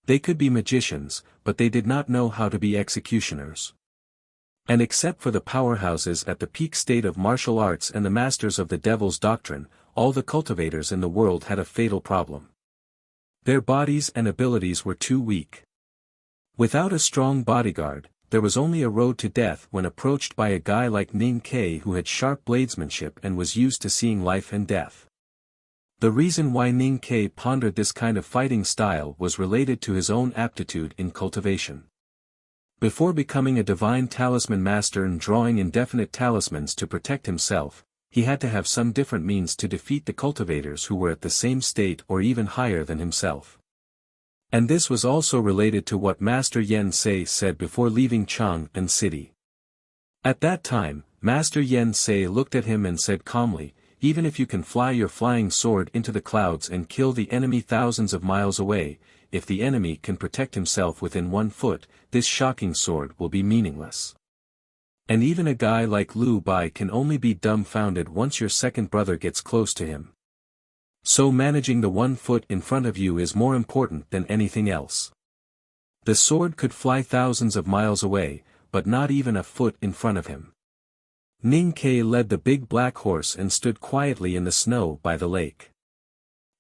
They could be magicians, but they did not know how to be executioners. And except for the powerhouses at the peak state of martial arts and the masters of the Devil's Doctrine, all the cultivators in the world had a fatal problem. Their bodies and abilities were too weak. Without a strong bodyguard, there was only a road to death when approached by a guy like Ning Kei who had sharp bladesmanship and was used to seeing life and death. The reason why Ning Kei pondered this kind of fighting style was related to his own aptitude in cultivation. Before becoming a divine talisman master and drawing indefinite talismans to protect himself, he had to have some different means to defeat the cultivators who were at the same state or even higher than himself. And this was also related to what Master Yen Sei said before leaving Chang'an City. At that time, Master Yen Sei looked at him and said calmly, "Even if you can fly your flying sword into the clouds and kill the enemy thousands of miles away, if the enemy can protect himself within 1 foot, this shocking sword will be meaningless. And even a guy like Liu Bai can only be dumbfounded once your second brother gets close to him. So managing the 1 foot in front of you is more important than anything else." The sword could fly thousands of miles away, but not even a foot in front of him. Ning Kei led the big black horse and stood quietly in the snow by the lake.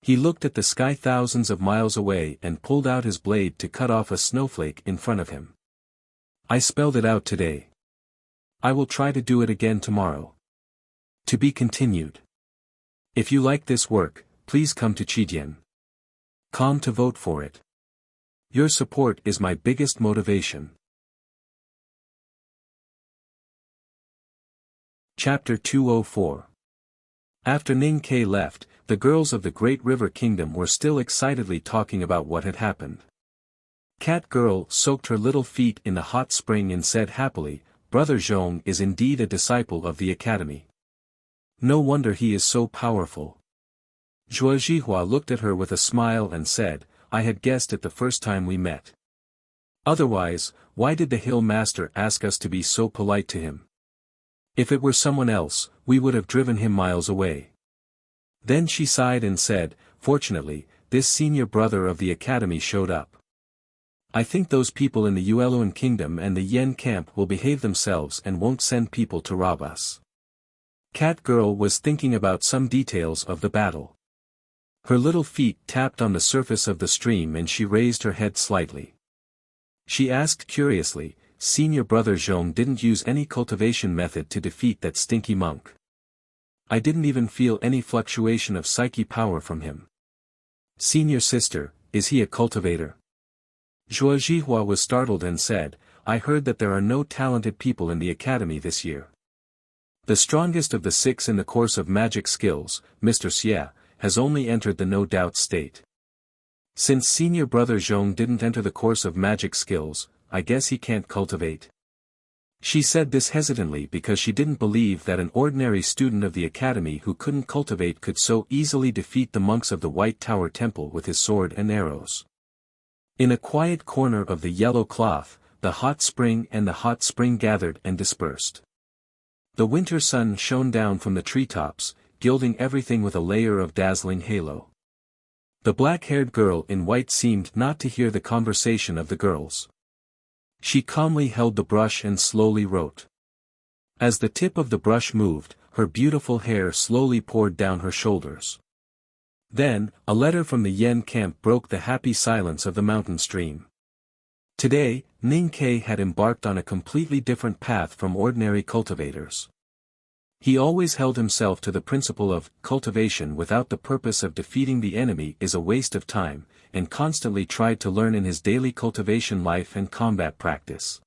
He looked at the sky thousands of miles away and pulled out his blade to cut off a snowflake in front of him. "I spelled it out today. I will try to do it again tomorrow." To be continued. If you like this work, please come to Chidian.com to vote for it. Your support is my biggest motivation. Chapter 204. After Ning Kei left, the girls of the Great River Kingdom were still excitedly talking about what had happened. Cat Girl soaked her little feet in the hot spring and said happily, "Brother Zhong is indeed a disciple of the academy. No wonder he is so powerful." Zhuo Zhihua looked at her with a smile and said, "I had guessed it the first time we met. Otherwise, why did the Hill Master ask us to be so polite to him? If it were someone else, we would have driven him miles away." Then she sighed and said, "Fortunately, this senior brother of the academy showed up. I think those people in the Yueluan Kingdom and the Yen camp will behave themselves and won't send people to rob us." Cat Girl was thinking about some details of the battle. Her little feet tapped on the surface of the stream and she raised her head slightly. She asked curiously, "Senior brother Zhong didn't use any cultivation method to defeat that stinky monk. I didn't even feel any fluctuation of psyche power from him. Senior sister, is he a cultivator?" Zhuo Zhihua was startled and said, "I heard that there are no talented people in the academy this year." The strongest of the 6 in the course of magic skills, Mr. Xie, has only entered the no doubt state. Since senior brother Zhong didn't enter the course of magic skills, I guess he can't cultivate. She said this hesitantly because she didn't believe that an ordinary student of the academy who couldn't cultivate could so easily defeat the monks of the White Tower Temple with his sword and arrows. In a quiet corner of the yellow cloth, the hot spring gathered and dispersed. The winter sun shone down from the treetops, gilding everything with a layer of dazzling halo. The black-haired girl in white seemed not to hear the conversation of the girls. She calmly held the brush and slowly wrote. As the tip of the brush moved, her beautiful hair slowly poured down her shoulders. Then, a letter from the Yen camp broke the happy silence of the mountain stream. Today, Ning Ke had embarked on a completely different path from ordinary cultivators. He always held himself to the principle of cultivation without the purpose of defeating the enemy is a waste of time, and constantly tried to learn in his daily cultivation life and combat practice.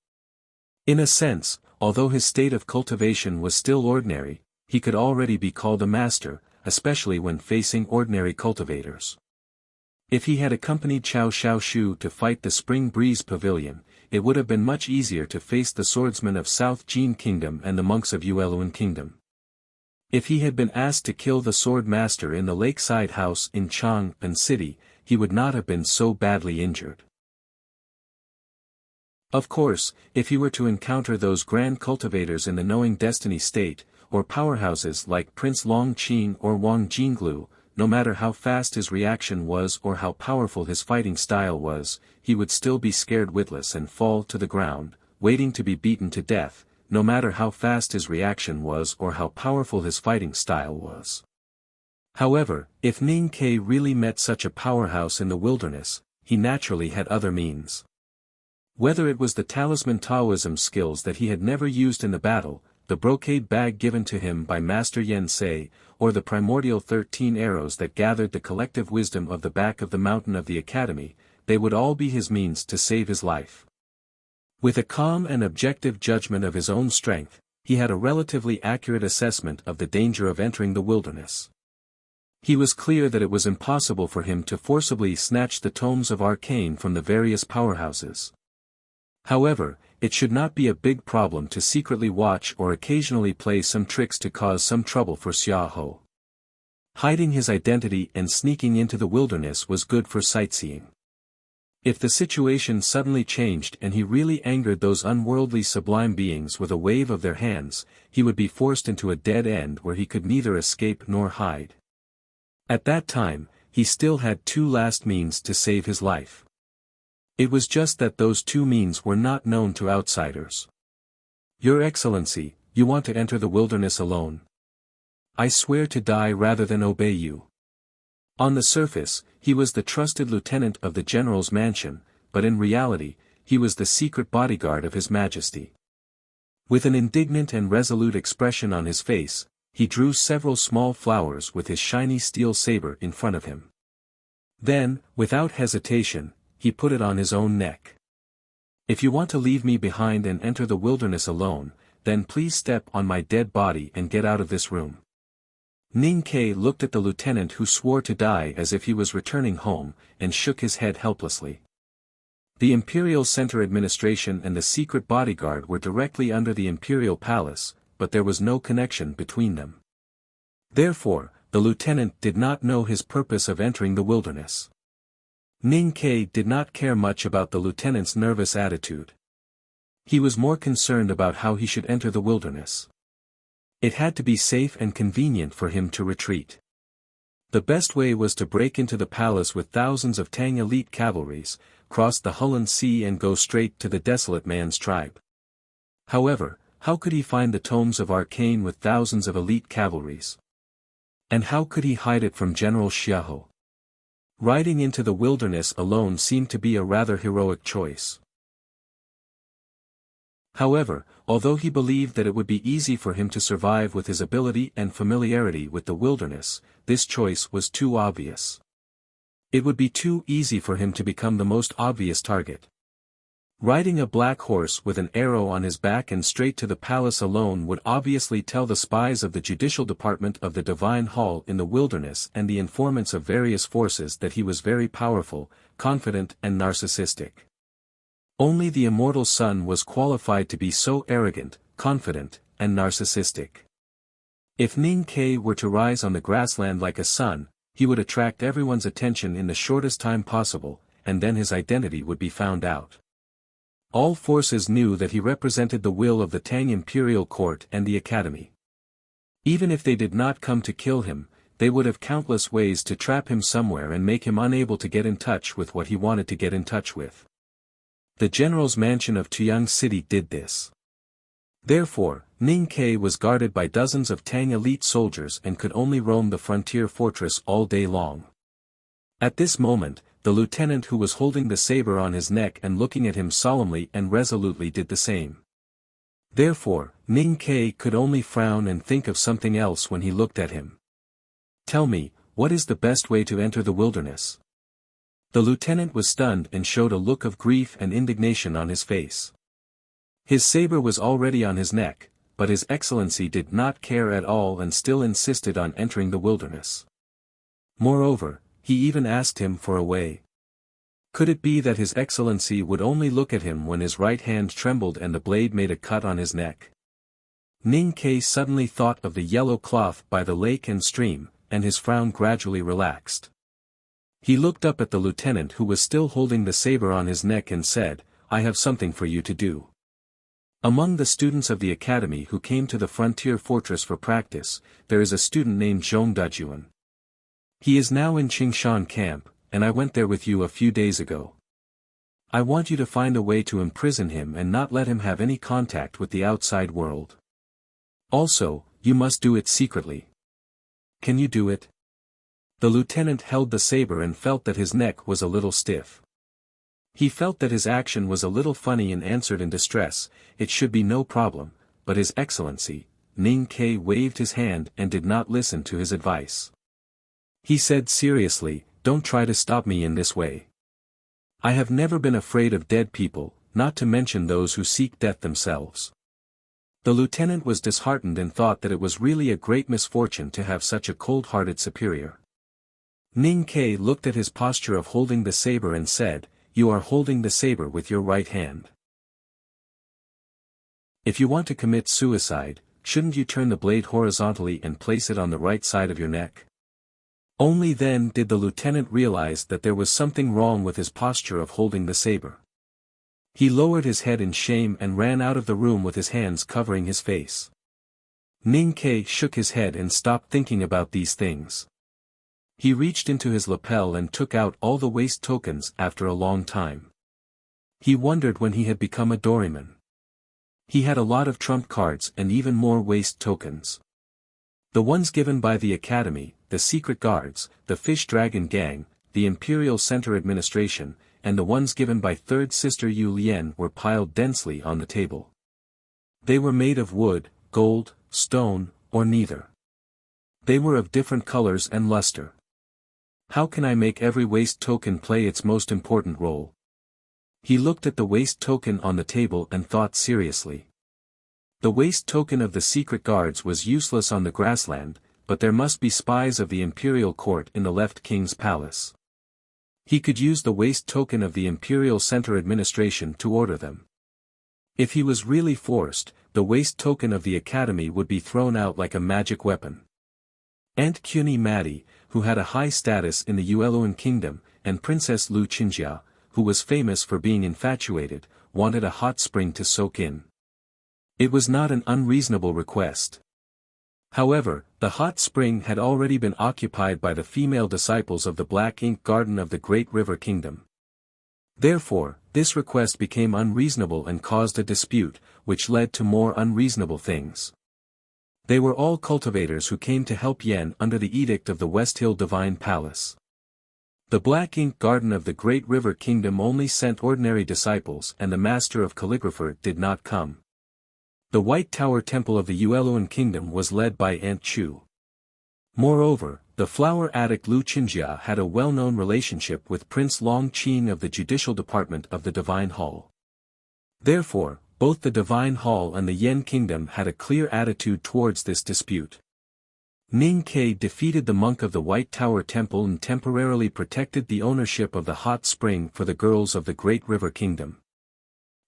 In a sense, although his state of cultivation was still ordinary, he could already be called a master, especially when facing ordinary cultivators. If he had accompanied Chao Xiaoshu to fight the Spring Breeze Pavilion, it would have been much easier to face the swordsmen of South Jin Kingdom and the monks of Yueluan Kingdom. If he had been asked to kill the sword master in the lakeside house in Chang'an City, he would not have been so badly injured. Of course, if he were to encounter those grand cultivators in the knowing destiny state, or powerhouses like Prince Long Qing or Wang Jinglu, no matter how fast his reaction was or how powerful his fighting style was, he would still be scared witless and fall to the ground, waiting to be beaten to death, no matter how fast his reaction was or how powerful his fighting style was. However, if Ning Ke really met such a powerhouse in the wilderness, he naturally had other means. Whether it was the talisman Taoism skills that he had never used in the battle, the brocade bag given to him by Master Yen Sei, or the primordial 13 arrows that gathered the collective wisdom of the back of the mountain of the academy, they would all be his means to save his life. With a calm and objective judgment of his own strength, he had a relatively accurate assessment of the danger of entering the wilderness. He was clear that it was impossible for him to forcibly snatch the tomes of arcane from the various powerhouses. However, it should not be a big problem to secretly watch or occasionally play some tricks to cause some trouble for Xiaoho. Hiding his identity and sneaking into the wilderness was good for sightseeing. If the situation suddenly changed and he really angered those unworldly sublime beings with a wave of their hands, he would be forced into a dead end where he could neither escape nor hide. At that time, he still had 2 last means to save his life. It was just that those 2 means were not known to outsiders. Your Excellency, you want to enter the wilderness alone? I swear to die rather than obey you. On the surface, he was the trusted lieutenant of the general's mansion, but in reality, he was the secret bodyguard of His Majesty. With an indignant and resolute expression on his face, he drew several small flowers with his shiny steel saber in front of him. Then, without hesitation, he put it on his own neck. If you want to leave me behind and enter the wilderness alone, then please step on my dead body and get out of this room. Ning Ke looked at the lieutenant who swore to die as if he was returning home, and shook his head helplessly. The Imperial Center Administration and the secret bodyguard were directly under the Imperial Palace, but there was no connection between them. Therefore, the lieutenant did not know his purpose of entering the wilderness. Ning Ke did not care much about the lieutenant's nervous attitude. He was more concerned about how he should enter the wilderness. It had to be safe and convenient for him to retreat. The best way was to break into the palace with thousands of Tang elite cavalries, cross the Hulun Sea and go straight to the desolate man's tribe. However, how could he find the tomes of arcane with thousands of elite cavalries? And how could he hide it from General Xiaoho? Riding into the wilderness alone seemed to be a rather heroic choice. However, although he believed that it would be easy for him to survive with his ability and familiarity with the wilderness, this choice was too obvious. It would be too easy for him to become the most obvious target. Riding a black horse with an arrow on his back and straight to the palace alone would obviously tell the spies of the judicial department of the Divine Hall in the wilderness and the informants of various forces that he was very powerful, confident and narcissistic. Only the immortal sun was qualified to be so arrogant, confident, and narcissistic. If Ning Ke were to rise on the grassland like a sun, he would attract everyone's attention in the shortest time possible, and then his identity would be found out. All forces knew that he represented the will of the Tang imperial court and the academy. Even if they did not come to kill him, they would have countless ways to trap him somewhere and make him unable to get in touch with what he wanted to get in touch with. The general's mansion of Tuyang City did this. Therefore, Ning Ke was guarded by dozens of Tang elite soldiers and could only roam the frontier fortress all day long. At this moment, the lieutenant who was holding the saber on his neck and looking at him solemnly and resolutely did the same. Therefore, Ning Ke could only frown and think of something else when he looked at him. "Tell me, what is the best way to enter the wilderness?" The lieutenant was stunned and showed a look of grief and indignation on his face. His saber was already on his neck, but His Excellency did not care at all and still insisted on entering the wilderness. Moreover, he even asked him for a way. Could it be that His Excellency would only look at him when his right hand trembled and the blade made a cut on his neck? Ning Ke suddenly thought of the yellow cloth by the lake and stream, and his frown gradually relaxed. He looked up at the lieutenant who was still holding the saber on his neck and said, "I have something for you to do." Among the students of the academy who came to the frontier fortress for practice, there is a student named Zhong Dajuan. He is now in Qingshan camp, and I went there with you a few days ago. I want you to find a way to imprison him and not let him have any contact with the outside world. Also, you must do it secretly. Can you do it? The lieutenant held the saber and felt that his neck was a little stiff. He felt that his action was a little funny and answered in distress, "It should be no problem, but His Excellency." Ning Ke waved his hand and did not listen to his advice. He said seriously, "Don't try to stop me in this way. I have never been afraid of dead people, not to mention those who seek death themselves." The lieutenant was disheartened and thought that it was really a great misfortune to have such a cold-hearted superior. Ning Ke looked at his posture of holding the saber and said, "You are holding the saber with your right hand. If you want to commit suicide, shouldn't you turn the blade horizontally and place it on the right side of your neck?" Only then did the lieutenant realize that there was something wrong with his posture of holding the saber. He lowered his head in shame and ran out of the room with his hands covering his face. Ning Ke shook his head and stopped thinking about these things. He reached into his lapel and took out all the waste tokens after a long time. He wondered when he had become a doryman. He had a lot of trump cards and even more waste tokens. The ones given by the Academy, the Secret Guards, the Fish Dragon Gang, the Imperial Center Administration, and the ones given by Third Sister Yu Lian were piled densely on the table. They were made of wood, gold, stone, or neither. They were of different colors and luster. How can I make every waste token play its most important role? He looked at the waste token on the table and thought seriously. The waste token of the Secret Guards was useless on the grassland, but there must be spies of the Imperial Court in the left King's Palace. He could use the waste token of the Imperial Center Administration to order them. If he was really forced, the waste token of the Academy would be thrown out like a magic weapon. Aunt Quni Madi, who had a high status in the Yueluan Kingdom, and Princess Lu Qinjia, who was famous for being infatuated, wanted a hot spring to soak in. It was not an unreasonable request. However, the hot spring had already been occupied by the female disciples of the Black Ink Garden of the Great River Kingdom. Therefore, this request became unreasonable and caused a dispute, which led to more unreasonable things. They were all cultivators who came to help Yen under the edict of the West Hill Divine Palace. The Black Ink Garden of the Great River Kingdom only sent ordinary disciples and the Master of Calligrapher did not come. The White Tower Temple of the Yueluan Kingdom was led by Aunt Chu. Moreover, the flower addict Lu Qinjia had a well-known relationship with Prince Long Qing of the Judicial Department of the Divine Hall. Therefore, both the Divine Hall and the Yen Kingdom had a clear attitude towards this dispute. Ning Ke defeated the monk of the White Tower Temple and temporarily protected the ownership of the hot spring for the girls of the Great River Kingdom.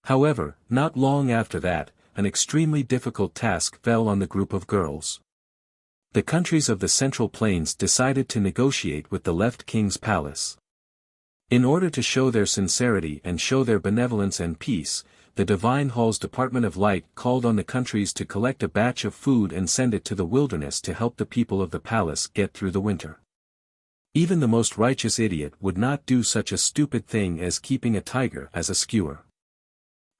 However, not long after that, an extremely difficult task fell on the group of girls. The countries of the Central Plains decided to negotiate with the left king's palace. In order to show their sincerity and show their benevolence and peace, the Divine Hall's Department of Light called on the countries to collect a batch of food and send it to the wilderness to help the people of the palace get through the winter. Even the most righteous idiot would not do such a stupid thing as keeping a tiger as a skewer.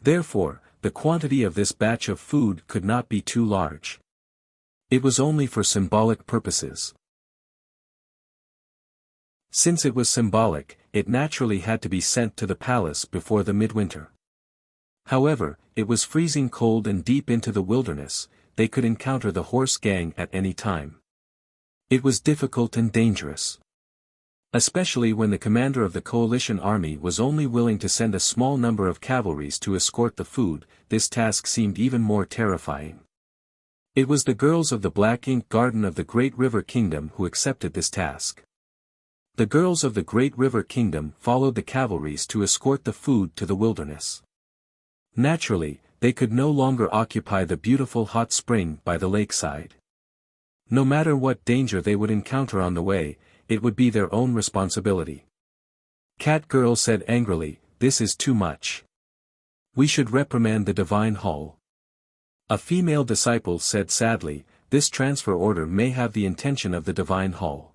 Therefore, the quantity of this batch of food could not be too large. It was only for symbolic purposes. Since it was symbolic, it naturally had to be sent to the palace before the midwinter. However, it was freezing cold and deep into the wilderness, they could encounter the horse gang at any time. It was difficult and dangerous. Especially when the commander of the coalition army was only willing to send a small number of cavalries to escort the food, this task seemed even more terrifying. It was the girls of the Black Ink Garden of the Great River Kingdom who accepted this task. The girls of the Great River Kingdom followed the cavalries to escort the food to the wilderness. Naturally, they could no longer occupy the beautiful hot spring by the lakeside. No matter what danger they would encounter on the way, it would be their own responsibility. Cat Girl said angrily, "This is too much. We should reprimand the Divine Hall." A female disciple said sadly, "This transfer order may have the intention of the Divine Hall."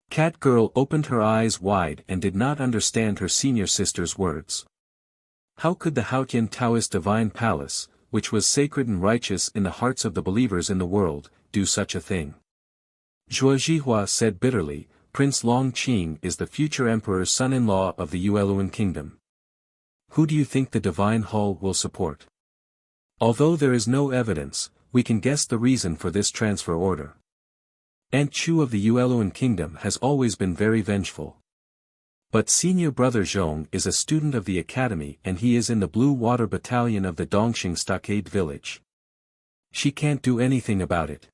Cat Girl opened her eyes wide and did not understand her senior sister's words. How could the Haotian Taoist Divine Palace, which was sacred and righteous in the hearts of the believers in the world, do such a thing? Zhuo Zhihua said bitterly, "Prince Long Qing is the future emperor's son-in-law of the Yueluan kingdom. Who do you think the Divine Hall will support?" Although there is no evidence, we can guess the reason for this transfer order. Aunt Chu of the Yueluan kingdom has always been very vengeful. But senior brother Zhong is a student of the academy and he is in the Blue Water Battalion of the Dongxing Stockade village. She can't do anything about it.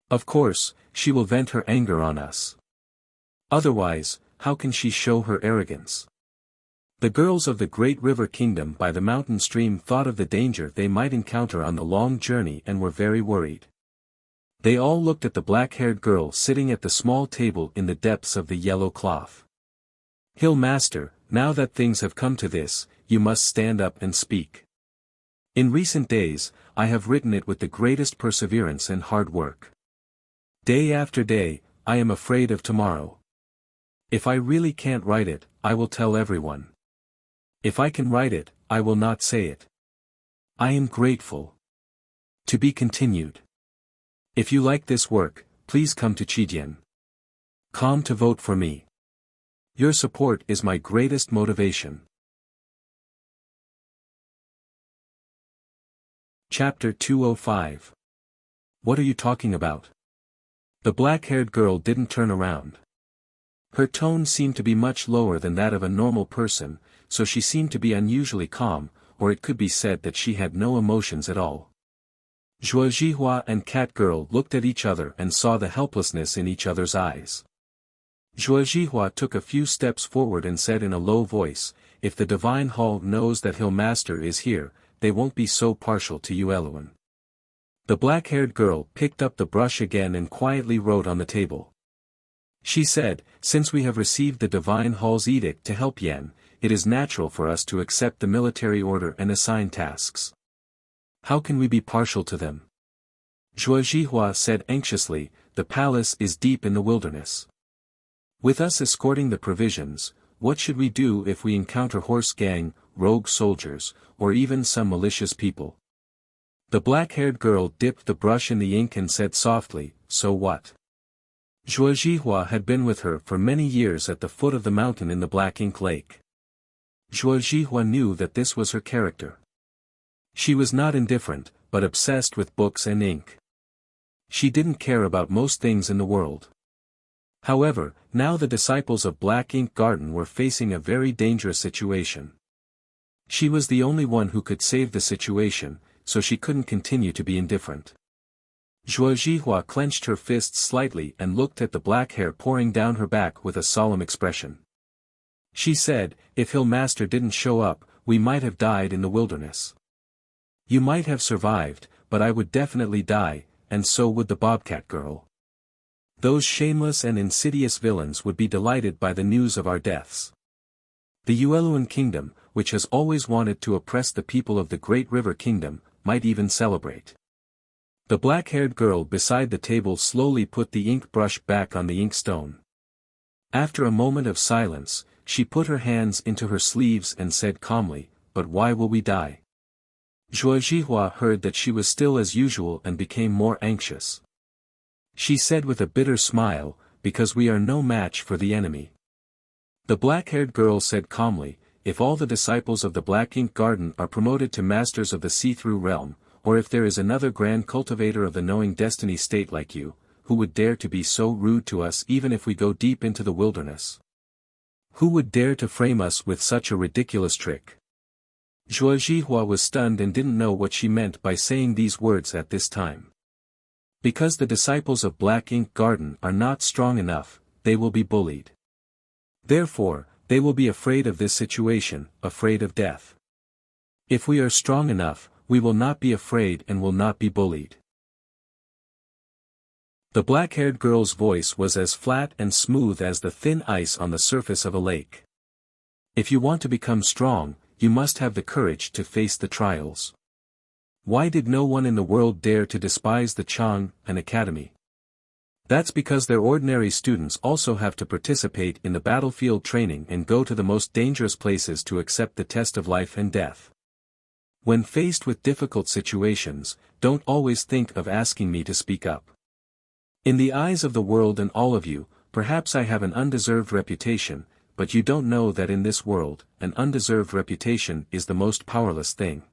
Of course, she will vent her anger on us. Otherwise, how can she show her arrogance? The girls of the Great River Kingdom by the mountain stream thought of the danger they might encounter on the long journey and were very worried. They all looked at the black-haired girl sitting at the small table in the depths of the yellow cloth. "Hill Master, now that things have come to this, you must stand up and speak. In recent days, I have written it with the greatest perseverance and hard work. Day after day, I am afraid of tomorrow. If I really can't write it, I will tell everyone. If I can write it, I will not say it. I am grateful. To be continued. If you like this work, please come to Chidian. Come to vote for me. Your support is my greatest motivation." Chapter 205. What are you talking about? The black-haired girl didn't turn around. Her tone seemed to be much lower than that of a normal person, so she seemed to be unusually calm, or it could be said that she had no emotions at all. Zhuo Zhihua and Cat Girl looked at each other and saw the helplessness in each other's eyes. Zhuo Zhihua took a few steps forward and said in a low voice, "If the Divine Hall knows that Hill Master is here, they won't be so partial to Yueluan." The black-haired girl picked up the brush again and quietly wrote on the table. She said, "Since we have received the Divine Hall's edict to help Yen, it is natural for us to accept the military order and assign tasks. How can we be partial to them?" Zhuo Zhihua said anxiously, "The palace is deep in the wilderness. With us escorting the provisions, what should we do if we encounter horse gang, rogue soldiers, or even some malicious people?" The black-haired girl dipped the brush in the ink and said softly, "So what?" Zhuo Zhihua had been with her for many years at the foot of the mountain in the Black Ink Lake. Zhuo Zhihua knew that this was her character. She was not indifferent, but obsessed with books and ink. She didn't care about most things in the world. However, now the disciples of Black Ink Garden were facing a very dangerous situation. She was the only one who could save the situation, so she couldn't continue to be indifferent. Zhuo Zhihua clenched her fists slightly and looked at the black hair pouring down her back with a solemn expression. She said, "If Hill Master didn't show up, we might have died in the wilderness. You might have survived, but I would definitely die, and so would the Bobcat girl. Those shameless and insidious villains would be delighted by the news of our deaths. The Yueluan Kingdom, which has always wanted to oppress the people of the Great River Kingdom, might even celebrate." The black-haired girl beside the table slowly put the ink brush back on the inkstone. After a moment of silence, she put her hands into her sleeves and said calmly, "But why will we die?" Zhuo Zhihua heard that she was still as usual and became more anxious. She said with a bitter smile, "Because we are no match for the enemy." The black-haired girl said calmly, "If all the disciples of the Black Ink Garden are promoted to masters of the see-through realm, or if there is another grand cultivator of the knowing destiny state like you, who would dare to be so rude to us even if we go deep into the wilderness? Who would dare to frame us with such a ridiculous trick?" Zhuo Zhihua was stunned and didn't know what she meant by saying these words at this time. Because the disciples of Black Ink Garden are not strong enough, they will be bullied. Therefore, they will be afraid of this situation, afraid of death. If we are strong enough, we will not be afraid and will not be bullied. The black-haired girl's voice was as flat and smooth as the thin ice on the surface of a lake. If you want to become strong, you must have the courage to face the trials. Why did no one in the world dare to despise the Chang An Academy? That's because their ordinary students also have to participate in the battlefield training and go to the most dangerous places to accept the test of life and death. When faced with difficult situations, don't always think of asking me to speak up. In the eyes of the world and all of you, perhaps I have an undeserved reputation, but you don't know that in this world, an undeserved reputation is the most powerless thing.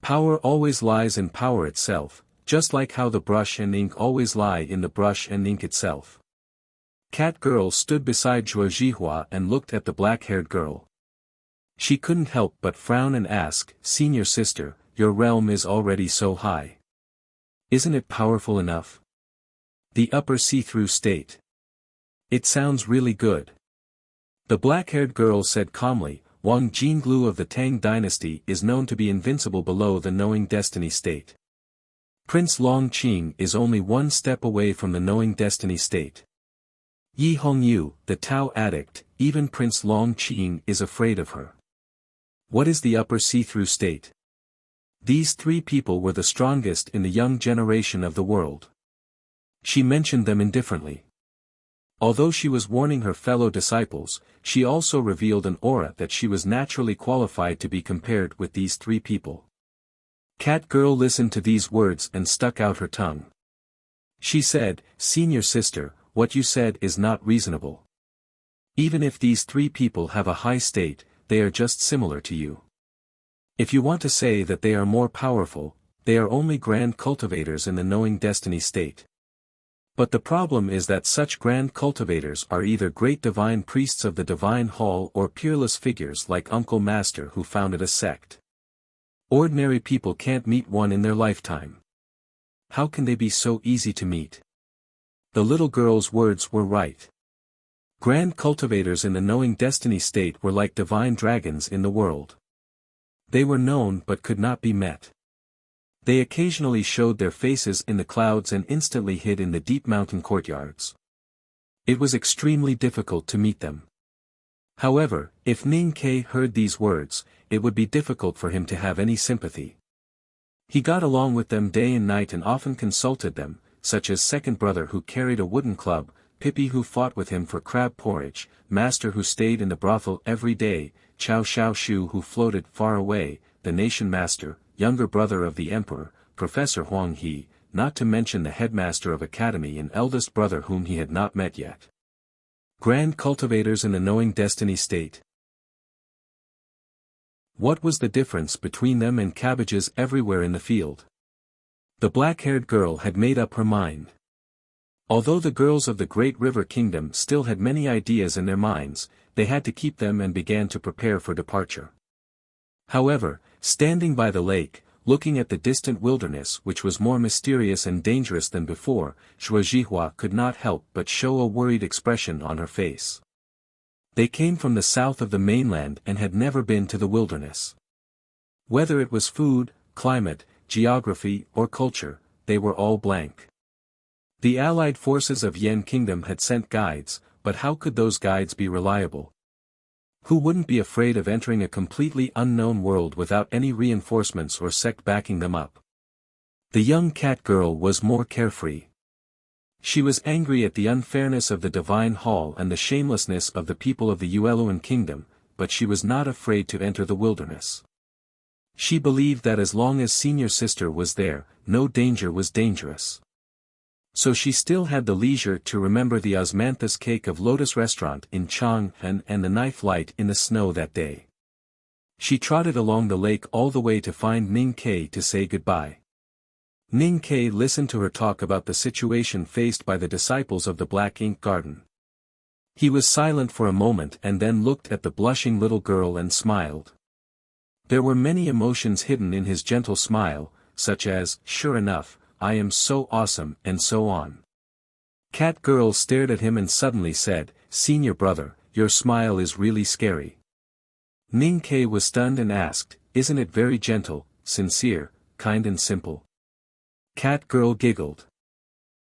Power always lies in power itself, just like how the brush and ink always lie in the brush and ink itself. Cat Girl stood beside Zhuo Zhihua and looked at the black-haired girl. She couldn't help but frown and ask, "Senior sister, your realm is already so high. Isn't it powerful enough? The upper see-through state. It sounds really good." The black-haired girl said calmly, "Wang Jinglu of the Tang dynasty is known to be invincible below the knowing destiny state. Prince Long Qing is only one step away from the knowing destiny state. Yi Hongyu, the Tao addict, even Prince Long Qing is afraid of her. What is the upper see-through state?" These three people were the strongest in the young generation of the world. She mentioned them indifferently. Although she was warning her fellow disciples, she also revealed an aura that she was naturally qualified to be compared with these three people. Cat Girl listened to these words and stuck out her tongue. She said, "Senior sister, what you said is not reasonable. Even if these three people have a high state, they are just similar to you. If you want to say that they are more powerful, they are only grand cultivators in the knowing destiny state. But the problem is that such grand cultivators are either great divine priests of the divine hall or peerless figures like Uncle Master who founded a sect. Ordinary people can't meet one in their lifetime. How can they be so easy to meet?" The little girl's words were right. Grand cultivators in the knowing destiny state were like divine dragons in the world. They were known but could not be met. They occasionally showed their faces in the clouds and instantly hid in the deep mountain courtyards. It was extremely difficult to meet them. However, if Ning Ke heard these words, it would be difficult for him to have any sympathy. He got along with them day and night and often consulted them, such as Second Brother who carried a wooden club, Pippi who fought with him for crab porridge, Master who stayed in the brothel every day, Chao Xiao Shu who floated far away, the Nation Master, younger brother of the Emperor, Professor Huang He, not to mention the headmaster of Academy and eldest brother whom he had not met yet. Grand cultivators in the knowing destiny state. What was the difference between them and cabbages everywhere in the field? The black-haired girl had made up her mind. Although the girls of the Great River Kingdom still had many ideas in their minds, they had to keep them and began to prepare for departure. However, standing by the lake, looking at the distant wilderness which was more mysterious and dangerous than before, Zhuozhihua could not help but show a worried expression on her face. They came from the south of the mainland and had never been to the wilderness. Whether it was food, climate, geography, or culture, they were all blank. The allied forces of Yan Kingdom had sent guides, but how could those guides be reliable? Who wouldn't be afraid of entering a completely unknown world without any reinforcements or sect backing them up? The young cat girl was more carefree. She was angry at the unfairness of the Divine Hall and the shamelessness of the people of the Yueluan Kingdom, but she was not afraid to enter the wilderness. She believed that as long as senior sister was there, no danger was dangerous. So she still had the leisure to remember the osmanthus cake of Lotus restaurant in Chang'an and the knife light in the snow that day. She trotted along the lake all the way to find Ning Kei to say goodbye. Ning Kei listened to her talk about the situation faced by the disciples of the Black Ink Garden. He was silent for a moment and then looked at the blushing little girl and smiled. There were many emotions hidden in his gentle smile, such as, "Sure enough, I am so awesome," and so on. Cat girl stared at him and suddenly said, "Senior brother, your smile is really scary." Ning Kei was stunned and asked, "Isn't it very gentle, sincere, kind and simple?" Cat girl giggled.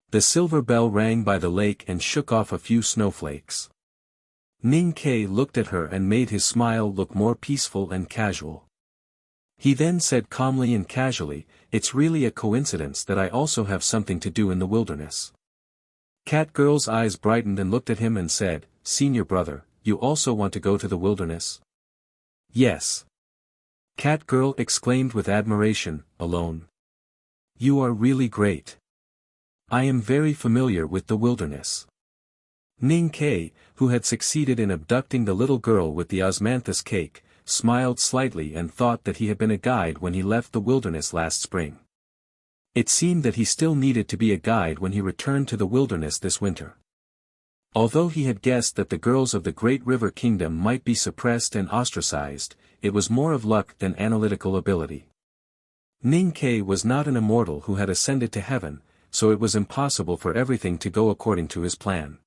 The silver bell rang by the lake and shook off a few snowflakes. Ning Kei looked at her and made his smile look more peaceful and casual. He then said calmly and casually, "It's really a coincidence that I also have something to do in the wilderness." Cat girl's eyes brightened and looked at him and said, "Senior brother, you also want to go to the wilderness?" "Yes." Cat girl exclaimed with admiration, "Alone? You are really great. I am very familiar with the wilderness." Ning Kei, who had succeeded in abducting the little girl with the osmanthus cake, smiled slightly and thought that he had been a guide when he left the wilderness last spring. It seemed that he still needed to be a guide when he returned to the wilderness this winter. Although he had guessed that the girls of the Great River Kingdom might be suppressed and ostracized, it was more of luck than analytical ability. Ning Kei was not an immortal who had ascended to heaven, so it was impossible for everything to go according to his plan.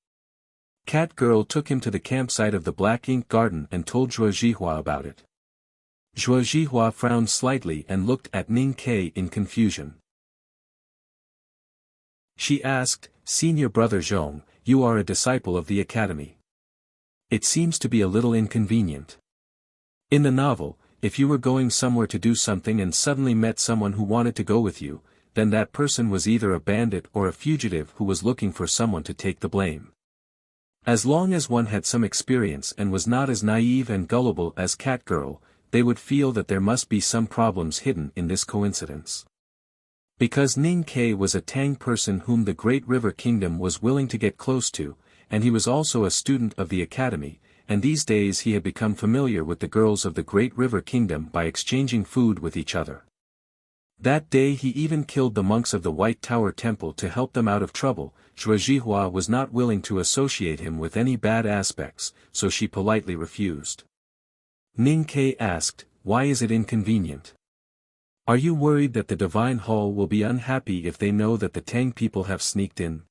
Cat girl took him to the campsite of the Black Ink Garden and told Zhuozhihua about it. Zhuozhihua frowned slightly and looked at Ning Kei in confusion. She asked, "Senior brother Zhong, you are a disciple of the academy. It seems to be a little inconvenient. In the novel, if you were going somewhere to do something and suddenly met someone who wanted to go with you, then that person was either a bandit or a fugitive who was looking for someone to take the blame. As long as one had some experience and was not as naive and gullible as Cat Girl, they would feel that there must be some problems hidden in this coincidence. Because Ning Kei was a Tang person whom the Great River Kingdom was willing to get close to, and he was also a student of the academy, and these days he had become familiar with the girls of the Great River Kingdom by exchanging food with each other. That day he even killed the monks of the White Tower Temple to help them out of trouble. Zhuozhihua was not willing to associate him with any bad aspects, so she politely refused. Ning Kei asked, "Why is it inconvenient? Are you worried that the Divine Hall will be unhappy if they know that the Tang people have sneaked in?"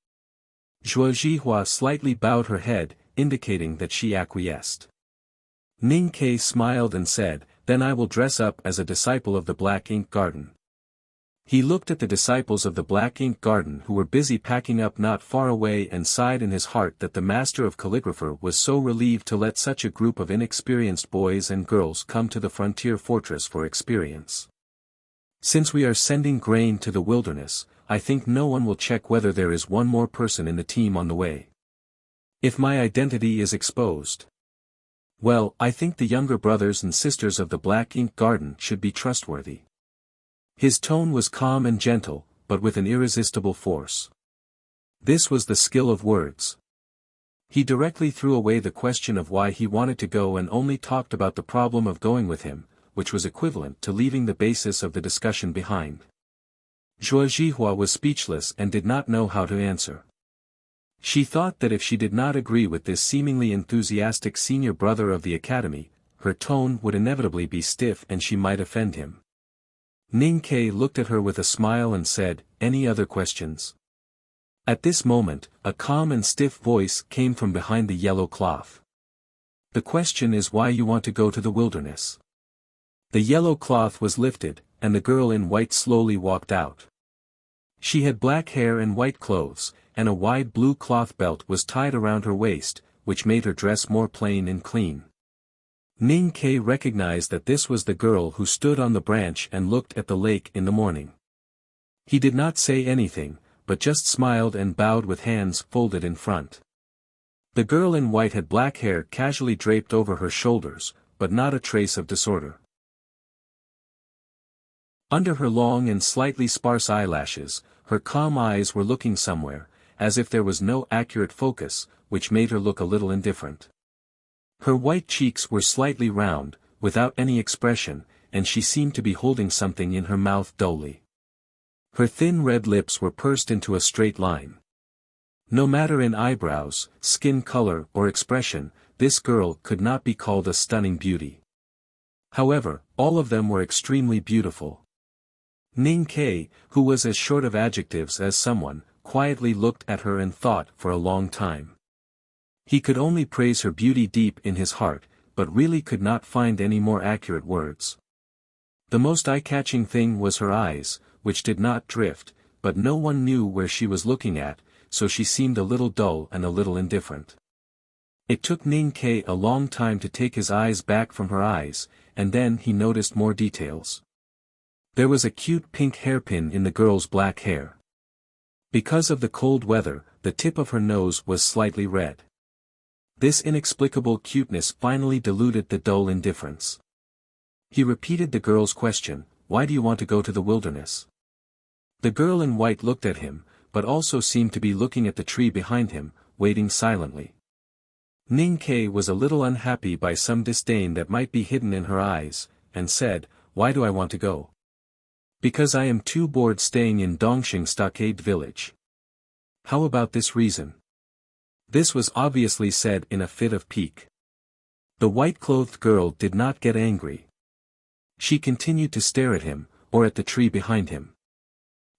Zhuozhihua slightly bowed her head, indicating that she acquiesced. Ning Kei smiled and said, "Then I will dress up as a disciple of the Black Ink Garden." He looked at the disciples of the Black Ink Garden who were busy packing up not far away and sighed in his heart that the master of calligrapher was so relieved to let such a group of inexperienced boys and girls come to the frontier fortress for experience. "Since we are sending grain to the wilderness, I think no one will check whether there is one more person in the team on the way. If my identity is exposed, well, I think the younger brothers and sisters of the Black Ink Garden should be trustworthy." His tone was calm and gentle, but with an irresistible force. This was the skill of words. He directly threw away the question of why he wanted to go and only talked about the problem of going with him, which was equivalent to leaving the basis of the discussion behind. Zhuozhihua was speechless and did not know how to answer. She thought that if she did not agree with this seemingly enthusiastic senior brother of the academy, her tone would inevitably be stiff and she might offend him. Ning Ke looked at her with a smile and said, "Any other questions?" At this moment, a calm and stiff voice came from behind the yellow cloth. "The question is why you want to go to the wilderness." The yellow cloth was lifted, and the girl in white slowly walked out. She had black hair and white clothes, and a wide blue cloth belt was tied around her waist, which made her dress more plain and clean. Ning Ke recognized that this was the girl who stood on the branch and looked at the lake in the morning. He did not say anything, but just smiled and bowed with hands folded in front. The girl in white had black hair casually draped over her shoulders, but not a trace of disorder. Under her long and slightly sparse eyelashes, her calm eyes were looking somewhere, as if there was no accurate focus, which made her look a little indifferent. Her white cheeks were slightly round, without any expression, and she seemed to be holding something in her mouth dully. Her thin red lips were pursed into a straight line. No matter in eyebrows, skin color or expression, this girl could not be called a stunning beauty. However, all of them were extremely beautiful. Ning Ke, who was as short of adjectives as someone, quietly looked at her and thought for a long time. He could only praise her beauty deep in his heart, but really could not find any more accurate words. The most eye-catching thing was her eyes, which did not drift, but no one knew where she was looking at, so she seemed a little dull and a little indifferent. It took Ning Ke a long time to take his eyes back from her eyes, and then he noticed more details. There was a cute pink hairpin in the girl's black hair. Because of the cold weather, the tip of her nose was slightly red. This inexplicable cuteness finally diluted the dull indifference. He repeated the girl's question, "Why do you want to go to the wilderness?" The girl in white looked at him, but also seemed to be looking at the tree behind him, waiting silently. Ning Ke was a little unhappy by some disdain that might be hidden in her eyes, and said, "Why do I want to go?" "Because I am too bored staying in Dongxing Stockade Village." "How about this reason?" This was obviously said in a fit of pique. The white-clothed girl did not get angry. She continued to stare at him, or at the tree behind him.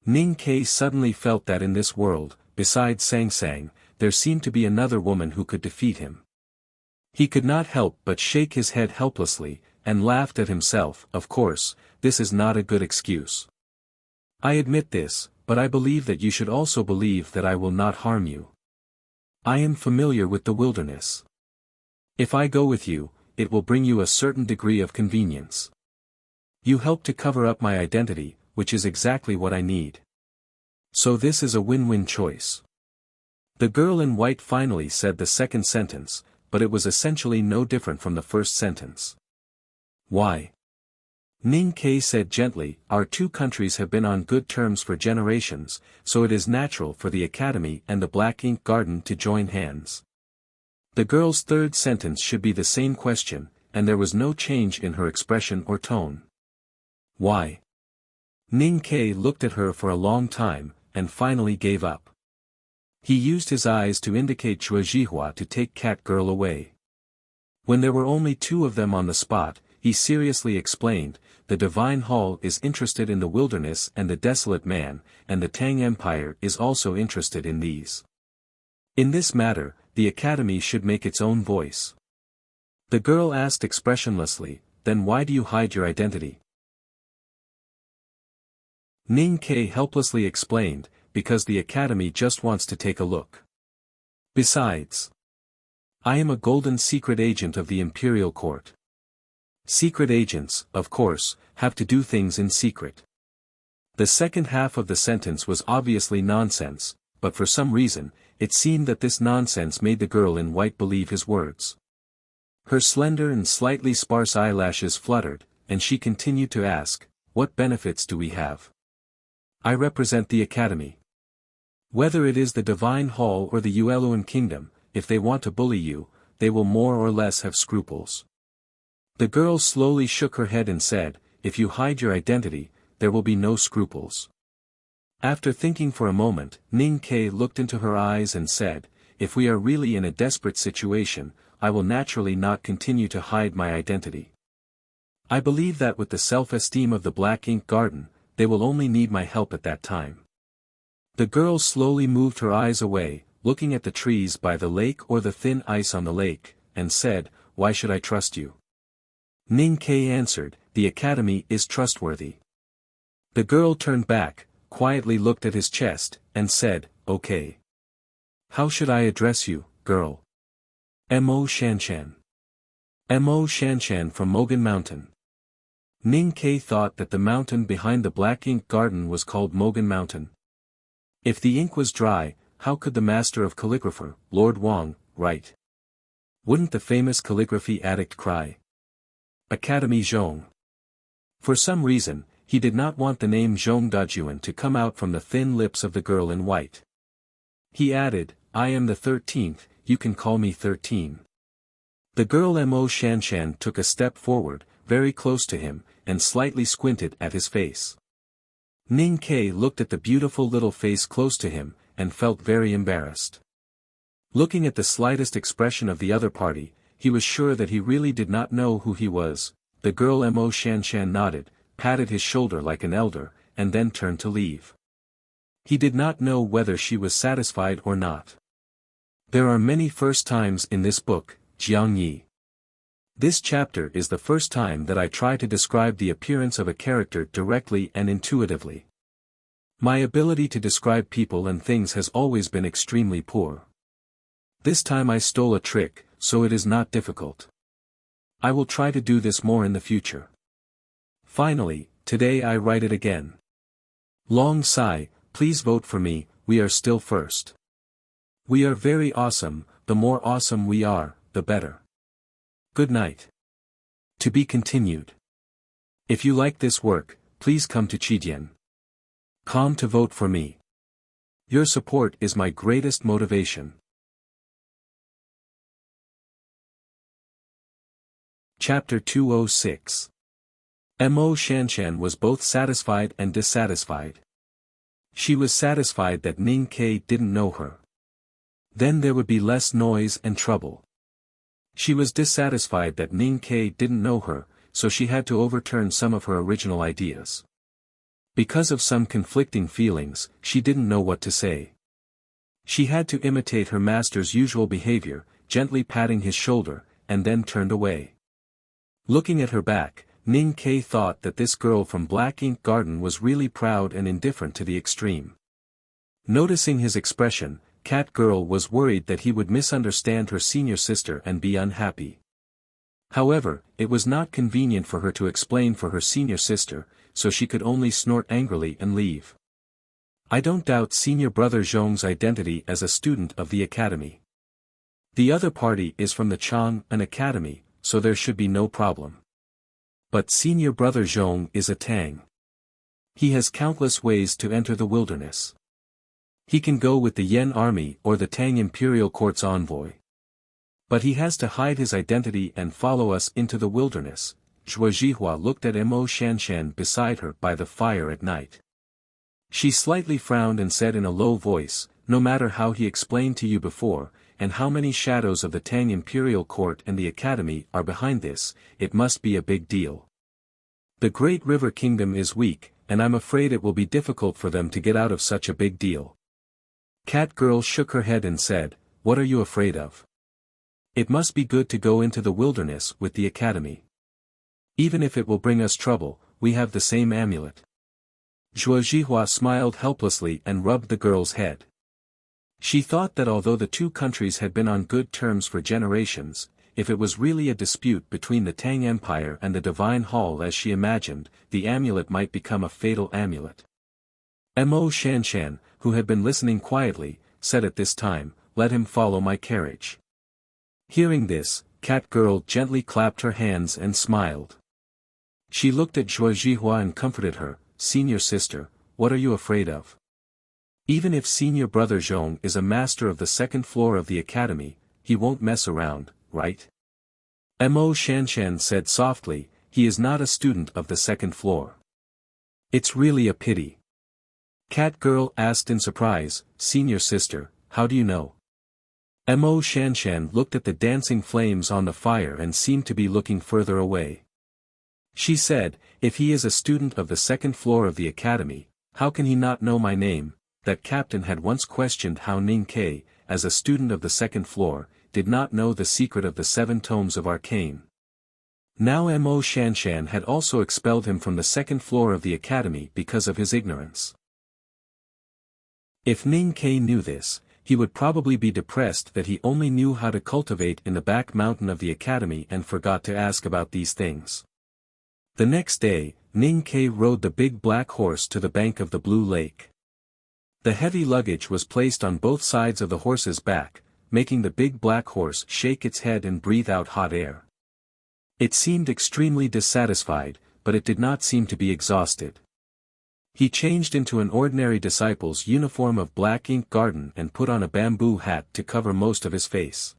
Ning Ke suddenly felt that in this world, besides Sang Sang, there seemed to be another woman who could defeat him. He could not help but shake his head helplessly, and laughed at himself. Of course, this is not a good excuse. I admit this, but I believe that you should also believe that I will not harm you. I am familiar with the wilderness. If I go with you, it will bring you a certain degree of convenience. You help to cover up my identity, which is exactly what I need. So this is a win-win choice. The girl in white finally said the second sentence, but it was essentially no different from the first sentence. Why? Ning Ke said gently, "Our two countries have been on good terms for generations, so it is natural for the Academy and the Black Ink Garden to join hands." The girl's third sentence should be the same question, and there was no change in her expression or tone. Why? Ning Ke looked at her for a long time, and finally gave up. He used his eyes to indicate Chua Jihua to take Cat Girl away. When there were only two of them on the spot, he seriously explained, "The Divine Hall is interested in the wilderness and the desolate man, and the Tang Empire is also interested in these. In this matter, the Academy should make its own voice." The girl asked expressionlessly, "Then why do you hide your identity?" Ning Ke helplessly explained, "Because the Academy just wants to take a look. Besides, I am a golden secret agent of the Imperial Court. Secret agents, of course, have to do things in secret." The second half of the sentence was obviously nonsense, but for some reason, it seemed that this nonsense made the girl in white believe his words. Her slender and slightly sparse eyelashes fluttered, and she continued to ask, "What benefits do we have?" "I represent the Academy. Whether it is the Divine Hall or the Yueluan Kingdom, if they want to bully you, they will more or less have scruples." The girl slowly shook her head and said, "If you hide your identity, there will be no scruples." After thinking for a moment, Ning Ke looked into her eyes and said, "If we are really in a desperate situation, I will naturally not continue to hide my identity. I believe that with the self-esteem of the Black Ink Garden, they will only need my help at that time. The girl slowly moved her eyes away, looking at the trees by the lake or the thin ice on the lake, and said, "Why should I trust you?" Ning Ke answered, "The academy is trustworthy." The girl turned back, quietly looked at his chest, and said, "Okay. How should I address you, girl?" Mo Shanshan. Mo Shanshan from Mogan Mountain. Ning Ke thought that the mountain behind the Black Ink Garden was called Mogan Mountain. If the ink was dry, how could the master of calligrapher, Lord Wang, write? Wouldn't the famous calligraphy addict cry? Academy Zhong. For some reason, he did not want the name Zhong Dajuan to come out from the thin lips of the girl in white. He added, "I am the 13th, you can call me 13. The girl Mo Shanshan took a step forward, very close to him, and slightly squinted at his face. Ning Ke looked at the beautiful little face close to him, and felt very embarrassed. Looking at the slightest expression of the other party, he was sure that he really did not know who he was. The girl Mo Shanshan nodded, patted his shoulder like an elder, and then turned to leave. He did not know whether she was satisfied or not. There are many first times in this book, Jiang Yi. This chapter is the first time that I try to describe the appearance of a character directly and intuitively. My ability to describe people and things has always been extremely poor. This time I stole a trick, so it is not difficult. I will try to do this more in the future. Finally, today I write it again. Long sigh, please vote for me, we are still first. We are very awesome, the more awesome we are, the better. Good night. To be continued. If you like this work, please come to Chidian.com to vote for me. Your support is my greatest motivation. Chapter 206. Mo Shanshan was both satisfied and dissatisfied. She was satisfied that Ning Ke didn't know her. Then there would be less noise and trouble. She was dissatisfied that Ning Ke didn't know her, so she had to overturn some of her original ideas. Because of some conflicting feelings, she didn't know what to say. She had to imitate her master's usual behavior, gently patting his shoulder, and then turned away. Looking at her back, Ning Ke thought that this girl from Black Ink Garden was really proud and indifferent to the extreme. Noticing his expression, Cat Girl was worried that he would misunderstand her senior sister and be unhappy. However, it was not convenient for her to explain for her senior sister, so she could only snort angrily and leave. I don't doubt senior brother Zhong's identity as a student of the academy. The other party is from the Chang'an Academy, so there should be no problem. But senior brother Zhong is a Tang. He has countless ways to enter the wilderness. He can go with the Yen army or the Tang imperial court's envoy. But he has to hide his identity and follow us into the wilderness. Zhuo Zhihua looked at Mo Shanshan beside her by the fire at night. She slightly frowned and said in a low voice, "No matter how he explained to you before, and how many shadows of the Tang imperial court and the academy are behind this, it must be a big deal. The Great River Kingdom is weak, and I'm afraid it will be difficult for them to get out of such a big deal." Cat Girl shook her head and said, "What are you afraid of? It must be good to go into the wilderness with the academy. Even if it will bring us trouble, we have the same amulet." Zhuo Zhihua smiled helplessly and rubbed the girl's head. She thought that although the two countries had been on good terms for generations, if it was really a dispute between the Tang Empire and the Divine Hall as she imagined, the amulet might become a fatal amulet. Mo Shanshan, who had been listening quietly, said at this time, "Let him follow my carriage." Hearing this, Cat Girl gently clapped her hands and smiled. She looked at Zhuo Zhihua and comforted her, "Senior sister, what are you afraid of? Even if senior brother Zhong is a master of the second floor of the academy, he won't mess around, right?" Mo Shanshan said softly, "He is not a student of the second floor. It's really a pity." Cat Girl asked in surprise, "Senior sister, how do you know?" Mo Shanshan looked at the dancing flames on the fire and seemed to be looking further away. She said, "If he is a student of the second floor of the academy, how can he not know my name?" That captain had once questioned how Ning Ke, as a student of the second floor, did not know the secret of the 7 tomes of arcane. Now Mo Shanshan had also expelled him from the second floor of the academy because of his ignorance. If Ning Ke knew this, he would probably be depressed that he only knew how to cultivate in the back mountain of the academy and forgot to ask about these things. The next day, Ning Ke rode the big black horse to the bank of the blue lake. The heavy luggage was placed on both sides of the horse's back, making the big black horse shake its head and breathe out hot air. It seemed extremely dissatisfied, but it did not seem to be exhausted. He changed into an ordinary disciple's uniform of black ink garden and put on a bamboo hat to cover most of his face.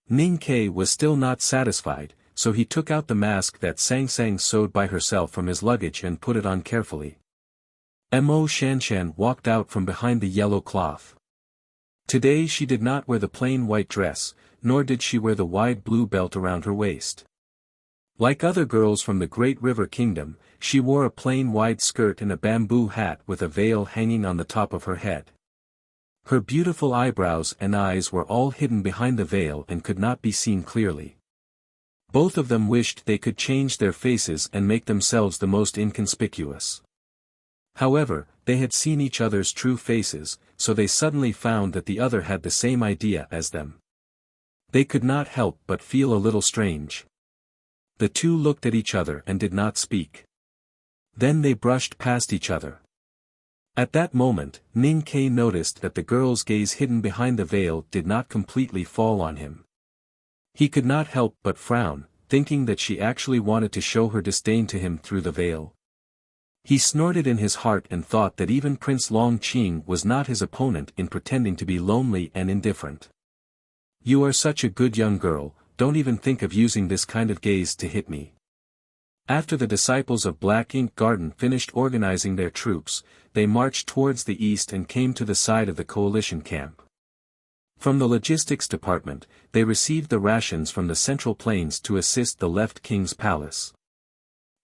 Ning Ke was still not satisfied, so he took out the mask that Sang Sang sewed by herself from his luggage and put it on carefully. Mo Shanshan walked out from behind the yellow cloth. Today she did not wear the plain white dress, nor did she wear the wide blue belt around her waist. Like other girls from the Great River Kingdom, she wore a plain wide skirt and a bamboo hat with a veil hanging on the top of her head. Her beautiful eyebrows and eyes were all hidden behind the veil and could not be seen clearly. Both of them wished they could change their faces and make themselves the most inconspicuous. However, they had seen each other's true faces, so they suddenly found that the other had the same idea as them. They could not help but feel a little strange. The two looked at each other and did not speak. Then they brushed past each other. At that moment, Ning Ke noticed that the girl's gaze hidden behind the veil did not completely fall on him. He could not help but frown, thinking that she actually wanted to show her disdain to him through the veil. He snorted in his heart and thought that even Prince Long Qing was not his opponent in pretending to be lonely and indifferent. "You are such a good young girl, don't even think of using this kind of gaze to hit me." After the disciples of Black Ink Garden finished organizing their troops, they marched towards the east and came to the side of the coalition camp. From the logistics department, they received the rations from the Central Plains to assist the left king's palace.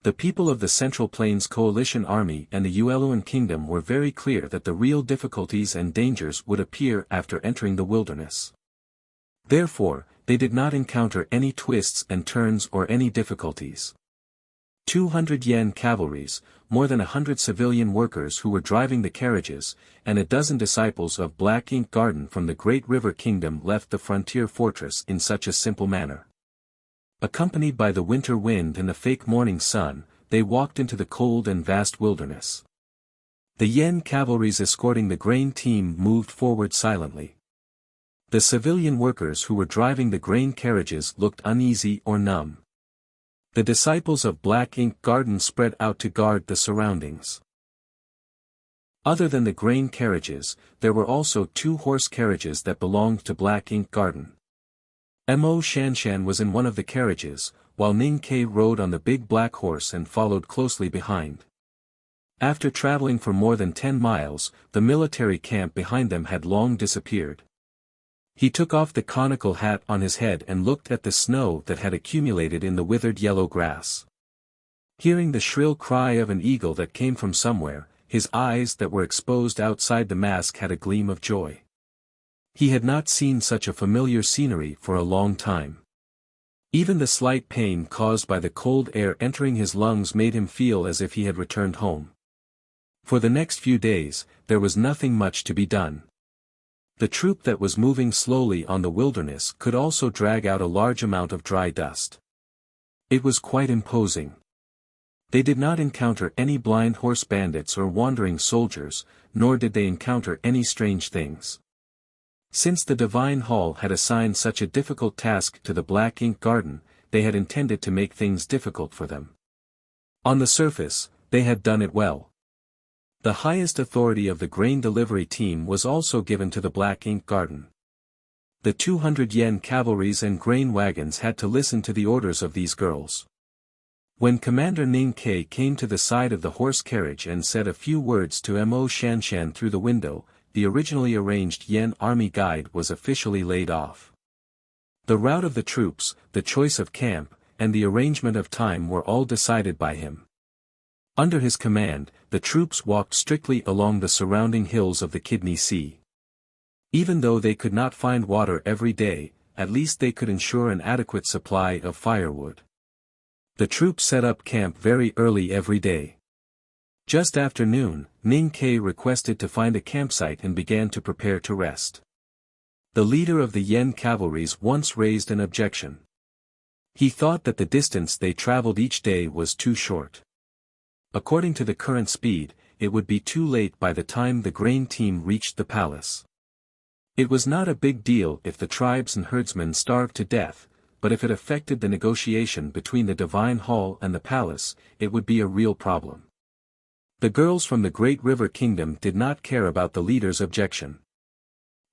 The people of the Central Plains Coalition Army and the Yueluan Kingdom were very clear that the real difficulties and dangers would appear after entering the wilderness. Therefore, they did not encounter any twists and turns or any difficulties. 200 yen cavalries, more than 100 civilian workers who were driving the carriages, and a dozen disciples of Black Ink Garden from the Great River Kingdom left the frontier fortress in such a simple manner. Accompanied by the winter wind and the fake morning sun, they walked into the cold and vast wilderness. The yen cavalries escorting the grain team moved forward silently. The civilian workers who were driving the grain carriages looked uneasy or numb. The disciples of Black Ink Garden spread out to guard the surroundings. Other than the grain carriages, there were also 2 horse carriages that belonged to Black Ink Garden. Mo Shanshan was in one of the carriages, while Ning Ke rode on the big black horse and followed closely behind. After traveling for more than 10 miles, the military camp behind them had long disappeared. He took off the conical hat on his head and looked at the snow that had accumulated in the withered yellow grass. Hearing the shrill cry of an eagle that came from somewhere, his eyes that were exposed outside the mask had a gleam of joy. He had not seen such a familiar scenery for a long time. Even the slight pain caused by the cold air entering his lungs made him feel as if he had returned home. For the next few days, there was nothing much to be done. The troop that was moving slowly on the wilderness could also drag out a large amount of dry dust. It was quite imposing. They did not encounter any blind horse bandits or wandering soldiers, nor did they encounter any strange things. Since the Divine Hall had assigned such a difficult task to the Black Ink Garden, they had intended to make things difficult for them. On the surface, they had done it well. The highest authority of the grain delivery team was also given to the Black Ink Garden. The 200 yen cavalries and grain wagons had to listen to the orders of these girls. When Commander Ning Ke came to the side of the horse carriage and said a few words to Mo Shanshan through the window, the originally arranged Yen army guide was officially laid off. The route of the troops, the choice of camp, and the arrangement of time were all decided by him. Under his command, the troops walked strictly along the surrounding hills of the Kidney Sea. Even though they could not find water every day, at least they could ensure an adequate supply of firewood. The troops set up camp very early every day. Just after noon, Ning Ke requested to find a campsite and began to prepare to rest. The leader of the Yen cavalries once raised an objection. He thought that the distance they traveled each day was too short. According to the current speed, it would be too late by the time the grain team reached the palace. It was not a big deal if the tribes and herdsmen starved to death, but if it affected the negotiation between the Divine Hall and the palace, it would be a real problem. The girls from the Great River Kingdom did not care about the leader's objection.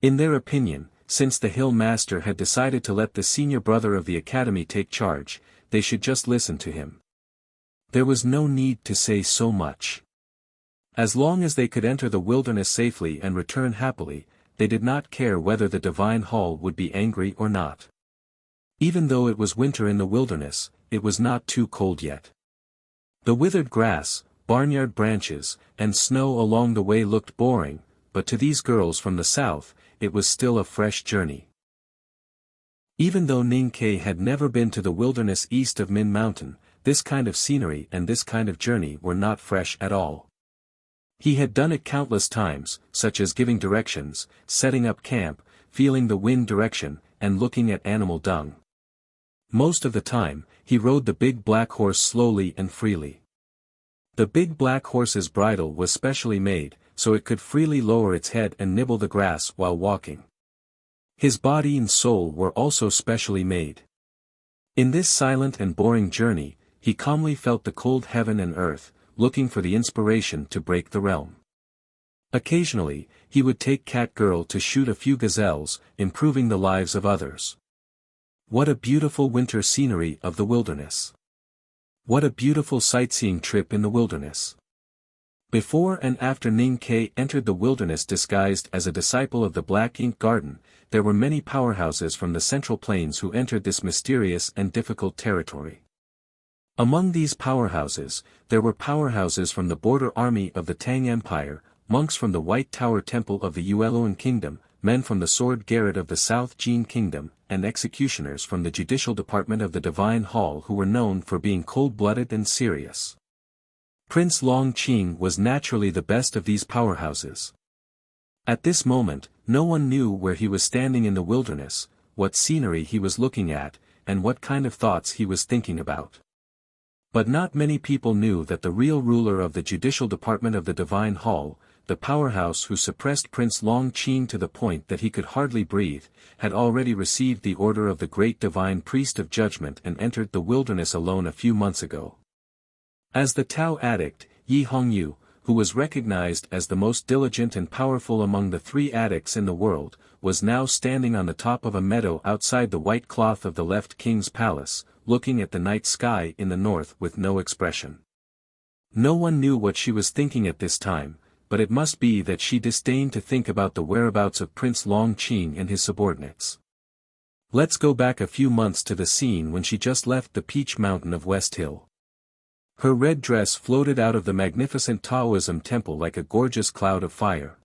In their opinion, since the Hill Master had decided to let the senior brother of the academy take charge, they should just listen to him. There was no need to say so much. As long as they could enter the wilderness safely and return happily, they did not care whether the Divine Hall would be angry or not. Even though it was winter in the wilderness, it was not too cold yet. The withered grass, barnyard branches, and snow along the way looked boring, but to these girls from the south, it was still a fresh journey. Even though Ning Ke had never been to the wilderness east of Min Mountain, this kind of scenery and this kind of journey were not fresh at all. He had done it countless times, such as giving directions, setting up camp, feeling the wind direction, and looking at animal dung. Most of the time, he rode the big black horse slowly and freely. The big black horse's bridle was specially made, so it could freely lower its head and nibble the grass while walking. His body and soul were also specially made. In this silent and boring journey, he calmly felt the cold heaven and earth, looking for the inspiration to break the realm. Occasionally, he would take Cat Girl to shoot a few gazelles, improving the lives of others. What a beautiful winter scenery of the wilderness. What a beautiful sightseeing trip in the wilderness. Before and after Ning Ke entered the wilderness disguised as a disciple of the Black Ink Garden, there were many powerhouses from the Central Plains who entered this mysterious and difficult territory. Among these powerhouses, there were powerhouses from the border army of the Tang Empire, monks from the White Tower Temple of the Yueluan Kingdom, men from the Sword Garret of the South Jin Kingdom, and executioners from the Judicial Department of the Divine Hall who were known for being cold-blooded and serious. Prince Long Qing was naturally the best of these powerhouses. At this moment, no one knew where he was standing in the wilderness, what scenery he was looking at, and what kind of thoughts he was thinking about. But not many people knew that the real ruler of the Judicial Department of the Divine Hall, the powerhouse who suppressed Prince Long Qing to the point that he could hardly breathe, had already received the order of the great divine priest of judgment and entered the wilderness alone a few months ago. As the Tao addict, Yi Hongyu, who was recognized as the most diligent and powerful among the 3 addicts in the world, was now standing on the top of a meadow outside the white cloth of the left king's palace, looking at the night sky in the north with no expression. No one knew what she was thinking at this time, but it must be that she disdained to think about the whereabouts of Prince Long Qing and his subordinates. Let's go back a few months to the scene when she just left the Peach Mountain of West Hill. Her red dress floated out of the magnificent Taoism temple like a gorgeous cloud of fire.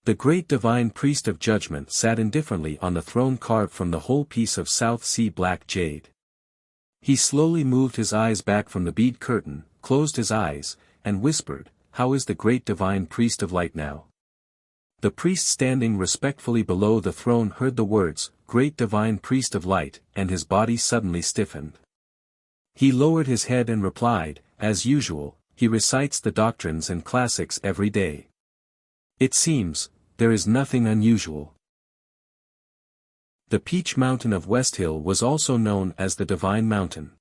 The great divine priest of judgment sat indifferently on the throne carved from the whole piece of South Sea black jade. He slowly moved his eyes back from the bead curtain, closed his eyes, and whispered, "How is the great divine priest of light now?" The priest standing respectfully below the throne heard the words, "Great divine priest of light," and his body suddenly stiffened. He lowered his head and replied, "As usual, he recites the doctrines and classics every day. It seems, there is nothing unusual." The Peach Mountain of West Hill was also known as the Divine Mountain.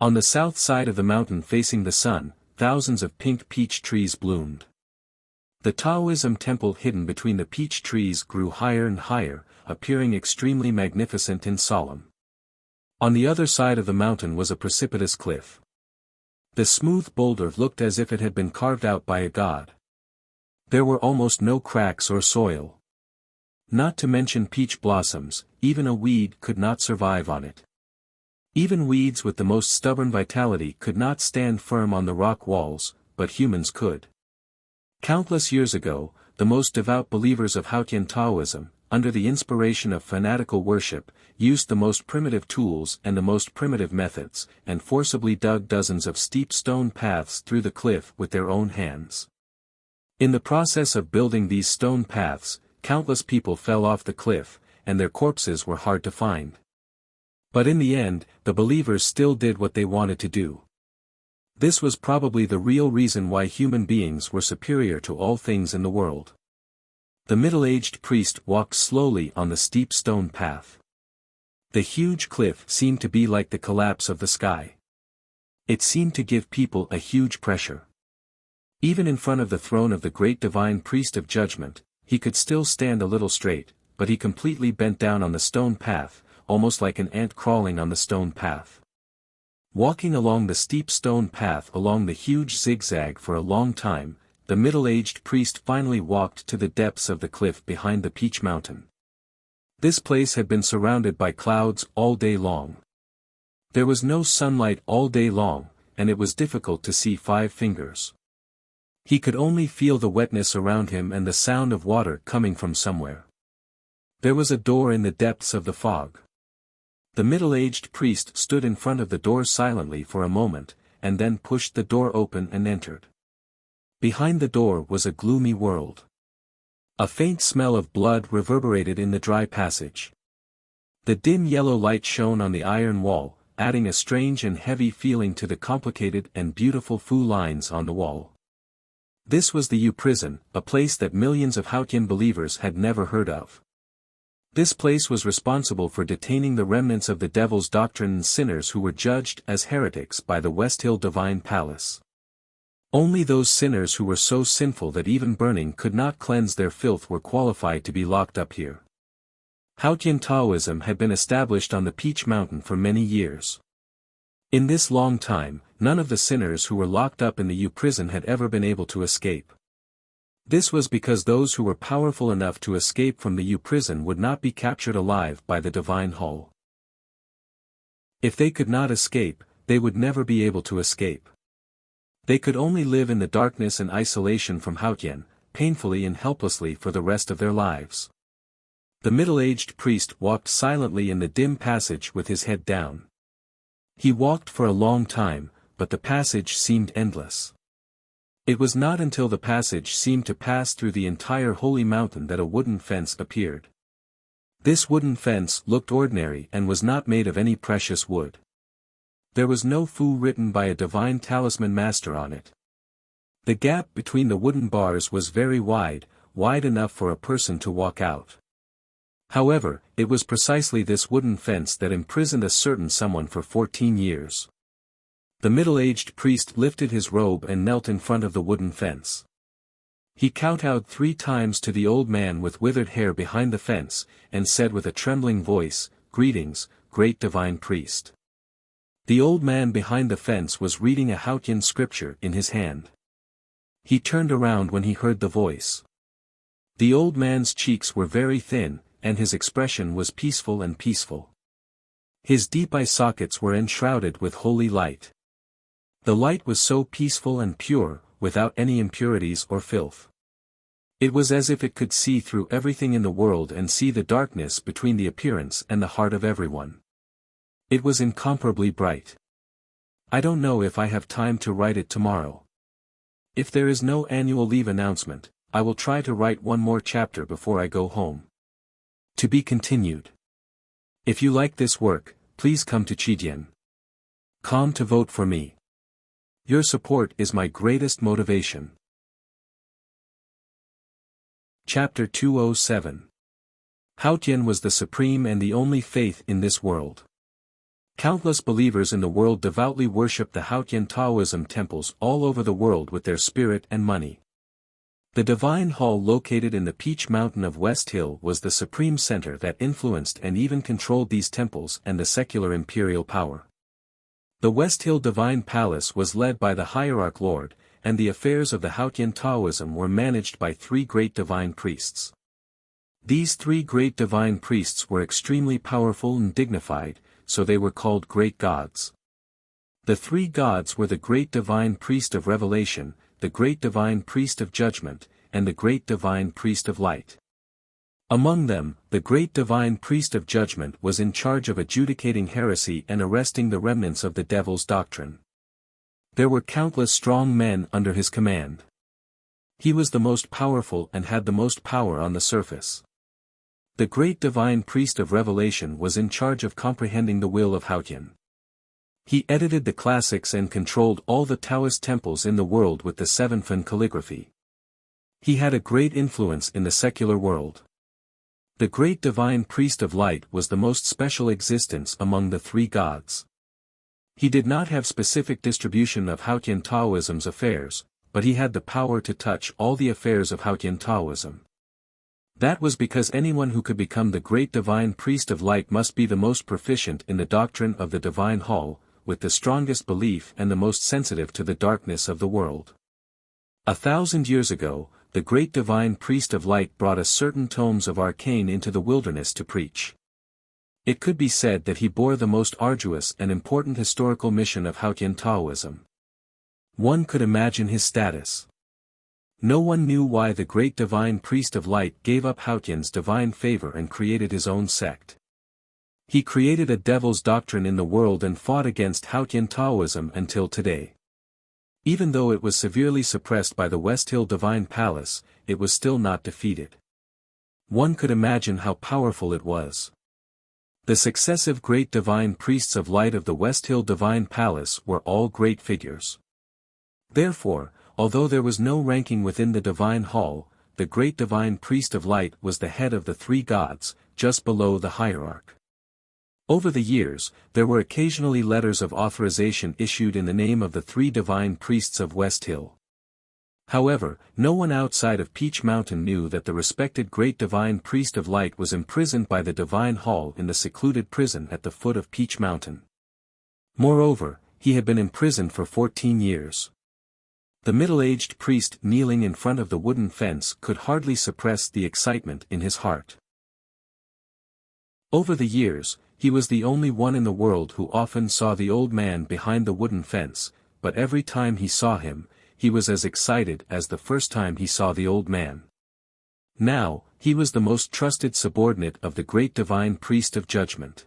On the south side of the mountain facing the sun, thousands of pink peach trees bloomed. The Taoism temple hidden between the peach trees grew higher and higher, appearing extremely magnificent and solemn. On the other side of the mountain was a precipitous cliff. The smooth boulder looked as if it had been carved out by a god. There were almost no cracks or soil. Not to mention peach blossoms, even a weed could not survive on it. Even weeds with the most stubborn vitality could not stand firm on the rock walls, but humans could. Countless years ago, the most devout believers of Hautian Taoism, under the inspiration of fanatical worship, used the most primitive tools and the most primitive methods, and forcibly dug dozens of steep stone paths through the cliff with their own hands. In the process of building these stone paths, countless people fell off the cliff, and their corpses were hard to find. But in the end, the believers still did what they wanted to do. This was probably the real reason why human beings were superior to all things in the world. The middle-aged priest walked slowly on the steep stone path. The huge cliff seemed to be like the collapse of the sky. It seemed to give people a huge pressure. Even in front of the throne of the great divine priest of judgment, he could still stand a little straight, but he completely bent down on the stone path, almost like an ant crawling on the stone path. Walking along the steep stone path along the huge zigzag for a long time, the middle-aged priest finally walked to the depths of the cliff behind the Peach Mountain. This place had been surrounded by clouds all day long. There was no sunlight all day long, and it was difficult to see 5 fingers. He could only feel the wetness around him and the sound of water coming from somewhere. There was a door in the depths of the fog. The middle-aged priest stood in front of the door silently for a moment, and then pushed the door open and entered. Behind the door was a gloomy world. A faint smell of blood reverberated in the dry passage. The dim yellow light shone on the iron wall, adding a strange and heavy feeling to the complicated and beautiful fu lines on the wall. This was the U prison, a place that millions of Hautian believers had never heard of. This place was responsible for detaining the remnants of the devil's doctrine and sinners who were judged as heretics by the West Hill Divine Palace. Only those sinners who were so sinful that even burning could not cleanse their filth were qualified to be locked up here. Hautian Taoism had been established on the Peach Mountain for many years. In this long time, none of the sinners who were locked up in the U prison had ever been able to escape. This was because those who were powerful enough to escape from the U prison would not be captured alive by the Divine Hall. If they could not escape, they would never be able to escape. They could only live in the darkness and isolation from Hautian, painfully and helplessly for the rest of their lives. The middle-aged priest walked silently in the dim passage with his head down. He walked for a long time, but the passage seemed endless. It was not until the passage seemed to pass through the entire holy mountain that a wooden fence appeared. This wooden fence looked ordinary and was not made of any precious wood. There was no fu written by a divine talisman master on it. The gap between the wooden bars was very wide, wide enough for a person to walk out. However, it was precisely this wooden fence that imprisoned a certain someone for 14 years. The middle-aged priest lifted his robe and knelt in front of the wooden fence. He kowtowed 3 times to the old man with withered hair behind the fence, and said with a trembling voice, "Greetings, great divine priest." The old man behind the fence was reading a Hautian scripture in his hand. He turned around when he heard the voice. The old man's cheeks were very thin, and his expression was peaceful and peaceful. His deep eye sockets were enshrouded with holy light. The light was so peaceful and pure, without any impurities or filth. It was as if it could see through everything in the world and see the darkness between the appearance and the heart of everyone. It was incomparably bright. I don't know if I have time to write it tomorrow. If there is no annual leave announcement, I will try to write one more chapter before I go home. To be continued. If you like this work, please come to Chidian.com to vote for me. Your support is my greatest motivation. Chapter 207. Hautian was the supreme and the only faith in this world. Countless believers in the world devoutly worship the Hautian Taoism temples all over the world with their spirit and money. The Divine Hall located in the Peach Mountain of West Hill was the supreme center that influenced and even controlled these temples and the secular imperial power. The West Hill Divine Palace was led by the Hierarch Lord, and the affairs of the Haotian Taoism were managed by three great divine priests. These three great divine priests were extremely powerful and dignified, so they were called great gods. The three gods were the great divine priest of revelation, the great divine priest of judgment, and the great divine priest of light. Among them, the great divine priest of judgment was in charge of adjudicating heresy and arresting the remnants of the devil's doctrine. There were countless strong men under his command. He was the most powerful and had the most power on the surface. The great divine priest of revelation was in charge of comprehending the will of Haotian. He edited the classics and controlled all the Taoist temples in the world with the seven-fan calligraphy. He had a great influence in the secular world. The great divine priest of light was the most special existence among the three gods. He did not have specific distribution of Haotian Taoism's affairs, but he had the power to touch all the affairs of Haotian Taoism. That was because anyone who could become the great divine priest of light must be the most proficient in the doctrine of the divine hall, with the strongest belief and the most sensitive to the darkness of the world. 1,000 years ago, the great divine priest of light brought a certain tomes of arcane into the wilderness to preach. It could be said that he bore the most arduous and important historical mission of Haotian Taoism. One could imagine his status. No one knew why the great divine priest of light gave up Haotian's divine favor and created his own sect. He created a devil's doctrine in the world and fought against Haotian Taoism until today. Even though it was severely suppressed by the West Hill Divine Palace, it was still not defeated. One could imagine how powerful it was. The successive great divine priests of light of the West Hill Divine Palace were all great figures. Therefore, although there was no ranking within the divine hall, the great divine priest of light was the head of the three gods, just below the hierarch. Over the years, there were occasionally letters of authorization issued in the name of the three divine priests of West Hill. However, no one outside of Peach Mountain knew that the respected great divine priest of light was imprisoned by the divine hall in the secluded prison at the foot of Peach Mountain. Moreover, he had been imprisoned for 14 years. The middle-aged priest kneeling in front of the wooden fence could hardly suppress the excitement in his heart. Over the years, he was the only one in the world who often saw the old man behind the wooden fence, but every time he saw him, he was as excited as the first time he saw the old man. Now, he was the most trusted subordinate of the great divine priest of judgment.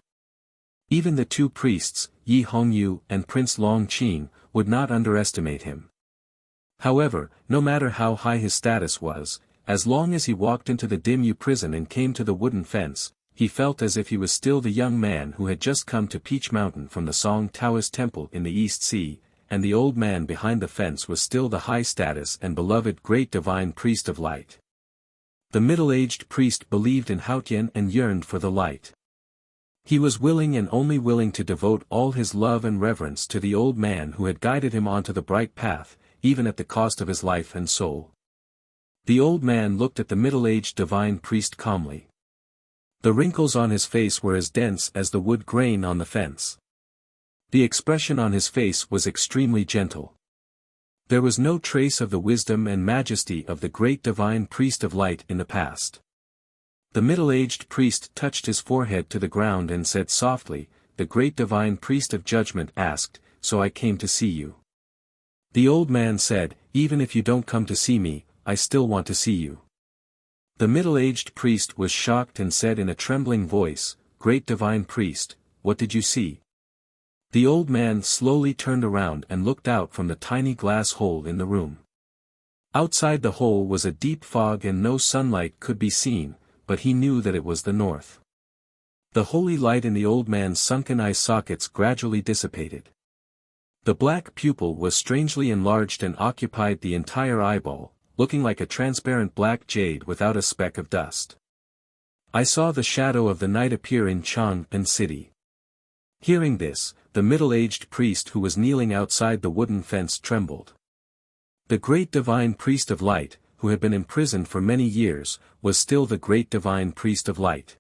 Even the two priests, Yi Hongyu and Prince Long Qing, would not underestimate him. However, no matter how high his status was, as long as he walked into the dim prison and came to the wooden fence, he felt as if he was still the young man who had just come to Peach Mountain from the Song Taoist Temple in the East Sea, and the old man behind the fence was still the high-status and beloved great divine priest of light. The middle-aged priest believed in Haotian and yearned for the light. He was willing and only willing to devote all his love and reverence to the old man who had guided him onto the bright path, even at the cost of his life and soul. The old man looked at the middle-aged divine priest calmly. The wrinkles on his face were as dense as the wood grain on the fence. The expression on his face was extremely gentle. There was no trace of the wisdom and majesty of the great divine priest of light in the past. The middle-aged priest touched his forehead to the ground and said softly, "The great divine priest of judgment asked, so I came to see you." The old man said, "Even if you don't come to see me, I still want to see you." The middle-aged priest was shocked and said in a trembling voice, "Great divine priest, what did you see?" The old man slowly turned around and looked out from the tiny glass hole in the room. Outside the hole was a deep fog and no sunlight could be seen, but he knew that it was the north. The holy light in the old man's sunken eye sockets gradually dissipated. The black pupil was strangely enlarged and occupied the entire eyeball, looking like a transparent black jade without a speck of dust. I saw the shadow of the night appear in Chang'an City. Hearing this, the middle-aged priest who was kneeling outside the wooden fence trembled. The great divine priest of light, who had been imprisoned for many years, was still the great divine priest of light.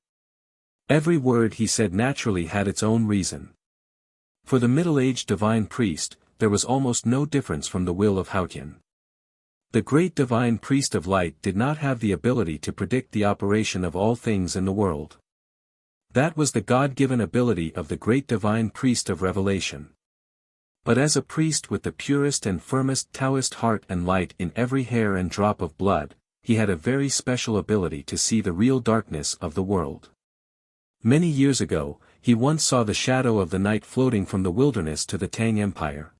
Every word he said naturally had its own reason. For the middle-aged divine priest, there was almost no difference from the will of Haotian. The great divine priest of light did not have the ability to predict the operation of all things in the world. That was the God-given ability of the great divine priest of revelation. But as a priest with the purest and firmest Taoist heart and light in every hair and drop of blood, he had a very special ability to see the real darkness of the world. Many years ago, he once saw the shadow of the night floating from the wilderness to the Tang Empire.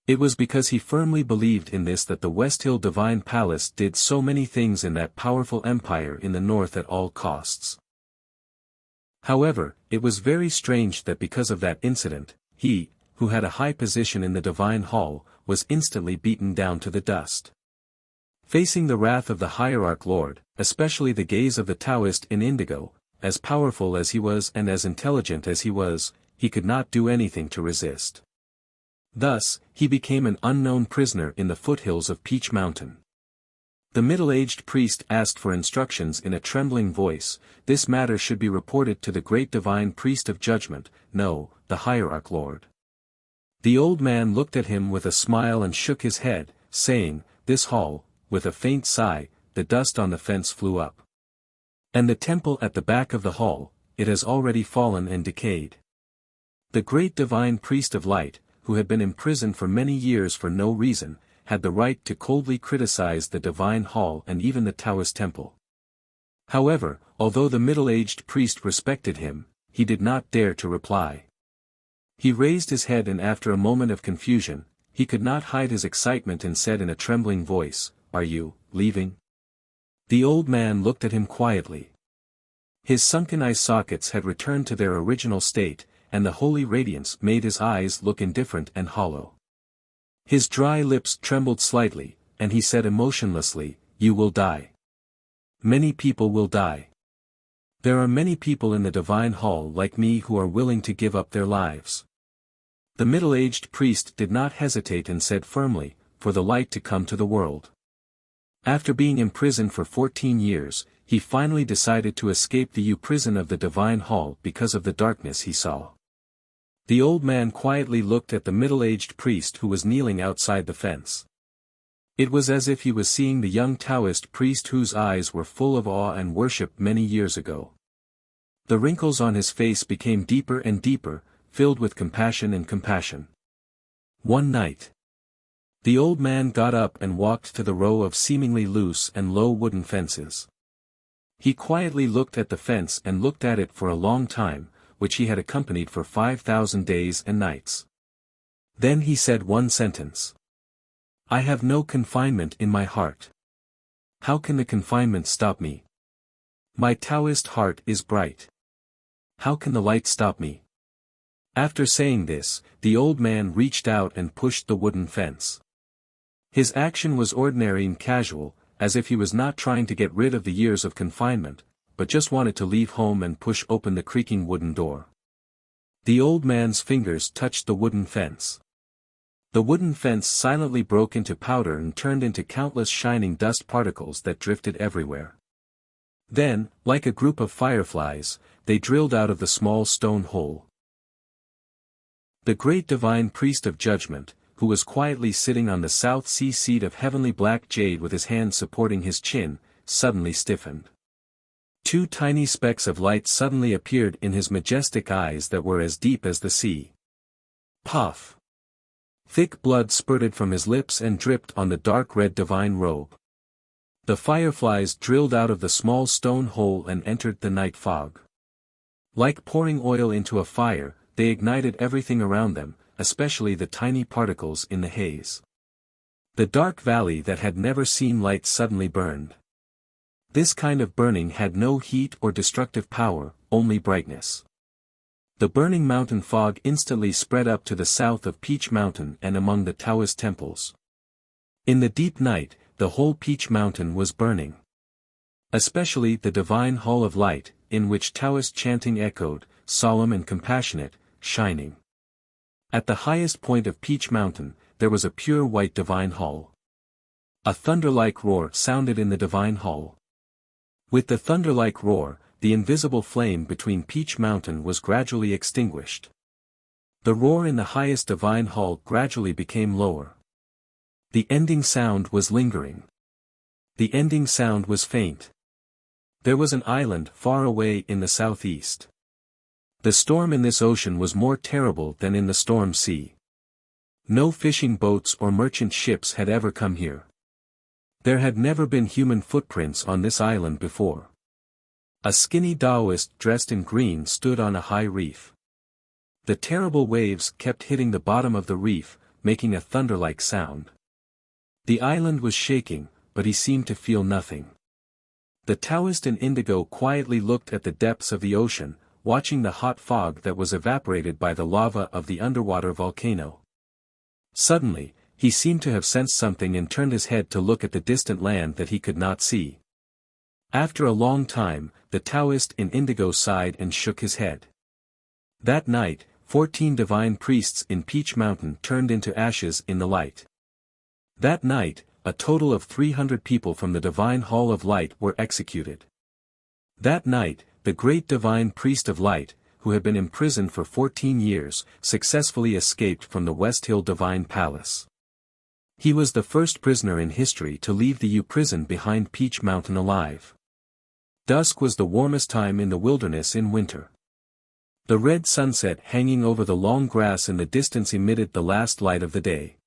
It was because he firmly believed in this that the West Hill Divine Palace did so many things in that powerful empire in the north at all costs. However, it was very strange that because of that incident, he, who had a high position in the Divine Hall, was instantly beaten down to the dust. Facing the wrath of the Hierarch Lord, especially the gaze of the Taoist in indigo, as powerful as he was and as intelligent as he was, he could not do anything to resist. Thus, he became an unknown prisoner in the foothills of Peach Mountain. The middle-aged priest asked for instructions in a trembling voice. This matter should be reported to the great divine priest of judgment, no, the Hierarch Lord. The old man looked at him with a smile and shook his head, saying, "This hall," with a faint sigh, the dust on the fence flew up. "And the temple at the back of the hall, it has already fallen and decayed." The great divine priest of light, who had been imprisoned for many years for no reason, had the right to coldly criticize the divine hall and even the Taoist temple. However, although the middle-aged priest respected him, he did not dare to reply. He raised his head and after a moment of confusion, he could not hide his excitement and said in a trembling voice, "Are you leaving?" The old man looked at him quietly. His sunken eye sockets had returned to their original state, and the holy radiance made his eyes look indifferent and hollow. His dry lips trembled slightly, and he said emotionlessly, "You will die. Many people will die. There are many people in the divine hall like me who are willing to give up their lives." The middle-aged priest did not hesitate and said firmly, "For the light to come to the world." After being imprisoned for 14 years, he finally decided to escape the prison of the divine hall because of the darkness he saw. The old man quietly looked at the middle-aged priest who was kneeling outside the fence. It was as if he was seeing the young Taoist priest whose eyes were full of awe and worship many years ago. The wrinkles on his face became deeper and deeper, filled with compassion and compassion. One night, the old man got up and walked to the row of seemingly loose and low wooden fences. He quietly looked at the fence and looked at it for a long time, which he had accompanied for 5,000 days and nights. Then he said one sentence. "I have no confinement in my heart. How can the confinement stop me? My Taoist heart is bright. How can the light stop me?" After saying this, the old man reached out and pushed the wooden fence. His action was ordinary and casual, as if he was not trying to get rid of the years of confinement, but just wanted to leave home and push open the creaking wooden door. The old man's fingers touched the wooden fence. The wooden fence silently broke into powder and turned into countless shining dust particles that drifted everywhere. Then, like a group of fireflies, they drilled out of the small stone hole. The great divine priest of judgment, who was quietly sitting on the South Sea seat of heavenly black jade with his hand supporting his chin, suddenly stiffened. Two tiny specks of light suddenly appeared in his majestic eyes that were as deep as the sea. Puff! Thick blood spurted from his lips and dripped on the dark red divine robe. The fireflies drilled out of the small stone hole and entered the night fog. Like pouring oil into a fire, they ignited everything around them, especially the tiny particles in the haze. The dark valley that had never seen light suddenly burned. This kind of burning had no heat or destructive power, only brightness. The burning mountain fog instantly spread up to the south of Peach Mountain and among the Taoist temples. In the deep night, the whole Peach Mountain was burning. Especially the divine hall of light, in which Taoist chanting echoed, solemn and compassionate, shining. At the highest point of Peach Mountain, there was a pure white divine hall. A thunder-like roar sounded in the divine hall. With the thunder-like roar, the invisible flame between Peach Mountain was gradually extinguished. The roar in the highest divine hall gradually became lower. The ending sound was lingering. The ending sound was faint. There was an island far away in the southeast. The storm in this ocean was more terrible than in the storm sea. No fishing boats or merchant ships had ever come here. There had never been human footprints on this island before. A skinny Taoist dressed in green stood on a high reef. The terrible waves kept hitting the bottom of the reef, making a thunder-like sound. The island was shaking, but he seemed to feel nothing. The Taoist in indigo quietly looked at the depths of the ocean, watching the hot fog that was evaporated by the lava of the underwater volcano. Suddenly, he seemed to have sensed something and turned his head to look at the distant land that he could not see. After a long time, the Taoist in indigo sighed and shook his head. That night, 14 divine priests in Peach Mountain turned into ashes in the light. That night, a total of 300 people from the Divine Hall of Light were executed. That night, the great Divine Priest of Light, who had been imprisoned for 14 years, successfully escaped from the West Hill Divine Palace. He was the first prisoner in history to leave the prison behind Peach Mountain alive. Dusk was the warmest time in the wilderness in winter. The red sunset hanging over the long grass in the distance emitted the last light of the day.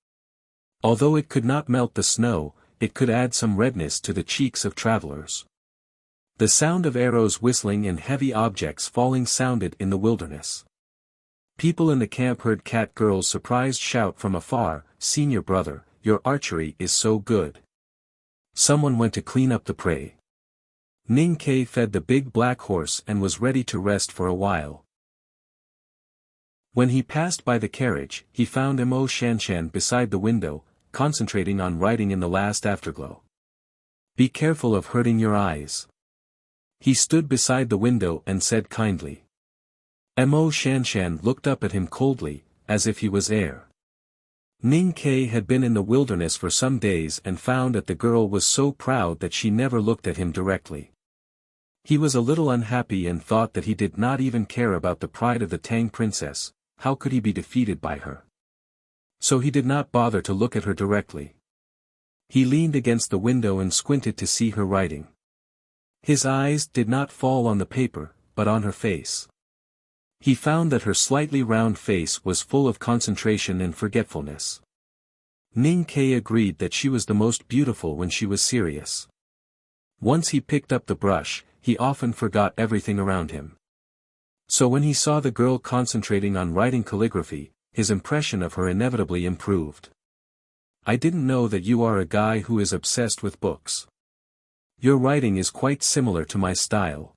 Although it could not melt the snow, it could add some redness to the cheeks of travelers. The sound of arrows whistling and heavy objects falling sounded in the wilderness. People in the camp heard Cat Girl's surprised shout from afar, "Senior brother, your archery is so good." Someone went to clean up the prey. Ning Kai fed the big black horse and was ready to rest for a while. When he passed by the carriage, he found Mo Shanshan beside the window, concentrating on writing in the last afterglow. "Be careful of hurting your eyes." He stood beside the window and said kindly. Mo Shanshan looked up at him coldly, as if he was air. Ning Kai had been in the wilderness for some days and found that the girl was so proud that she never looked at him directly. He was a little unhappy and thought that he did not even care about the pride of the Tang princess. How could he be defeated by her? So he did not bother to look at her directly. He leaned against the window and squinted to see her writing. His eyes did not fall on the paper, but on her face. He found that her slightly round face was full of concentration and forgetfulness. Ning Kai agreed that she was the most beautiful when she was serious. Once he picked up the brush, he often forgot everything around him. So when he saw the girl concentrating on writing calligraphy, his impression of her inevitably improved. "I didn't know that you are a guy who is obsessed with books. Your writing is quite similar to my style."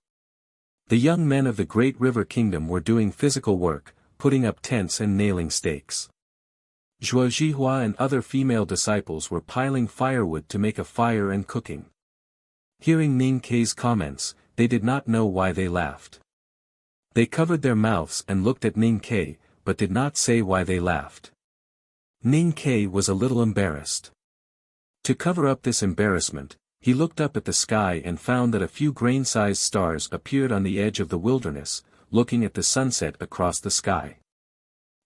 The young men of the Great River Kingdom were doing physical work, putting up tents and nailing stakes. Zhuo Zhihua and other female disciples were piling firewood to make a fire and cooking. Hearing Ning Kai's comments, they did not know why they laughed. They covered their mouths and looked at Ning Kai, but did not say why they laughed. Ning Kai was a little embarrassed. To cover up this embarrassment, he looked up at the sky and found that a few grain-sized stars appeared on the edge of the wilderness, looking at the sunset across the sky.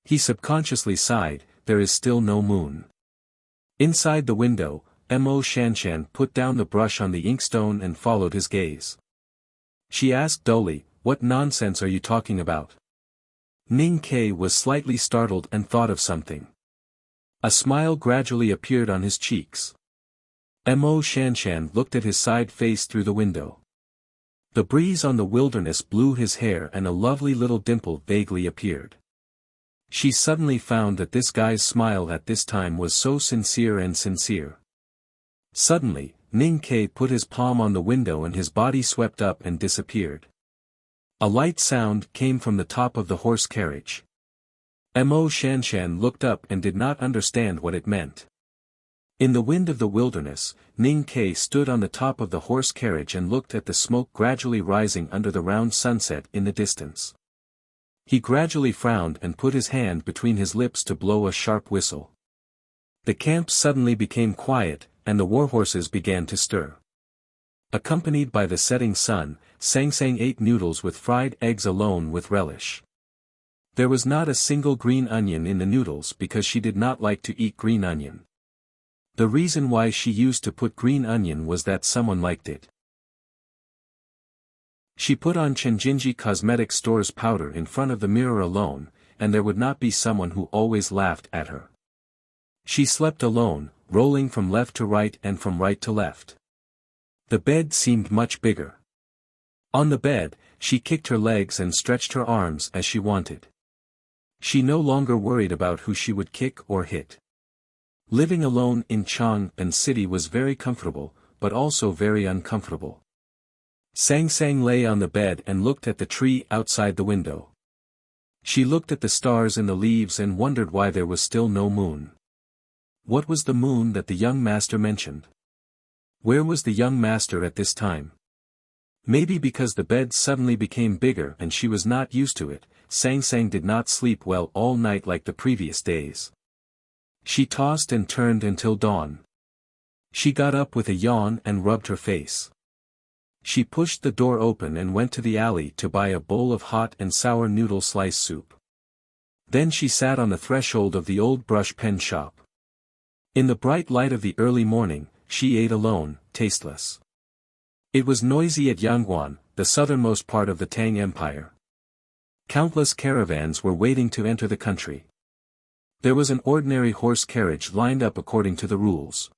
He subconsciously sighed, "There is still no moon." Inside the window, Mo Shanshan put down the brush on the inkstone and followed his gaze. She asked dully, "What nonsense are you talking about?" Ning Kai was slightly startled and thought of something. A smile gradually appeared on his cheeks. Mo Shanshan looked at his side face through the window. The breeze on the wilderness blew his hair and a lovely little dimple vaguely appeared. She suddenly found that this guy's smile at this time was so sincere and sincere. Suddenly, Ning Kai put his palm on the window and his body swept up and disappeared. A light sound came from the top of the horse carriage. Mo Shanshan looked up and did not understand what it meant. In the wind of the wilderness, Ning Kai stood on the top of the horse carriage and looked at the smoke gradually rising under the round sunset in the distance. He gradually frowned and put his hand between his lips to blow a sharp whistle. The camp suddenly became quiet, and the warhorses began to stir. Accompanied by the setting sun, Sang Sang ate noodles with fried eggs alone with relish. There was not a single green onion in the noodles because she did not like to eat green onion. The reason why she used to put green onion was that someone liked it. She put on Chenjinji Cosmetic Store's powder in front of the mirror alone, and there would not be someone who always laughed at her. She slept alone, rolling from left to right and from right to left. The bed seemed much bigger. On the bed, she kicked her legs and stretched her arms as she wanted. She no longer worried about who she would kick or hit. Living alone in Chang'an City was very comfortable, but also very uncomfortable. Sang Sang lay on the bed and looked at the tree outside the window. She looked at the stars in the leaves and wondered why there was still no moon. What was the moon that the young master mentioned? Where was the young master at this time? Maybe because the bed suddenly became bigger and she was not used to it, Sang Sang did not sleep well all night like the previous days. She tossed and turned until dawn. She got up with a yawn and rubbed her face. She pushed the door open and went to the alley to buy a bowl of hot and sour noodle slice soup. Then she sat on the threshold of the old brush pen shop. In the bright light of the early morning, she ate alone, tasteless. It was noisy at Yangguan, the southernmost part of the Tang Empire. Countless caravans were waiting to enter the country. There was an ordinary horse carriage lined up according to the rules.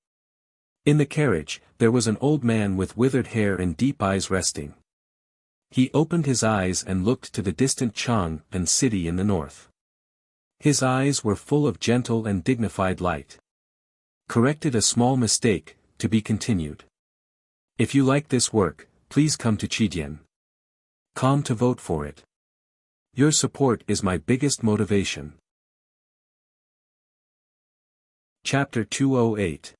In the carriage, there was an old man with withered hair and deep eyes resting. He opened his eyes and looked to the distant Chang'an City in the north. His eyes were full of gentle and dignified light. Corrected a small mistake, to be continued. If you like this work, please come to Chidian.com to vote for it. Your support is my biggest motivation. Chapter 208.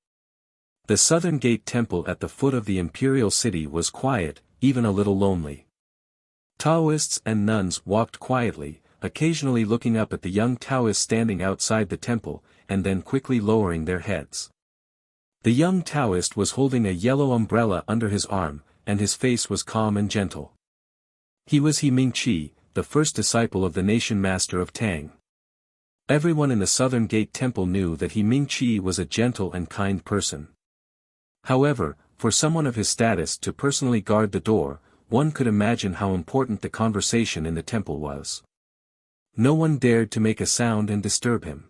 The Southern Gate Temple at the foot of the imperial city was quiet, even a little lonely. Taoists and nuns walked quietly, occasionally looking up at the young Taoist standing outside the temple, and then quickly lowering their heads. The young Taoist was holding a yellow umbrella under his arm, and his face was calm and gentle. He was He Mingqi, the first disciple of the nation master of Tang. Everyone in the Southern Gate Temple knew that He Mingqi was a gentle and kind person. However, for someone of his status to personally guard the door, one could imagine how important the conversation in the temple was. No one dared to make a sound and disturb him.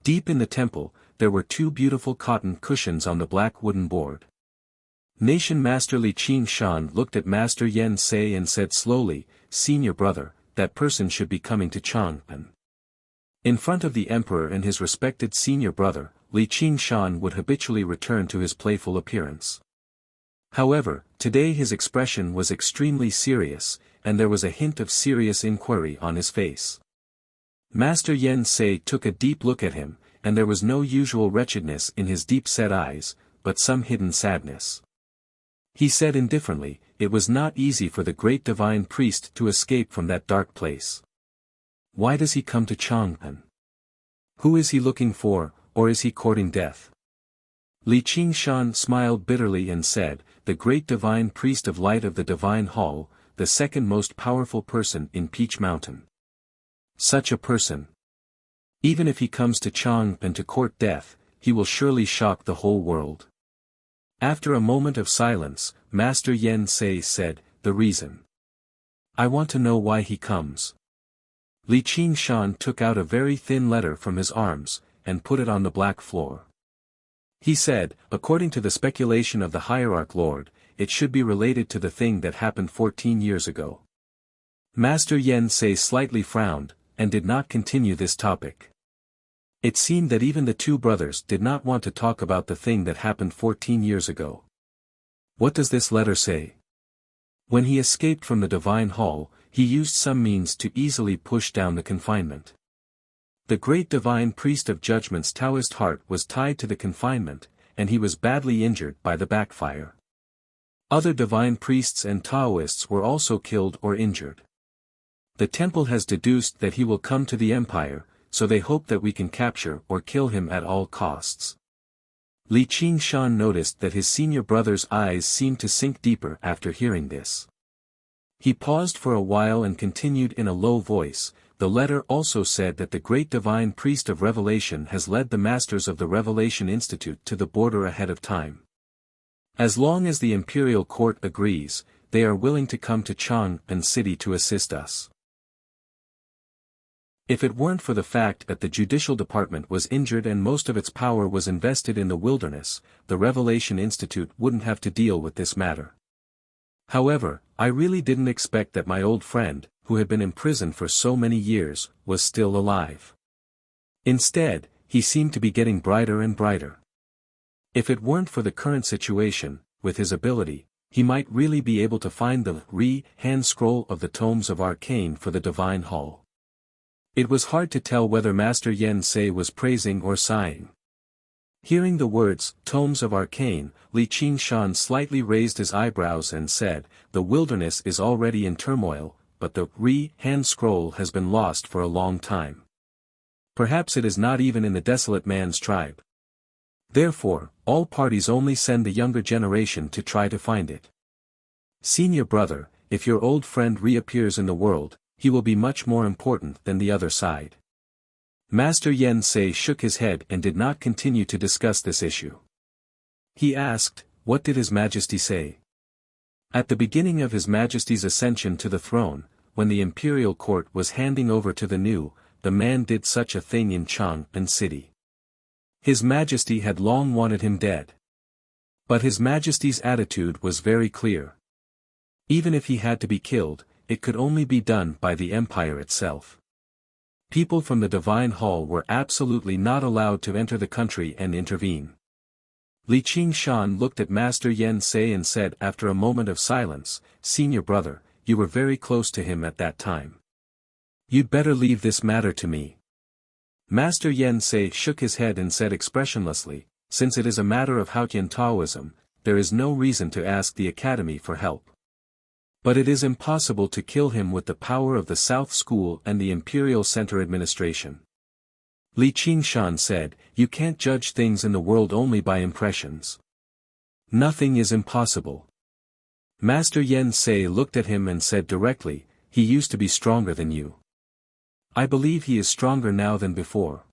Deep in the temple, there were two beautiful cotton cushions on the black wooden board. Nation Master Li Qingshan looked at Master Yen Sei and said slowly, "Senior brother, that person should be coming to Chang'an." In front of the emperor and his respected senior brother, Li Qingshan would habitually return to his playful appearance. However, today his expression was extremely serious, and there was a hint of serious inquiry on his face. Master Yen Sei took a deep look at him, and there was no usual wretchedness in his deep-set eyes, but some hidden sadness. He said indifferently, "It was not easy for the great divine priest to escape from that dark place. Why does he come to Chang'an? Who is he looking for, or is he courting death?" Li Qingshan smiled bitterly and said, "The great divine priest of light of the divine hall, the second most powerful person in Peach Mountain. Such a person. Even if he comes to Chang'an to court death, he will surely shock the whole world." After a moment of silence, Master Yen Sei said, "The reason. I want to know why he comes." Li Qingshan took out a very thin letter from his arms, and put it on the black floor. He said, "According to the speculation of the Hierarch Lord, it should be related to the thing that happened 14 years ago." Master Yen Sei slightly frowned, and did not continue this topic. It seemed that even the two brothers did not want to talk about the thing that happened 14 years ago. What does this letter say? When he escaped from the divine hall, he used some means to easily push down the confinement. The great divine priest of judgment's Taoist heart was tied to the confinement, and he was badly injured by the backfire. Other divine priests and Taoists were also killed or injured. The temple has deduced that he will come to the empire, so they hope that we can capture or kill him at all costs. Li Qingshan noticed that his senior brother's eyes seemed to sink deeper after hearing this. He paused for a while and continued in a low voice, The letter also said that the great divine priest of revelation has led the masters of the Revelation Institute to the border ahead of time. As long as the imperial court agrees, they are willing to come to Chang'an City to assist us. If it weren't for the fact that the judicial department was injured and most of its power was invested in the wilderness, the Revelation Institute wouldn't have to deal with this matter. However, I really didn't expect that my old friend, who had been imprisoned for so many years, was still alive. Instead, he seemed to be getting brighter and brighter. If it weren't for the current situation, with his ability, he might really be able to find the hand scroll of the tomes of arcane for the divine hall. It was hard to tell whether Master Yen Sei was praising or sighing. Hearing the words, tomes of arcane, Li Qingshan slightly raised his eyebrows and said, the wilderness is already in turmoil, but the hand scroll has been lost for a long time. Perhaps it is not even in the desolate man's tribe. Therefore, all parties only send the younger generation to try to find it. Senior brother, if your old friend reappears in the world, he will be much more important than the other side. Master Yen Sei shook his head and did not continue to discuss this issue. He asked, what did His Majesty say? At the beginning of His Majesty's ascension to the throne, when the imperial court was handing over to the man did such a thing in Chang'an City. His Majesty had long wanted him dead. But His Majesty's attitude was very clear. Even if he had to be killed, it could only be done by the empire itself. People from the Divine Hall were absolutely not allowed to enter the country and intervene. Li Qingshan looked at Master Yen Sei and said after a moment of silence, Senior brother, you were very close to him at that time. You'd better leave this matter to me. Master Yen Sei shook his head and said expressionlessly, since it is a matter of Haotian Taoism, there is no reason to ask the Academy for help. But it is impossible to kill him with the power of the South School and the Imperial Center administration. Li Qingshan said, you can't judge things in the world only by impressions. Nothing is impossible. Master Yen Sei looked at him and said directly, he used to be stronger than you. I believe he is stronger now than before.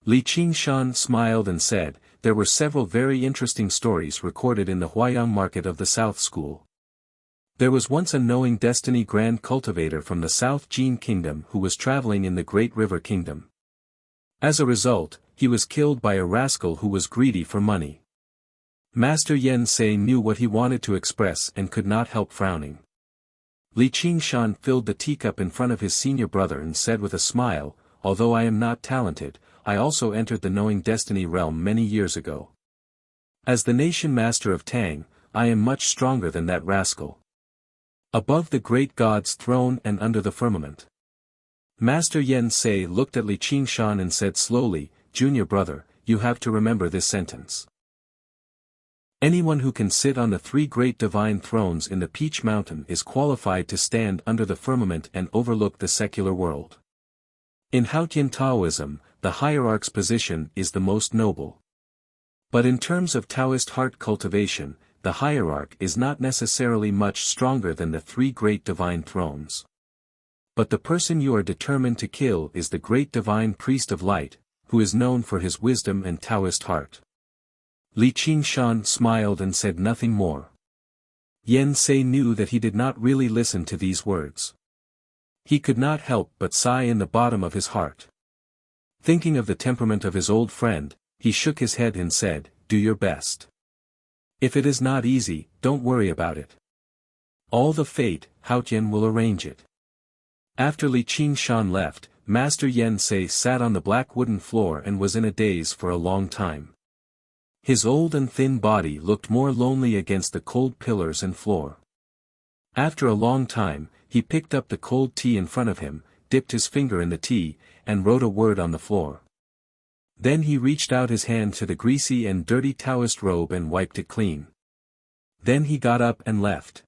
Li Qingshan smiled and said, there were several very interesting stories recorded in the Huayang market of the South School. There was once a knowing destiny grand cultivator from the South Jin Kingdom who was traveling in the Great River Kingdom. As a result, he was killed by a rascal who was greedy for money. Master Yen Sei knew what he wanted to express and could not help frowning. Li Qingshan filled the teacup in front of his senior brother and said with a smile, although I am not talented, I also entered the knowing destiny realm many years ago. As the nation master of Tang, I am much stronger than that rascal. Above the great god's throne and under the firmament. Master Yen Sei looked at Li Qingshan and said slowly, Junior brother, you have to remember this sentence. Anyone who can sit on the three great divine thrones in the Peach Mountain is qualified to stand under the firmament and overlook the secular world. In Haotian Taoism, the hierarch's position is the most noble. But in terms of Taoist heart cultivation, the hierarch is not necessarily much stronger than the three great divine thrones. But the person you are determined to kill is the great divine priest of light, who is known for his wisdom and Taoist heart. Li Qingshan smiled and said nothing more. Yen Sei knew that he did not really listen to these words. He could not help but sigh in the bottom of his heart. Thinking of the temperament of his old friend, he shook his head and said, do your best. If it is not easy, don't worry about it. All the fate, Haotian will arrange it. After Li Qingshan left, Master Yen Sei sat on the black wooden floor and was in a daze for a long time. His old and thin body looked more lonely against the cold pillars and floor. After a long time, he picked up the cold tea in front of him, dipped his finger in the tea, and wrote a word on the floor. Then he reached out his hand to the greasy and dirty Taoist robe and wiped it clean. Then he got up and left.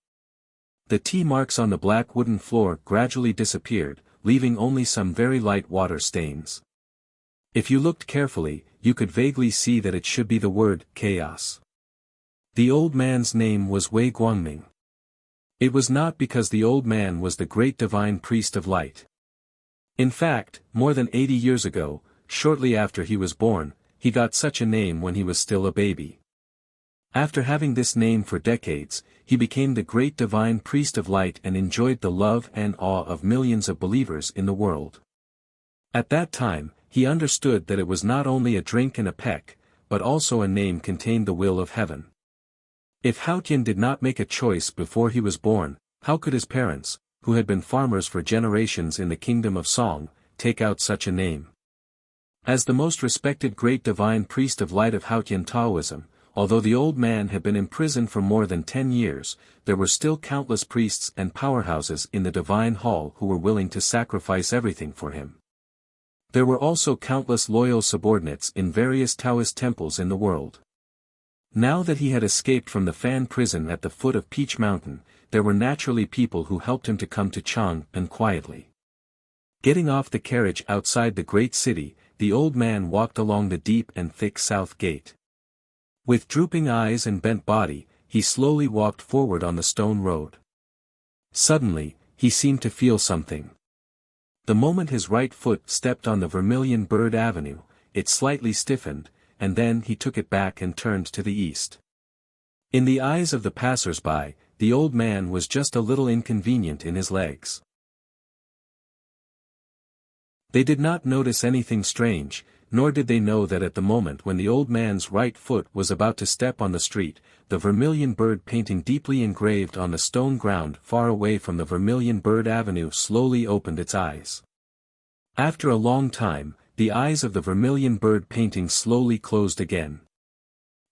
The tea marks on the black wooden floor gradually disappeared, leaving only some very light water stains. If you looked carefully, you could vaguely see that it should be the word, chaos. The old man's name was Wei Guangming. It was not because the old man was the great divine priest of light. In fact, more than 80 years ago, shortly after he was born, he got such a name when he was still a baby. After having this name for decades, he became the great divine priest of light and enjoyed the love and awe of millions of believers in the world. At that time, he understood that it was not only a drink and a peck, but also a name contained the will of heaven. If Haotian did not make a choice before he was born, how could his parents, who had been farmers for generations in the kingdom of Song, take out such a name? As the most respected great divine priest of light of Haotian Taoism, although the old man had been imprisoned for more than 10 years, there were still countless priests and powerhouses in the divine hall who were willing to sacrifice everything for him. There were also countless loyal subordinates in various Taoist temples in the world. Now that he had escaped from the Fan prison at the foot of Peach Mountain, there were naturally people who helped him to come to Chang'an quietly. Getting off the carriage outside the great city, the old man walked along the deep and thick south gate. With drooping eyes and bent body, he slowly walked forward on the stone road. Suddenly, he seemed to feel something. The moment his right foot stepped on the Vermilion Bird Avenue, it slightly stiffened, and then he took it back and turned to the east. In the eyes of the passers-by, the old man was just a little inconvenient in his legs. They did not notice anything strange, nor did they know that at the moment when the old man's right foot was about to step on the street, the Vermilion Bird painting deeply engraved on the stone ground far away from the Vermilion Bird Avenue slowly opened its eyes. After a long time, the eyes of the Vermilion Bird painting slowly closed again.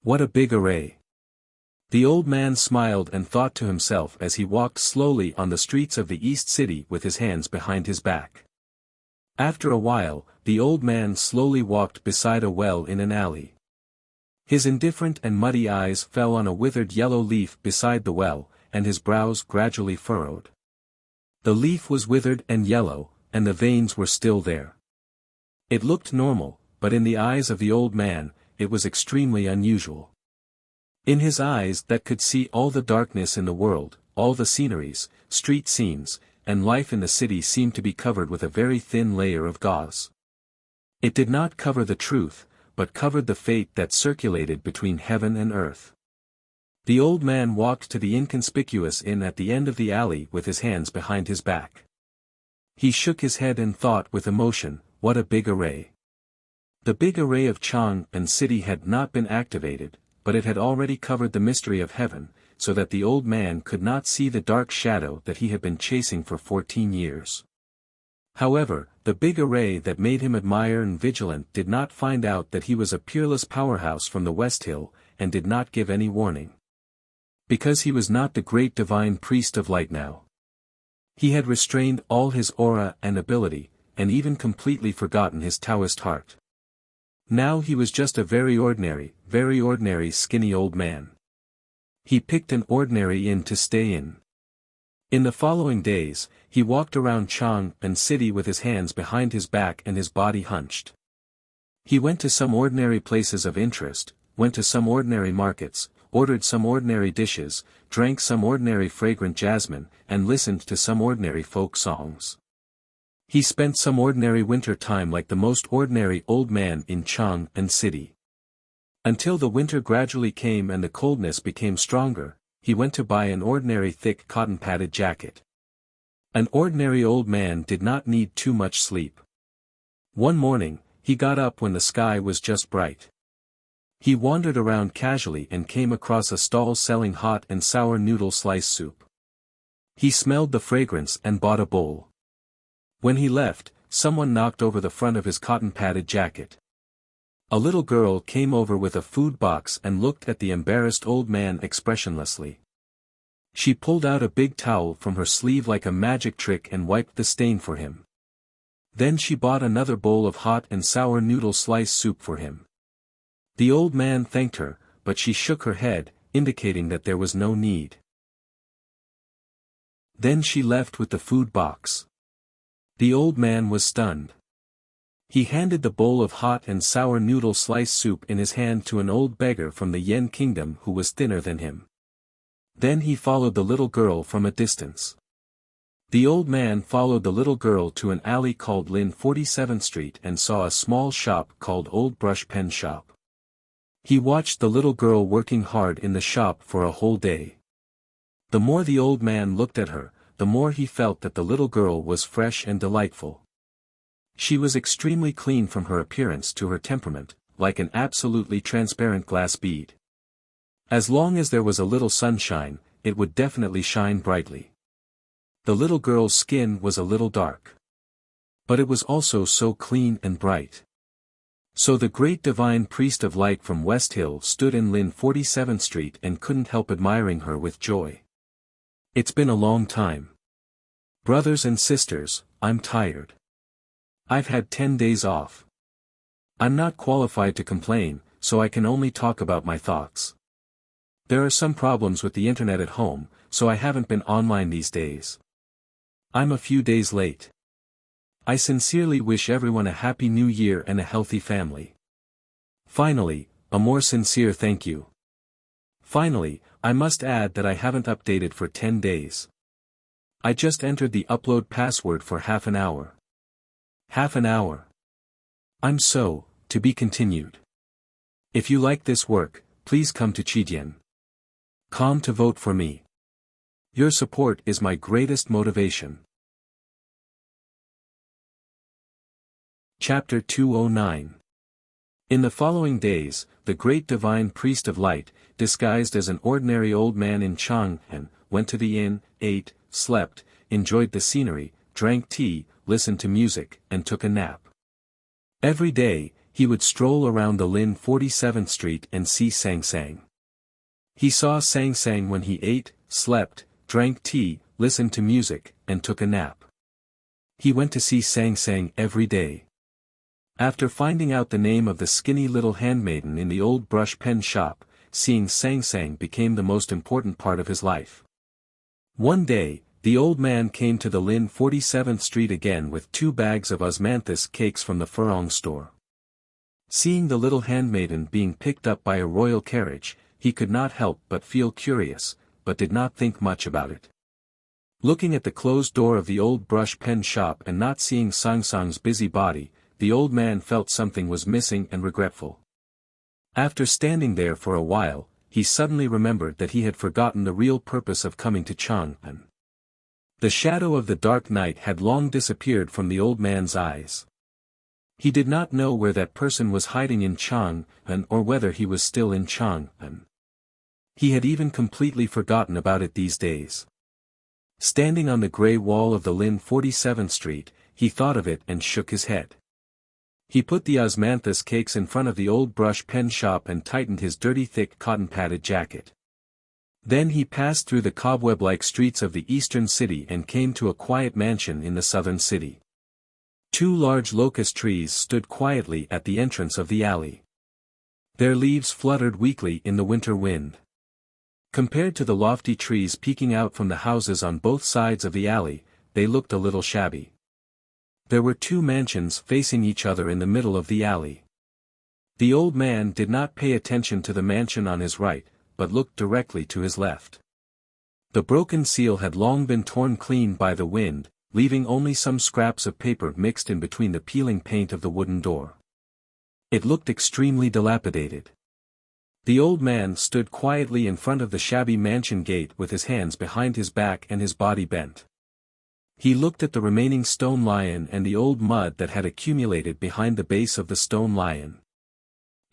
What a big array! The old man smiled and thought to himself as he walked slowly on the streets of the East City with his hands behind his back. After a while, the old man slowly walked beside a well in an alley. His indifferent and muddy eyes fell on a withered yellow leaf beside the well, and his brows gradually furrowed. The leaf was withered and yellow, and the veins were still there. It looked normal, but in the eyes of the old man, it was extremely unusual. In his eyes that could see all the darkness in the world, all the sceneries, street scenes, and life in the city seemed to be covered with a very thin layer of gauze. It did not cover the truth, but covered the fate that circulated between heaven and earth. The old man walked to the inconspicuous inn at the end of the alley with his hands behind his back. He shook his head and thought with emotion, what a big array. The big array of Chang'an city had not been activated, but it had already covered the mystery of heaven, so that the old man could not see the dark shadow that he had been chasing for 14 years. However, the big array that made him admire and vigilant did not find out that he was a peerless powerhouse from the West Hill, and did not give any warning. Because he was not the great divine priest of light now. He had restrained all his aura and ability, and even completely forgotten his Taoist heart. Now he was just a very ordinary skinny old man. He picked an ordinary inn to stay in. In the following days, he walked around Chang'an city with his hands behind his back and his body hunched. He went to some ordinary places of interest, went to some ordinary markets, ordered some ordinary dishes, drank some ordinary fragrant jasmine, and listened to some ordinary folk songs. He spent some ordinary winter time like the most ordinary old man in Chang'an city. Until the winter gradually came and the coldness became stronger, he went to buy an ordinary thick cotton-padded jacket. An ordinary old man did not need too much sleep. One morning, he got up when the sky was just bright. He wandered around casually and came across a stall selling hot and sour noodle slice soup. He smelled the fragrance and bought a bowl. When he left, someone knocked over the front of his cotton-padded jacket. A little girl came over with a food box and looked at the embarrassed old man expressionlessly. She pulled out a big towel from her sleeve like a magic trick and wiped the stain for him. Then she bought another bowl of hot and sour noodle slice soup for him. The old man thanked her, but she shook her head, indicating that there was no need. Then she left with the food box. The old man was stunned. He handed the bowl of hot and sour noodle slice soup in his hand to an old beggar from the Yen kingdom who was thinner than him. Then he followed the little girl from a distance. The old man followed the little girl to an alley called Lin 47th Street and saw a small shop called Old Brush Pen Shop. He watched the little girl working hard in the shop for a whole day. The more the old man looked at her, the more he felt that the little girl was fresh and delightful. She was extremely clean from her appearance to her temperament, like an absolutely transparent glass bead. As long as there was a little sunshine, it would definitely shine brightly. The little girl's skin was a little dark. But it was also so clean and bright. So the great divine priest of light from West Hill stood in Lin 47th Street and couldn't help admiring her with joy. It's been a long time. Brothers and sisters, I'm tired. I've had 10 days off. I'm not qualified to complain, so I can only talk about my thoughts. There are some problems with the internet at home, so I haven't been online these days. I'm a few days late. I sincerely wish everyone a happy new year and a healthy family. Finally, a more sincere thank you. Finally, I must add that I haven't updated for 10 days. I just entered the upload password for half an hour. Half an hour. I'm so, to be continued. If you like this work, please come to Chidian.com to vote for me. Your support is my greatest motivation. Chapter 209. In the following days, the great divine priest of light, disguised as an ordinary old man in Chang'an, went to the inn, ate, slept, enjoyed the scenery, drank tea, listened to music, and took a nap. Every day, he would stroll around the Lin 47th Street and see Sang Sang. He saw Sang Sang when he ate, slept, drank tea, listened to music, and took a nap. He went to see Sang Sang every day. After finding out the name of the skinny little handmaiden in the old brush pen shop, seeing Sang Sang became the most important part of his life. One day, the old man came to the Lin 47th Street again with 2 bags of osmanthus cakes from the Furong store. Seeing the little handmaiden being picked up by a royal carriage, he could not help but feel curious, but did not think much about it. Looking at the closed door of the old brush pen shop and not seeing Sang Sang's busy body, the old man felt something was missing and regretful. After standing there for a while, he suddenly remembered that he had forgotten the real purpose of coming to Chang'an. The shadow of the dark night had long disappeared from the old man's eyes. He did not know where that person was hiding in Chang'an or whether he was still in Chang'an. He had even completely forgotten about it these days. Standing on the gray wall of the Lin 47th Street, he thought of it and shook his head. He put the osmanthus cakes in front of the old brush pen shop and tightened his dirty thick cotton-padded jacket. Then he passed through the cobweb-like streets of the eastern city and came to a quiet mansion in the southern city. 2 large locust trees stood quietly at the entrance of the alley. Their leaves fluttered weakly in the winter wind. Compared to the lofty trees peeking out from the houses on both sides of the alley, they looked a little shabby. There were 2 mansions facing each other in the middle of the alley. The old man did not pay attention to the mansion on his right, but looked directly to his left. The broken seal had long been torn clean by the wind, leaving only some scraps of paper mixed in between the peeling paint of the wooden door. It looked extremely dilapidated. The old man stood quietly in front of the shabby mansion gate with his hands behind his back and his body bent. He looked at the remaining stone lion and the old mud that had accumulated behind the base of the stone lion.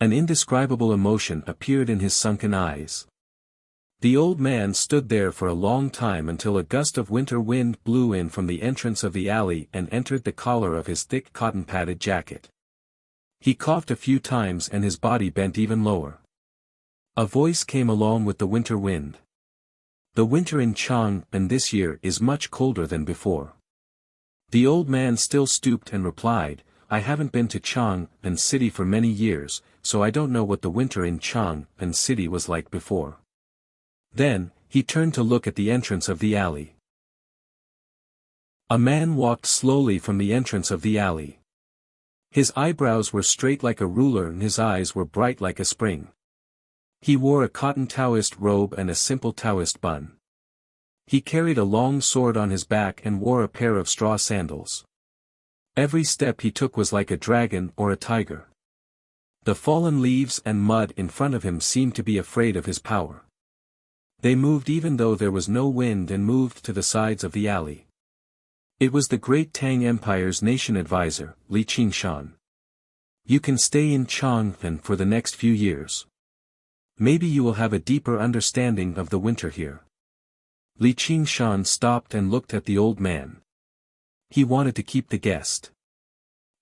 An indescribable emotion appeared in his sunken eyes. The old man stood there for a long time until a gust of winter wind blew in from the entrance of the alley and entered the collar of his thick cotton-padded jacket. He coughed a few times and his body bent even lower. A voice came along with the winter wind. The winter in Chang'an this year is much colder than before. The old man still stooped and replied, I haven't been to Chang'an city for many years, so I don't know what the winter in Chang'an city was like before. Then, he turned to look at the entrance of the alley. A man walked slowly from the entrance of the alley. His eyebrows were straight like a ruler and his eyes were bright like a spring. He wore a cotton Taoist robe and a simple Taoist bun. He carried a long sword on his back and wore a pair of straw sandals. Every step he took was like a dragon or a tiger. The fallen leaves and mud in front of him seemed to be afraid of his power. They moved even though there was no wind and moved to the sides of the alley. It was the great Tang Empire's nation advisor, Li Qingshan. You can stay in Chang'an for the next few years. Maybe you will have a deeper understanding of the winter here. Li Qingshan stopped and looked at the old man. He wanted to keep the guest.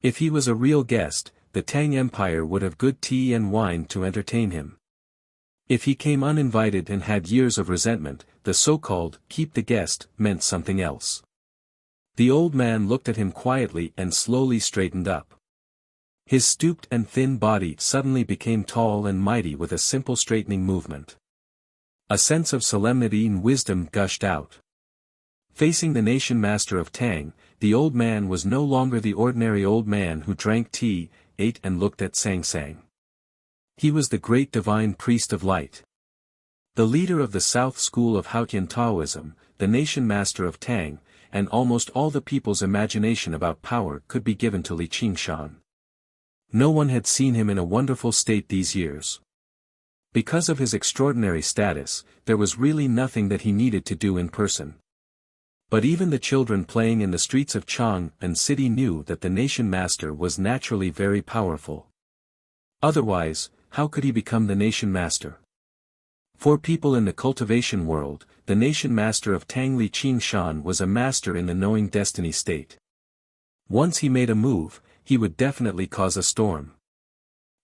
If he was a real guest, the Tang Empire would have good tea and wine to entertain him. If he came uninvited and had years of resentment, the so-called keep the guest meant something else. The old man looked at him quietly and slowly straightened up. His stooped and thin body suddenly became tall and mighty with a simple straightening movement. A sense of solemnity and wisdom gushed out. Facing the nation master of Tang, the old man was no longer the ordinary old man who drank tea, ate and looked at Sang Sang. He was the great divine priest of light. The leader of the South School of Haotian Taoism, the nation master of Tang, and almost all the people's imagination about power could be given to Li Qingshan. No one had seen him in a wonderful state these years. Because of his extraordinary status, there was really nothing that he needed to do in person. But even the children playing in the streets of Chang'an city knew that the nation master was naturally very powerful. Otherwise, how could he become the nation master? For people in the cultivation world, the nation master of Tang Li Qingshan was a master in the knowing destiny state. Once he made a move, he would definitely cause a storm.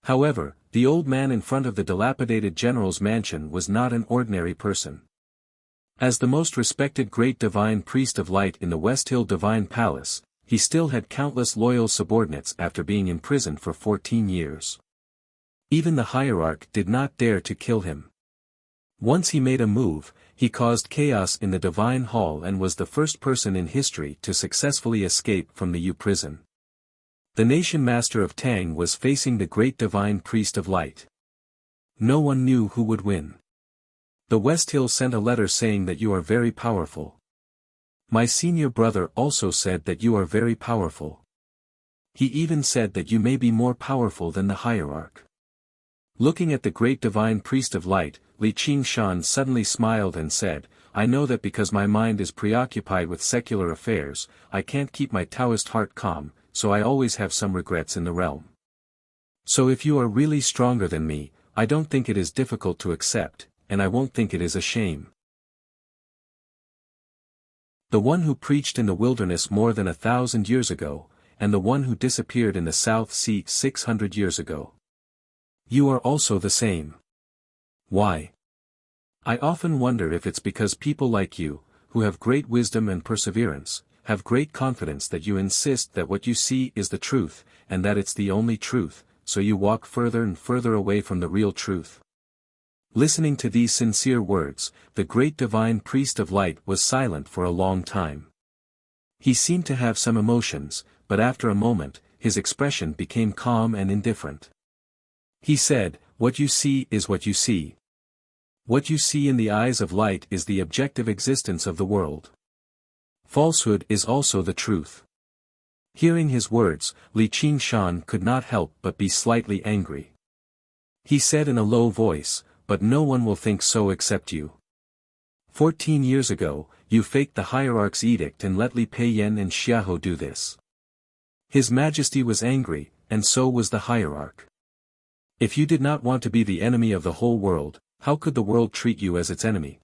However, the old man in front of the dilapidated general's mansion was not an ordinary person. As the most respected great divine priest of light in the West Hill Divine Palace, he still had countless loyal subordinates after being imprisoned for 14 years. Even the hierarch did not dare to kill him. Once he made a move, he caused chaos in the divine hall and was the first person in history to successfully escape from the U prison. The nation master of Tang was facing the great divine priest of light. No one knew who would win. The West Hill sent a letter saying that you are very powerful. My senior brother also said that you are very powerful. He even said that you may be more powerful than the hierarch. Looking at the great divine priest of light, Li Qingshan suddenly smiled and said, I know that because my mind is preoccupied with secular affairs, I can't keep my Taoist heart calm, so I always have some regrets in the realm. So if you are really stronger than me, I don't think it is difficult to accept, and I won't think it is a shame. The one who preached in the wilderness more than 1,000 years ago, and the one who disappeared in the South Sea 600 years ago. You are also the same. Why? I often wonder if it's because people like you, who have great wisdom and perseverance, have great confidence that you insist that what you see is the truth, and that it's the only truth, so you walk further and further away from the real truth. Listening to these sincere words, the great divine priest of light was silent for a long time. He seemed to have some emotions, but after a moment, his expression became calm and indifferent. He said, what you see is what you see. What you see in the eyes of light is the objective existence of the world. Falsehood is also the truth. Hearing his words, Li Qingshan could not help but be slightly angry. He said in a low voice, but no one will think so except you. 14 years ago, you faked the hierarch's edict and let Li Peiyan and Xiahou do this. His Majesty was angry, and so was the hierarch. If you did not want to be the enemy of the whole world, how could the world treat you as its enemy?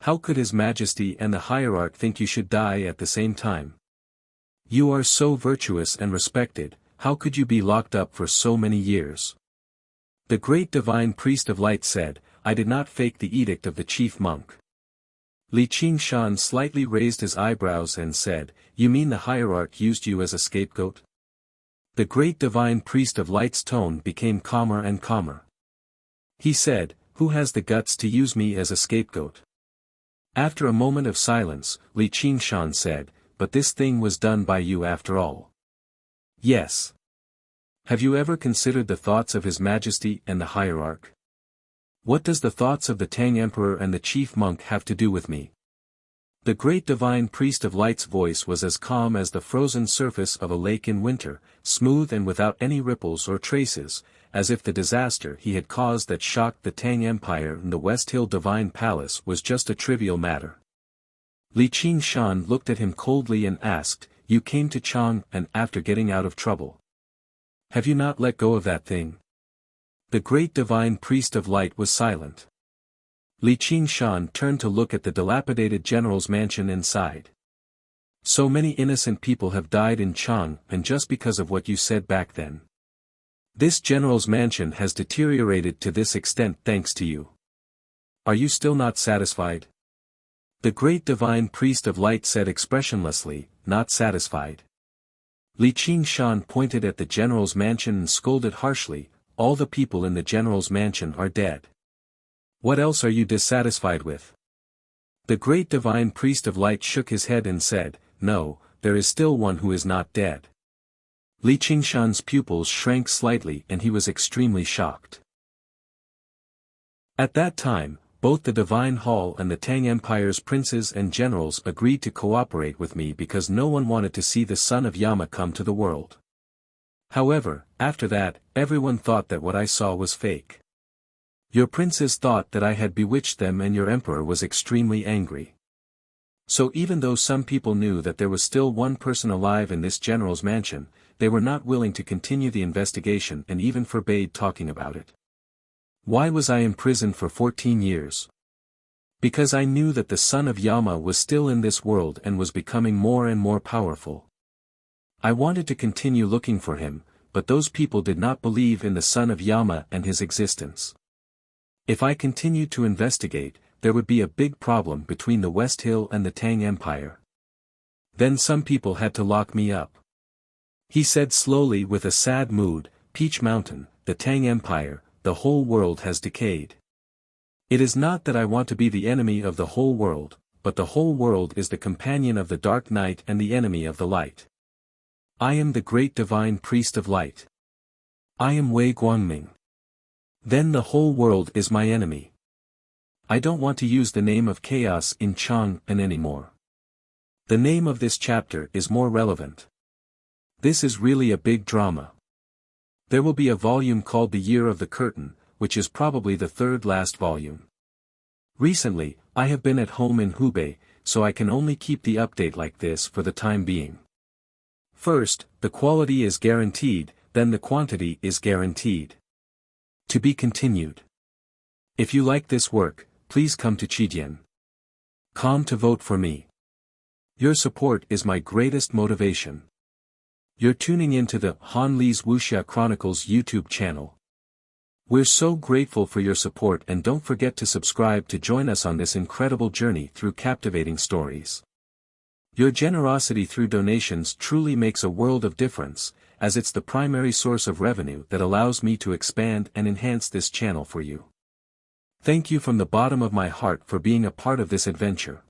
How could His Majesty and the hierarch think you should die at the same time? You are so virtuous and respected, how could you be locked up for so many years? The great divine priest of light said, I did not fake the edict of the chief monk. Li Qingshan slightly raised his eyebrows and said, you mean the hierarch used you as a scapegoat? The great divine priest of light's tone became calmer and calmer. He said, who has the guts to use me as a scapegoat? After a moment of silence, Li Qingshan said, but this thing was done by you after all. Yes. Have you ever considered the thoughts of His Majesty and the hierarch? What does the thoughts of the Tang Emperor and the chief monk have to do with me? The great divine priest of light's voice was as calm as the frozen surface of a lake in winter, smooth and without any ripples or traces, as if the disaster he had caused that shocked the Tang Empire in the West Hill Divine Palace was just a trivial matter. Li Qingshan looked at him coldly and asked, "You came to Chang'an after getting out of trouble. Have you not let go of that thing?" The great divine priest of light was silent. Li Qingshan turned to look at the dilapidated general's mansion and sighed. "So many innocent people have died in Chang'an just because of what you said back then. This general's mansion has deteriorated to this extent thanks to you. Are you still not satisfied?" The great divine priest of light said expressionlessly, "Not satisfied." Li Qingshan pointed at the general's mansion and scolded harshly, "All the people in the general's mansion are dead. What else are you dissatisfied with?" The great divine priest of light shook his head and said, "No, there is still one who is not dead." Li Qingshan's pupils shrank slightly and he was extremely shocked. At that time, both the Divine Hall and the Tang Empire's princes and generals agreed to cooperate with me because no one wanted to see the son of Yama come to the world. However, after that, everyone thought that what I saw was fake. Your princes thought that I had bewitched them and your emperor was extremely angry. So even though some people knew that there was still one person alive in this general's mansion, they were not willing to continue the investigation and even forbade talking about it. Why was I imprisoned for 14 years? Because I knew that the son of Yama was still in this world and was becoming more and more powerful. I wanted to continue looking for him, but those people did not believe in the son of Yama and his existence. If I continued to investigate, there would be a big problem between the West Hill and the Tang Empire. Then some people had to lock me up. He said slowly with a sad mood, "Peach Mountain, the Tang Empire, the whole world has decayed. It is not that I want to be the enemy of the whole world, but the whole world is the companion of the dark night and the enemy of the light. I am the great divine priest of light. I am Wei Guangming. Then the whole world is my enemy. I don't want to use the name of chaos in Chang'an anymore. The name of this chapter is more relevant. This is really a big drama. There will be a volume called The Year of the Curtain, which is probably the third last volume. Recently, I have been at home in Hubei, so I can only keep the update like this for the time being. First, the quality is guaranteed, then the quantity is guaranteed. To be continued. If you like this work, please come to Chidian.com to vote for me. Your support is my greatest motivation. You're tuning into the Han Li's Wuxia Chronicles YouTube channel. We're so grateful for your support and don't forget to subscribe to join us on this incredible journey through captivating stories. Your generosity through donations truly makes a world of difference, as it's the primary source of revenue that allows me to expand and enhance this channel for you. Thank you from the bottom of my heart for being a part of this adventure.